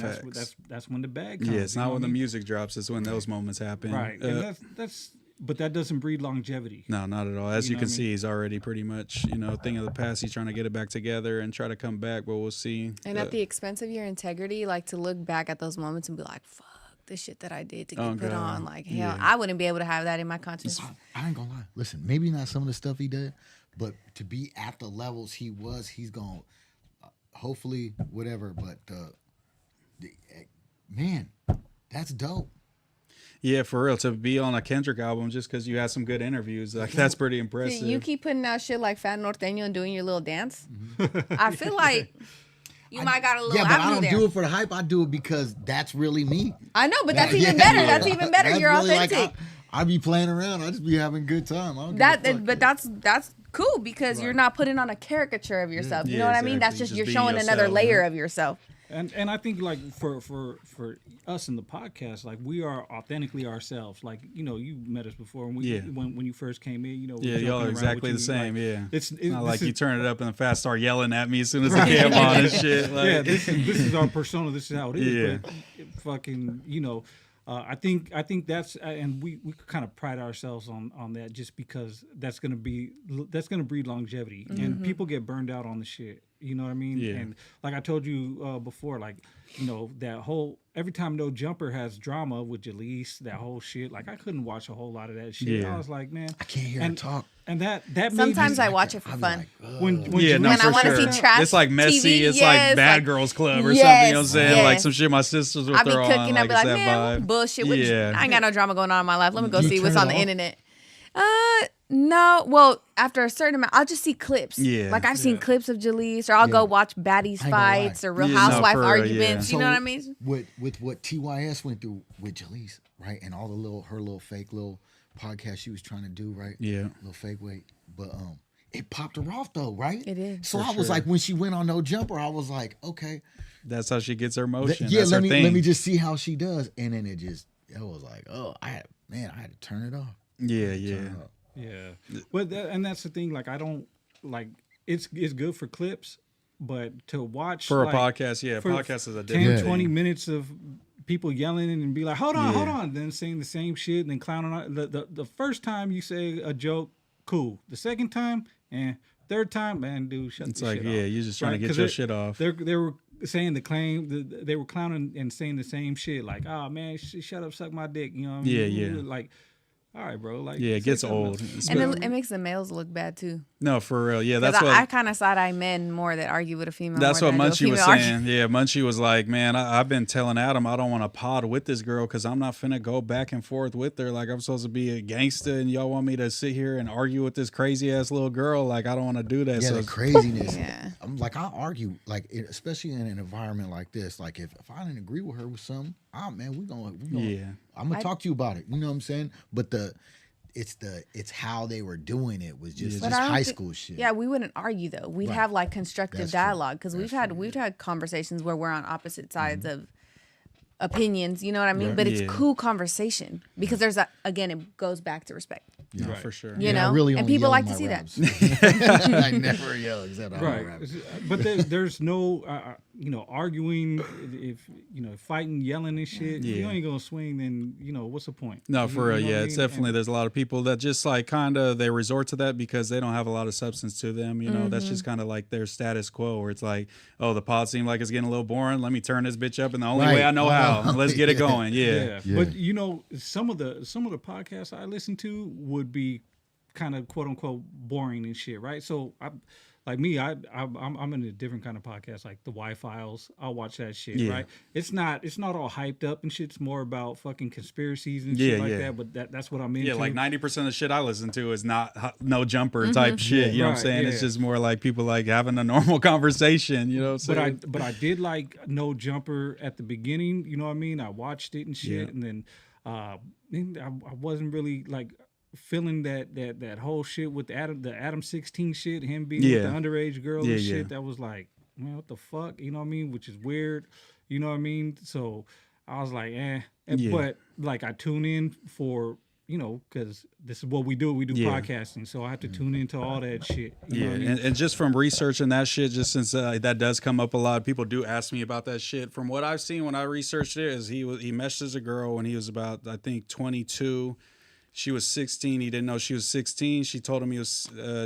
That's when the bag comes. Yeah, it's not when the music drops. It's when those moments happen. Right, and but that doesn't breed longevity. No, not at all. As you can see, he's already pretty much, thing of the past. He's trying to get it back together and try to come back, but we'll see. And at the expense of your integrity, like to look back at those moments and be like, fuck, the shit that I did to get put on. Like, hell, I wouldn't be able to have that in my conscience. I ain't gonna lie. Listen, maybe not some of the stuff he did, but to be at the levels he was, he's going to hopefully whatever. But man, that's dope. Yeah, for real. To be on a Kendrick album just because you had some good interviews, like that's pretty impressive. You keep putting out shit like Fat Norteño and doing your little dance. I feel like you might got a little but I don't there. do it for the hype. I do it because that's really me. I know, but that's even better. That's even better. That's You're really authentic. I be playing around. I just be having a good time. That's cool because you're not putting on a caricature of yourself. You know what I mean? That's just you're showing another layer of yourself. And I think like for us in the podcast, like we are authentically ourselves. Like you met us before, and when you first came in, y'all are exactly the same. Like, yeah, it's not like you turn it up and the fast start yelling at me as soon as the cam on and shit. Like. This is our persona. This is how it is. Yeah. But fucking I think that's and we kind of pride ourselves on that just because that's gonna breed longevity and people get burned out on the shit. You know what I mean? Yeah. And like I told you before, like that whole every time No Jumper has drama with Jalise, that whole shit. Like I couldn't watch a whole lot of that shit. Yeah. I was like, man, I can't hear her talk. And that sometimes I watch it for fun. Like, when I want to see trash. It's like messy. TV, it's like Bad Girls Club or something. You know what I'm saying? Like some shit my sisters would I be throw cooking. on. I be like, man, vibe. bullshit. Yeah. I ain't got no drama going on in my life. Let me go Do you see what's turn on it the off? internet. No. Well, after a certain amount, I'll just see clips. Yeah. Like I've seen clips of Jalise, or I'll go watch baddies I ain't gonna lie. fights or Real Yeah, no, Housewife for real, arguments. So You know what I mean? With what TYS went through with Jalise, right, and all the her little fake podcast she was trying to do, right? Yeah. Little fake weight, but it popped her off though, right? It did. So I was like, when she went on No Jumper, I was like, okay, That's how she gets her motion. yeah, That's let her me thing. let me just see how she does, and then it was like, oh, I had to turn it off. Yeah. Yeah, but and that's the thing. Like I don't like it's good for clips, but to watch For a like, podcast, podcast is a 10, different 20 thing. minutes of people yelling and be like, hold on, then saying the same shit and then clowning on the first time you say a joke, cool. The second time, third time, man, dude, shut It's the like, shit off. you're just trying to get your shit off. They were saying they were clowning and saying the same shit, like, oh man, shut up, suck my dick, you know what I mean? Yeah. Like all right, bro. Like, Yeah, it say gets something old. else. And it makes the males look bad too. No, for real. Yeah, Because that's what I kind of side eye men more that argue with a female. that's more what than I do a Munchie was female saying. argue. Yeah, Munchie was like, man, I've been telling Adam I don't want to pod with this girl because I'm not finna go back and forth with her. Like, I'm supposed to be a gangster, and y'all want me to sit here and argue with this crazy ass little girl. Like, I don't want to do that. Yeah, So the craziness. Yeah. I'm like, I argue, like, especially in an environment like this. Like, if I didn't agree with her with something, man, we gonna Yeah. I'm gonna talk to you about it. You know what I'm saying? But it's how they were doing it was just But I don't high thi- school shit. Yeah, we wouldn't argue though. We'd Right. have like constructive That's true. dialogue because we've That's had conversations where we're on opposite sides of opinions. You know what I mean? Right. But it's Yeah. cool conversation because there's again, it goes back to respect. No, Right. for sure. You I know, really and only people yell like in to my see that. raps. I never yell except on my Right, raps. but there's no, arguing. If fighting, yelling and shit. If you Yeah. ain't gonna swing, then what's the point? No, You- for real. you know Yeah, what I it's mean? definitely, there's a lot of people that just like kind of, they resort to that because they don't have a lot of substance to them. You know, that's just kind of like their status quo where it's like, oh, the pod seemed like it's getting a little boring. Let me turn this bitch up in the only way Right. I know how. Let's get it Yeah. going. Yeah. Yeah. But some of the podcasts I listen to would be kind of quote unquote boring and shit, right? So I'm in a different kind of podcast, like the Y Files. I'll watch that shit, Yeah. right? It's not all hyped up and shit. It's more about fucking conspiracies and Yeah, shit like yeah. that. But that's what I'm into. Yeah, like 90% of the shit I listen to is not no jumper type shit. You know what I'm Right, saying? It's yeah. just more like people like having a normal conversation. You know what I'm saying? But I did like No Jumper at the beginning. You know what I mean? I watched it and shit, Yeah. and then I wasn't really like feeling that whole shit with the Adam 16 shit, him being with Yeah. the underage girl Yeah, and yeah. shit. That was like, man, what the fuck? You know what I mean? Which is weird. You know what I mean? So I was like, Yeah. But like I tune in for. Because this is what we do. We do Yeah. podcasting, so I have to tune into all that shit. You know Yeah, what I mean? and just from researching that shit, just since that does come up a lot, people do ask me about that shit. From what I've seen when I researched it, is he meshed as a girl when he was about, I think, 22. She was 16. He didn't know she was 16. She told him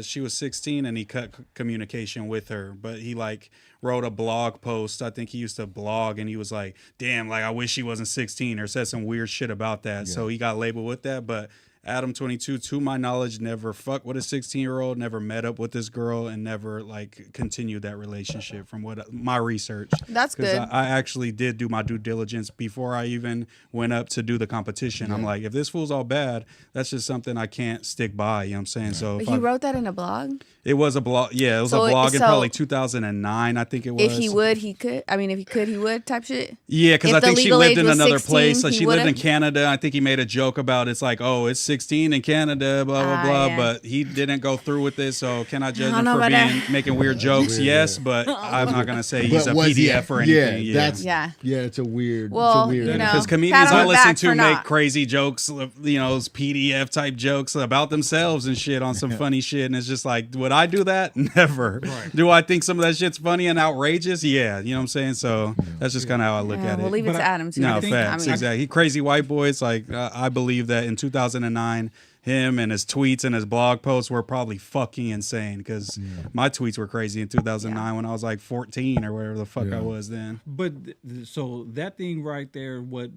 she was 16, and he cut communication with her. But he like wrote a blog post. I think he used to blog, and he was like, "Damn, like I wish she wasn't 16," or said some weird shit about that. So he got labeled with that. But Adam 22, to my knowledge, never fucked with a 16-year-old, never met up with this girl, and never like continued that relationship. From what my research, That's 'Cause good. I actually did do my due diligence before I even went up to do the competition. I'm like, if this fool's all bad, that's just something I can't stick by. You know what I'm saying? So But if he wrote that in a blog. it was a blog. Yeah, it was So a blog in so probably 2009. I think it was. If he would, he could. I mean, if he could, he would type shit. Yeah, because If I the think she legal lived age in was another 16, place. Like he she lived in would've? Canada. I think he made a joke about it's like, oh, it's 16 in Canada, blah blah blah. yeah. But he didn't go through with this. So can I judge I him don't for know about being that. making weird jokes? weird, Yes, yeah. but I'm not gonna say he's a was PDF or anything. Yeah, Yeah, that's Yeah. it's a weird. Well, it's a weird. you know, because pat comedians on I the listen back to for make not. crazy jokes, those PDF type jokes about themselves and shit on some funny shit, and it's just like, would I do that? Never. Right. Do I think some of that shit's funny and outrageous? Yeah, you know what I'm saying. So that's just kind of how I look Yeah, at we'll it. leave it But to I- Adam too. No, think- facts, exactly. He crazy white boy. It's like I believe that in 2009, him and his tweets and his blog posts were probably fucking insane because my tweets were crazy in 2009 when I was like 14 or whatever the fuck I was then. But so that thing right there, what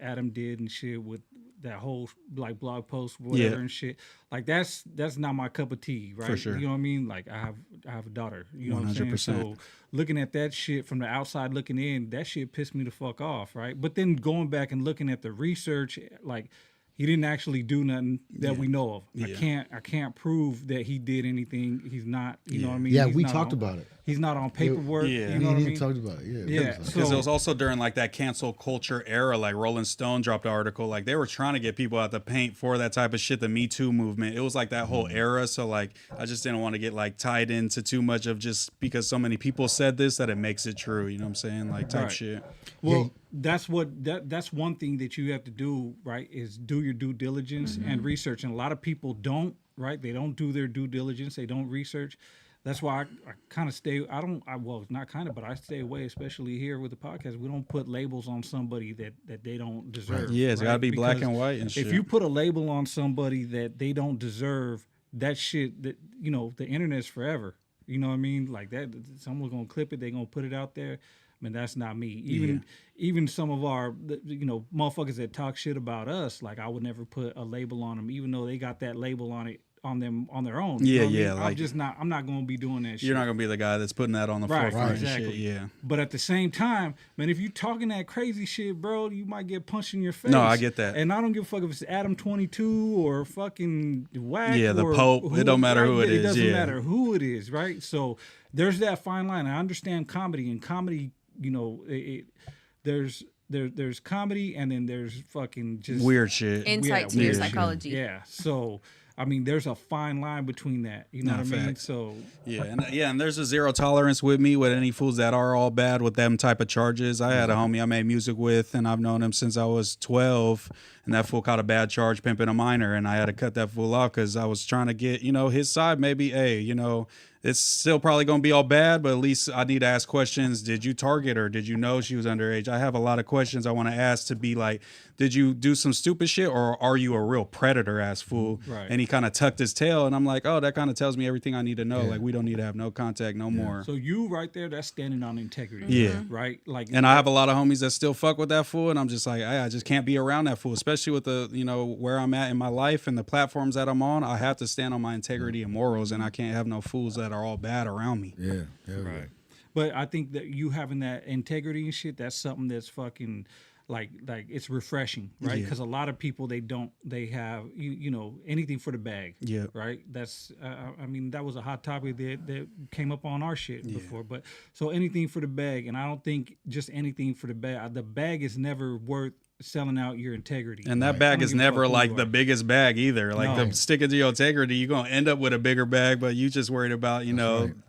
Adam did and shit with that whole like blog post, whatever Yeah. and shit, like that's not my cup of tea, right? For sure. You know what I mean? Like I have a daughter, you know what I'm saying? 100%. So looking at that shit from the outside looking in, that shit pissed me the fuck off, right? But then going back and looking at the research, like he didn't actually do nothing that we know of. Yeah. I can't prove that he did anything. He's not, you know what I mean? Yeah, He's we not talked on- about it. He's not on paperwork. Yeah. You Me know what and I him mean? talked about it. Yeah, Yeah, so, Because So- it was also during like that cancel culture era, like Rolling Stone dropped an article, like they were trying to get people out the paint for that type of shit, the Me Too movement. It was like that whole era. So like, I just didn't want to get like tied into too much of just because so many people said this that it makes it true. You know what I'm saying? Like type Right. shit. Well, that's one thing that you have to do, right? Is do your due diligence and research. And a lot of people don't, right? They don't do their due diligence. They don't research. That's why I kind of stay. Well, not kind of, but I stay away, especially here with the podcast. We don't put labels on somebody that they don't deserve. Yeah, it's right? gotta be black Because and white and shit. If you put a label on somebody that they don't deserve, that shit, that the internet's forever. You know what I mean? Like that, someone's gonna clip it. They're gonna put it out there. man, that's not me. Even some of our, motherfuckers that talk shit about us, like I would never put a label on them, even though they got that label on it on them on their own. Yeah, you know what yeah. I mean? Like, I'm not gonna be doing that shit. you're not gonna be the guy that's putting that on the Right, forefront. exactly. And shit. Yeah. But at the same time, man, if you talking that crazy shit, bro, you might get punched in your face. No, I get that. And I don't give a fuck if it's Adam 22 or fucking Whack. Yeah, the or Pope. It don't matter who it is. It doesn't Yeah. matter who it is, right? So there's that fine line. I understand comedy, and comedy, there's comedy, and then there's fucking just Weird shit. Insight to your weird psychology. shit. Yeah. So I mean, there's a fine line between that. You know No, what I mean? facts. So And there's a zero tolerance with me with any fools that are all bad with them type of charges. I had a homie I made music with, and I've known him since I was 12, and that fool caught a bad charge pimping a minor, and I had to cut that fool off because I was trying to get, his side. Maybe, hey, it's still probably going to be all bad, but at least I need to ask questions. Did you target her? Did you know she was underage? I have a lot of questions I want to ask to be like, did you do some stupid shit, or are you a real predator ass fool? Right. And he kind of tucked his tail, and I'm like, oh, that kind of tells me everything I need to know. Like, we don't need to have no contact no more. So you right there, that's standing on integrity. Yeah. Right? Like, And I have a lot of homies that still fuck with that fool, and I'm just like, I just can't be around that fool, especially with the, where I'm at in my life and the platforms that I'm on. I have to stand on my integrity and morals, and I can't have no fools that are all bad around me. Yeah. Right. But I think that you having that integrity and shit, that's something that's fucking like it's refreshing, right? Yeah. Because a lot of people they have anything for the bag. Yeah. Right. That's I mean, that was a hot topic that came up on our shit before. But so anything for the bag, and I don't think just anything for the bag. The bag is never worth selling out your integrity. And that bag is never like the biggest bag either. Like the sticking to your integrity, you're gonna end up with a bigger bag, but you just worried about,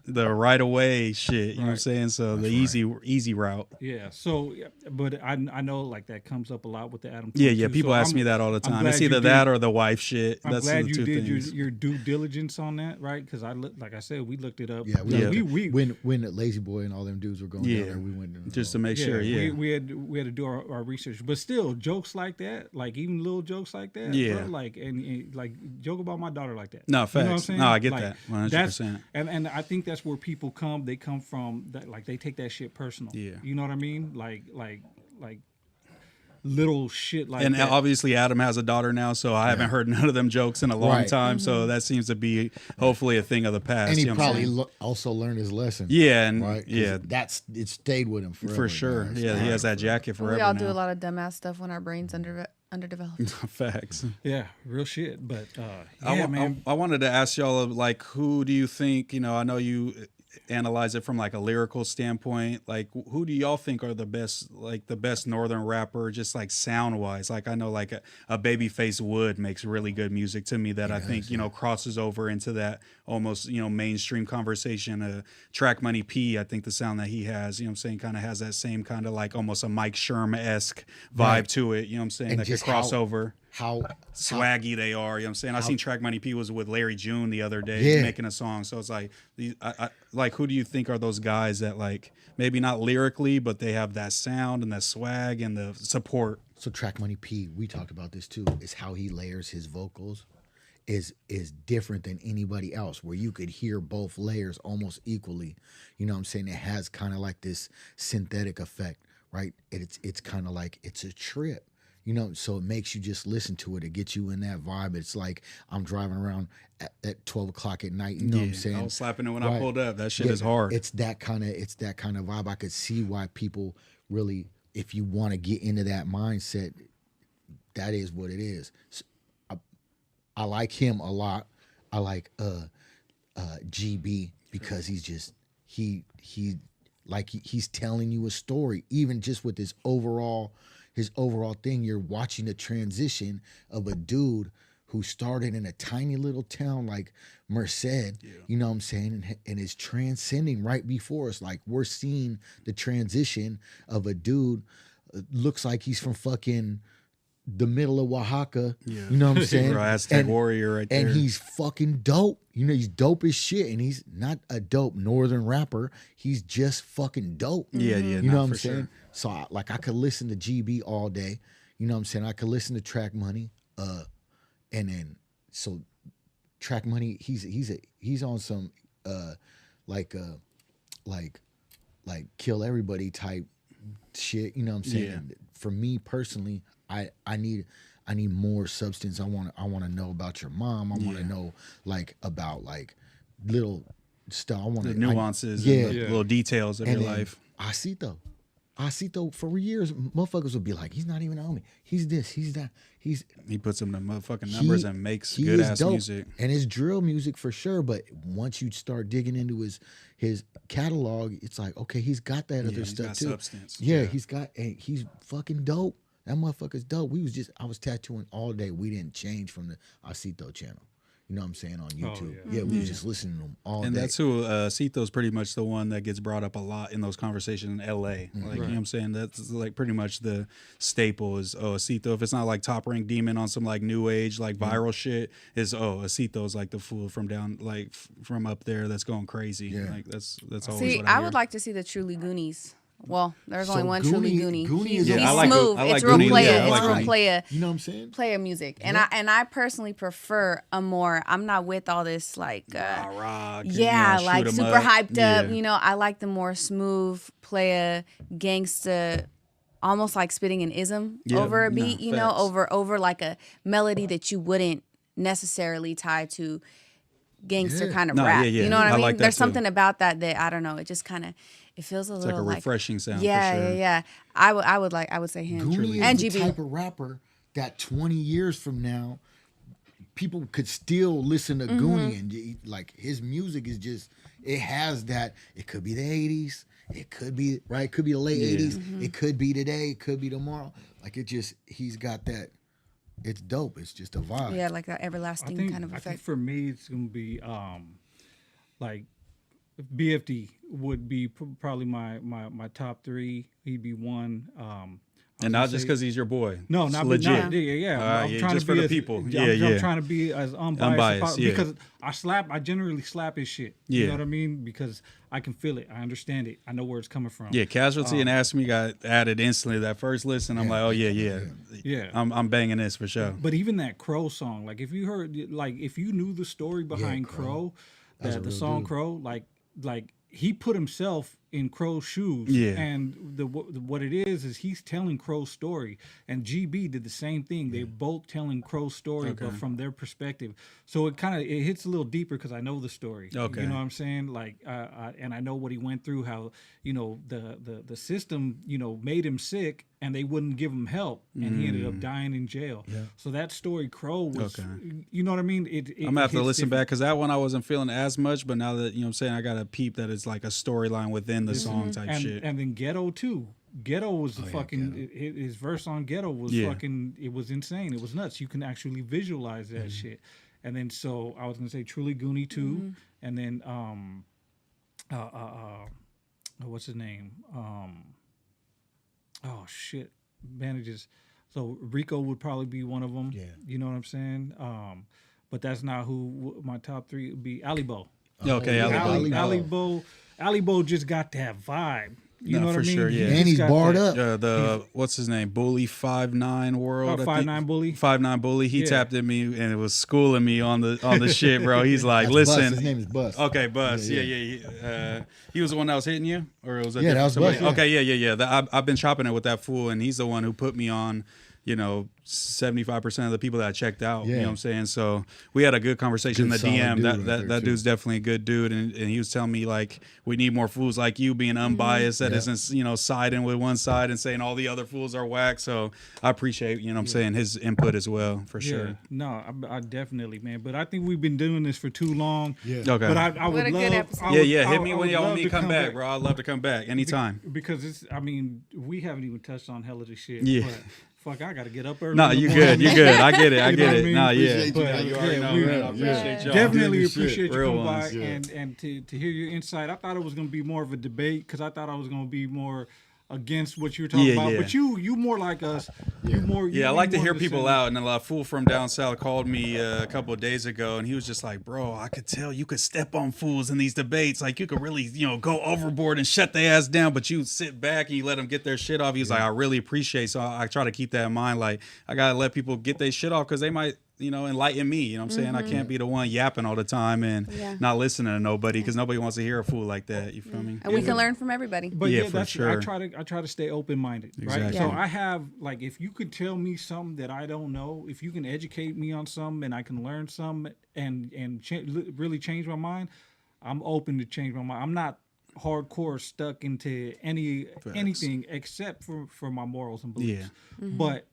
the right away shit. You know what I'm saying? So the easy route. Yeah. So, but I know like that comes up a lot with the Adam. Yeah. 22. People So ask me that all the time. It's glad either you that did- or the wife shit. I'm That's glad the you two did things. your due diligence on that, right? Because like I said, we looked it up. Yeah, we when the Lazy Boy and all them dudes were going down there, we went just to make sure. Yeah. we had to do our research, but still jokes like that, like even little jokes like that, Yeah. bro, like and like joke about my daughter like that. No, facts. You know what I'm saying? No, I get Like, that. that's 100%. and I think that's where people come. They come from that, like they take that shit personal. Yeah. You know what I mean? Like little shit like And that. obviously Adam has a daughter now, so I haven't heard none of them jokes in a long Right. time. So that seems to be hopefully a thing of the past. and he you know what I'm probably saying? also learned his lesson. Yeah, and Right. 'Cause yeah, it stayed with him forever, for sure. guys. Yeah, he has that jacket forever. We all now. do a lot of dumbass stuff when our brains underdeveloped. Facts. Yeah, real shit. But I wanted to ask y'all, like, who do you think, I know you analyze it from like a lyrical standpoint, like who do y'all think are the best northern rapper, just like sound wise? Like I know like a Babyface Wood makes really good music to me that I think crosses over into that almost mainstream conversation. Track Money P, I think the sound that he has, kind of has that same kind of like almost a Mike Sherm-esque vibe to it, that could just cross over. How Swaggy they are, I seen Track Money P was with Larry June the other day making a song, so it's like I like, who do you think are those guys that like maybe not lyrically, but they have that sound and that swag and the support? So Track Money P, we talked about this too, is how he layers his vocals is different than anybody else, where you could hear both layers almost equally. You know what I'm saying? It has kind of like this synthetic effect, right? It's kind of like it's a trip. So it makes you just listen to it. It gets you in that vibe. It's like I'm driving around at 12 o'clock at night. You know what I'm saying? I was slapping it when I pulled up. That shit is hard. It's that kind of vibe. I could see why people really, if you want to get into that mindset, that is what it is. So, I like him a lot. I like GB because he's telling you a story, even just with his overall thing. You're watching the transition of a dude who started in a tiny little town like Merced, you know what I'm saying, and is transcending right before us. Like we're seeing the transition of a dude looks like he's from fucking the middle of Oaxaca, you know what I'm saying? Aztec warrior right there. And he's fucking dope. He's dope as shit. And he's not a dope northern rapper. He's just fucking dope. Yeah. You know what I'm saying? So I could listen to GB all day. You know what I'm saying? I could listen to Track Money. And then so Track Money, he's on some like like kill everybody type shit. You know what I'm saying? Yeah. For me personally, I need more substance. I want to know about your mom. I want to know like about like little stuff. I want The nuances, and the little details of your life. Asito for years, motherfuckers would be like, he's not even on me. He's this, he's that. He puts them the motherfucking numbers and makes good ass music. And it's drill music for sure. But once you start digging into his catalog, it's like, okay, he's got that other stuff got too. Substance. Yeah, he's fucking dope. That motherfucker's dope. I was tattooing all day. We didn't change from the Asito channel. You know what I'm saying, on YouTube. We was just listening to them all day. And that's who Cito's pretty much the one that gets brought up a lot in those conversations in LA. Like, you know what I'm saying? That's like pretty much the staple is Cito. If it's not like Top Rank Demon on some like new age, like viral shit, is Cito's like the fool from down like from up there that's going crazy. Yeah. Like that's always See, what I hear. would like to see the Truly Goonies. Well, there's only one Goonie- Truly Goonie. Goonie He's is- I like smooth. I like it's real Goonies. player. Yeah, I like it's real Goonies. player. You know what I'm saying? Player music, and I personally prefer a more. I'm not with all this like, rock, like shoot 'em super up. hyped up. Yeah. You know, I like the more smooth player, gangsta, almost like spitting an ism over a beat. You know, facts. over like a melody that you wouldn't necessarily tie to gangster kind of No, rap. yeah, yeah. You know what I I mean? like that There's too. something about that I don't know. It just kind of. It feels a It's little like a refreshing sound. Yeah, for sure. yeah. I would say him. Goonie And is the GB. type of rapper that 20 years from now, people could still listen to Goonie, and like his music is just, it has that. It could be the 80s, it could be right, it could be the late 80s, it could be today, it could be tomorrow. Like he's got that. It's dope. It's just a vibe. Yeah, like that everlasting kind of I effect. think for me, it's gonna be like BFD would be probably my top three. He'd be one. And not just because he's your boy. No, It's not legit. Not, yeah. I'm trying just to for be the as, people. I'm, Yeah, I'm trying to be as unbiased as possible because I generally slap his shit. You know what I mean? Because I can feel it. I understand it. I know where it's coming from. Yeah, Casualty and Ask Me got added instantly that first listen. I'm like, oh yeah. I'm banging this for sure. But even that Crow song, like if you heard, like if you knew the story behind Crow, the song dude. Crow, like he put himself in Crow's shoes. Yeah. And what it is he's telling Crow's story. And GB did the same thing. They're both telling Crow's story, but from their perspective. So it hits a little deeper because I know the story. Okay. You know what I'm saying? Like, and I know what he went through, how, the system, made him sick and they wouldn't give him help. And he ended up dying in jail. Yeah. So that story, Crow, was, you know what I mean? I'm going to have to listen back because that one I wasn't feeling as much, but now that, you know what I'm saying, I got to peep that it's like a storyline within the song type shit. And then Ghetto too. Ghetto was his verse on Ghetto was fucking, it was insane. It was nuts. You can actually visualize that shit. And then so I was gonna say Truly Goonie too, and then what's his name? Oh shit, bandages. So Rico would probably be one of them. Yeah, you know what I'm saying. But that's not who my top three would be. Alibo. Okay, Alibo just got that vibe. You know what I mean? Sure, yeah. And he's barred up. What's his name? Bully 5'9" World. 5'9" Bully. 5'9" Bully. He tapped at me and it was schooling me on the shit, bro. He's like, listen. Bus. His name is Bus. Okay, Bus. Yeah. He was the one that was hitting you, or it was that was Bus. Yeah. Okay, yeah. I've been chopping it with that fool, and he's the one who put me on. 75% of the people that I checked out. You know what I'm saying? So we had a good conversation in the DM. That dude's definitely a good dude. And he was telling me, like, we need more fools like you being unbiased that isn't, siding with one side and saying all the other fools are whack. So I appreciate, I'm saying, his input as well, for sure. No, I definitely, man. But I think we've been doing this for too long. Yeah. Okay. But I would love. Hit me when y'all want me to come back, bro. I'd love to come back anytime. Because we haven't even touched on hell of this shit. Yeah. But fuck, I gotta get up early. No, you good. You good. I get it. I get it. Nah, yeah. I appreciate y'all. Definitely appreciate you coming by yeah. and to hear your insight. I thought it was gonna be more of a debate because I thought I was gonna be more against what you were talking about. Yeah. But you more like us. I like to hear people out. And a fool from down south called me a couple of days ago, and he was just like, "Bro, I could tell you could step on fools in these debates. Like you could really, go overboard and shut their ass down, but you sit back and you let them get their shit off." He was like, "I really appreciate." So I try to keep that in mind. Like I gotta let people get their shit off because they might enlighten me. You know what I'm saying? I can't be the one yapping all the time and not listening to nobody because nobody wants to hear a fool like that. You feel me? And we can learn from everybody. But Yeah, yeah, for sure. I try to stay open minded, right? Exactly. So Yeah. I have like, if you could tell me something that I don't know, if you can educate me on something and I can learn some and really change my mind, I'm open to change my mind. I'm not hardcore stuck into anything except for my morals and beliefs. Yeah. But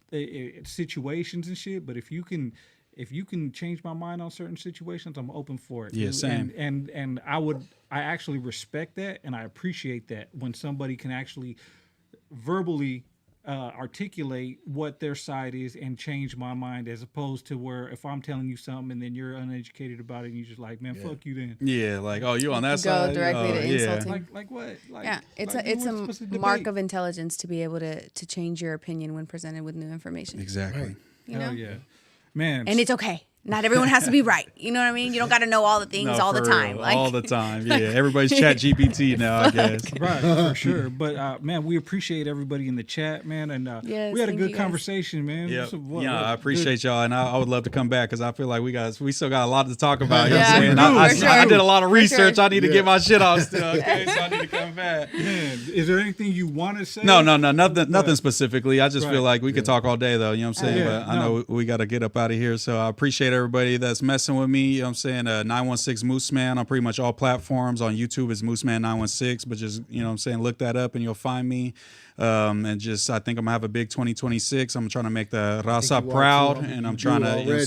situations and shit. But if you can change my mind on certain situations, I'm open for it. Yeah, same. And I actually respect that and I appreciate that when somebody can actually verbally articulate what their side is and change my mind, as opposed to where if I'm telling you something and then you're uneducated about it and you're just like, man, fuck you then. Yeah, like, oh, you on that Go side? directly to insulting. Like what? Like, Yeah, it's a mark of intelligence to be able to change your opinion when presented with new information. Exactly. Right. You know? Hell yeah, man. And it's okay. Not everyone has to be right. You know what I mean? You don't got to know all the things all the for time. real. Like, All the time. Yeah, everybody's chat GPT now, I guess. Right, for sure. But man, we appreciate everybody in the chat, man, and Yes, we had a thank good you guys. conversation, man. Yep. So I appreciate y'all, and I would love to come back because I feel like we still got a lot to talk about. You know Yeah, what I'm we saying? do, I for sure. I did a lot of For research. sure. I need to Yeah. get my shit off still. Okay, so I need to come back. Man, is there anything you want to say? No, nothing specifically. I just Right. feel like we could talk all day, though. You know what I'm saying? Yeah, But I know we got to get up out of here. So I appreciate everybody that's messing with me. You know what I'm saying? 916 Mooseman on pretty much all platforms. On YouTube is Mooseman 916. But just, you know what I'm saying, look that up and you'll find me. And just, I think I'm going to have a big 2026. I'm trying to make the Raza proud. And I'm trying to, you know what I'm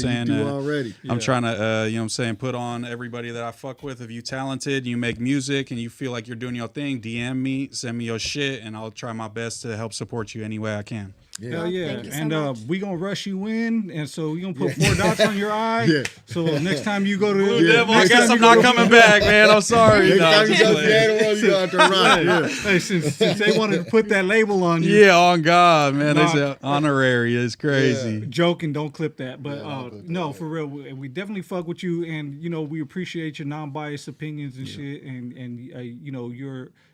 saying? I'm trying to, you know what I'm saying, put on everybody that I fuck with. If you talented, you make music, and you feel like you're doing your thing, DM me, send me your shit, and I'll try my best to help support you any way I can. Hell yeah. Thank you so And much. we gonna rush you in, and so we gonna put 4 dots on your eye. Yeah. So next time you go to Blue Devil, I Next guess time I'm you not go- coming back, man. I'm sorry. Next No, time you just go to playing. Seattle, you got to run. Yeah. Hey, since they wanted to put that label on you. Yeah, on God, man. They Nah. said honorary. It's crazy. Joking, don't clip that. But I'll clip no, that. for real, we definitely fuck with you, and we appreciate your non-biased opinions and shit, and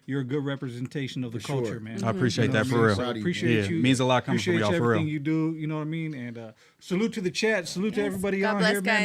you're a good representation of the For culture, sure. man. I appreciate You know that what I for mean? real. So I Proud of you, appreciate Yeah, you. means a lot coming from Appreciate y'all, for everything real. you do. You know what I mean? And salute to the chat. Salute to everybody God on bless, here, man. guys.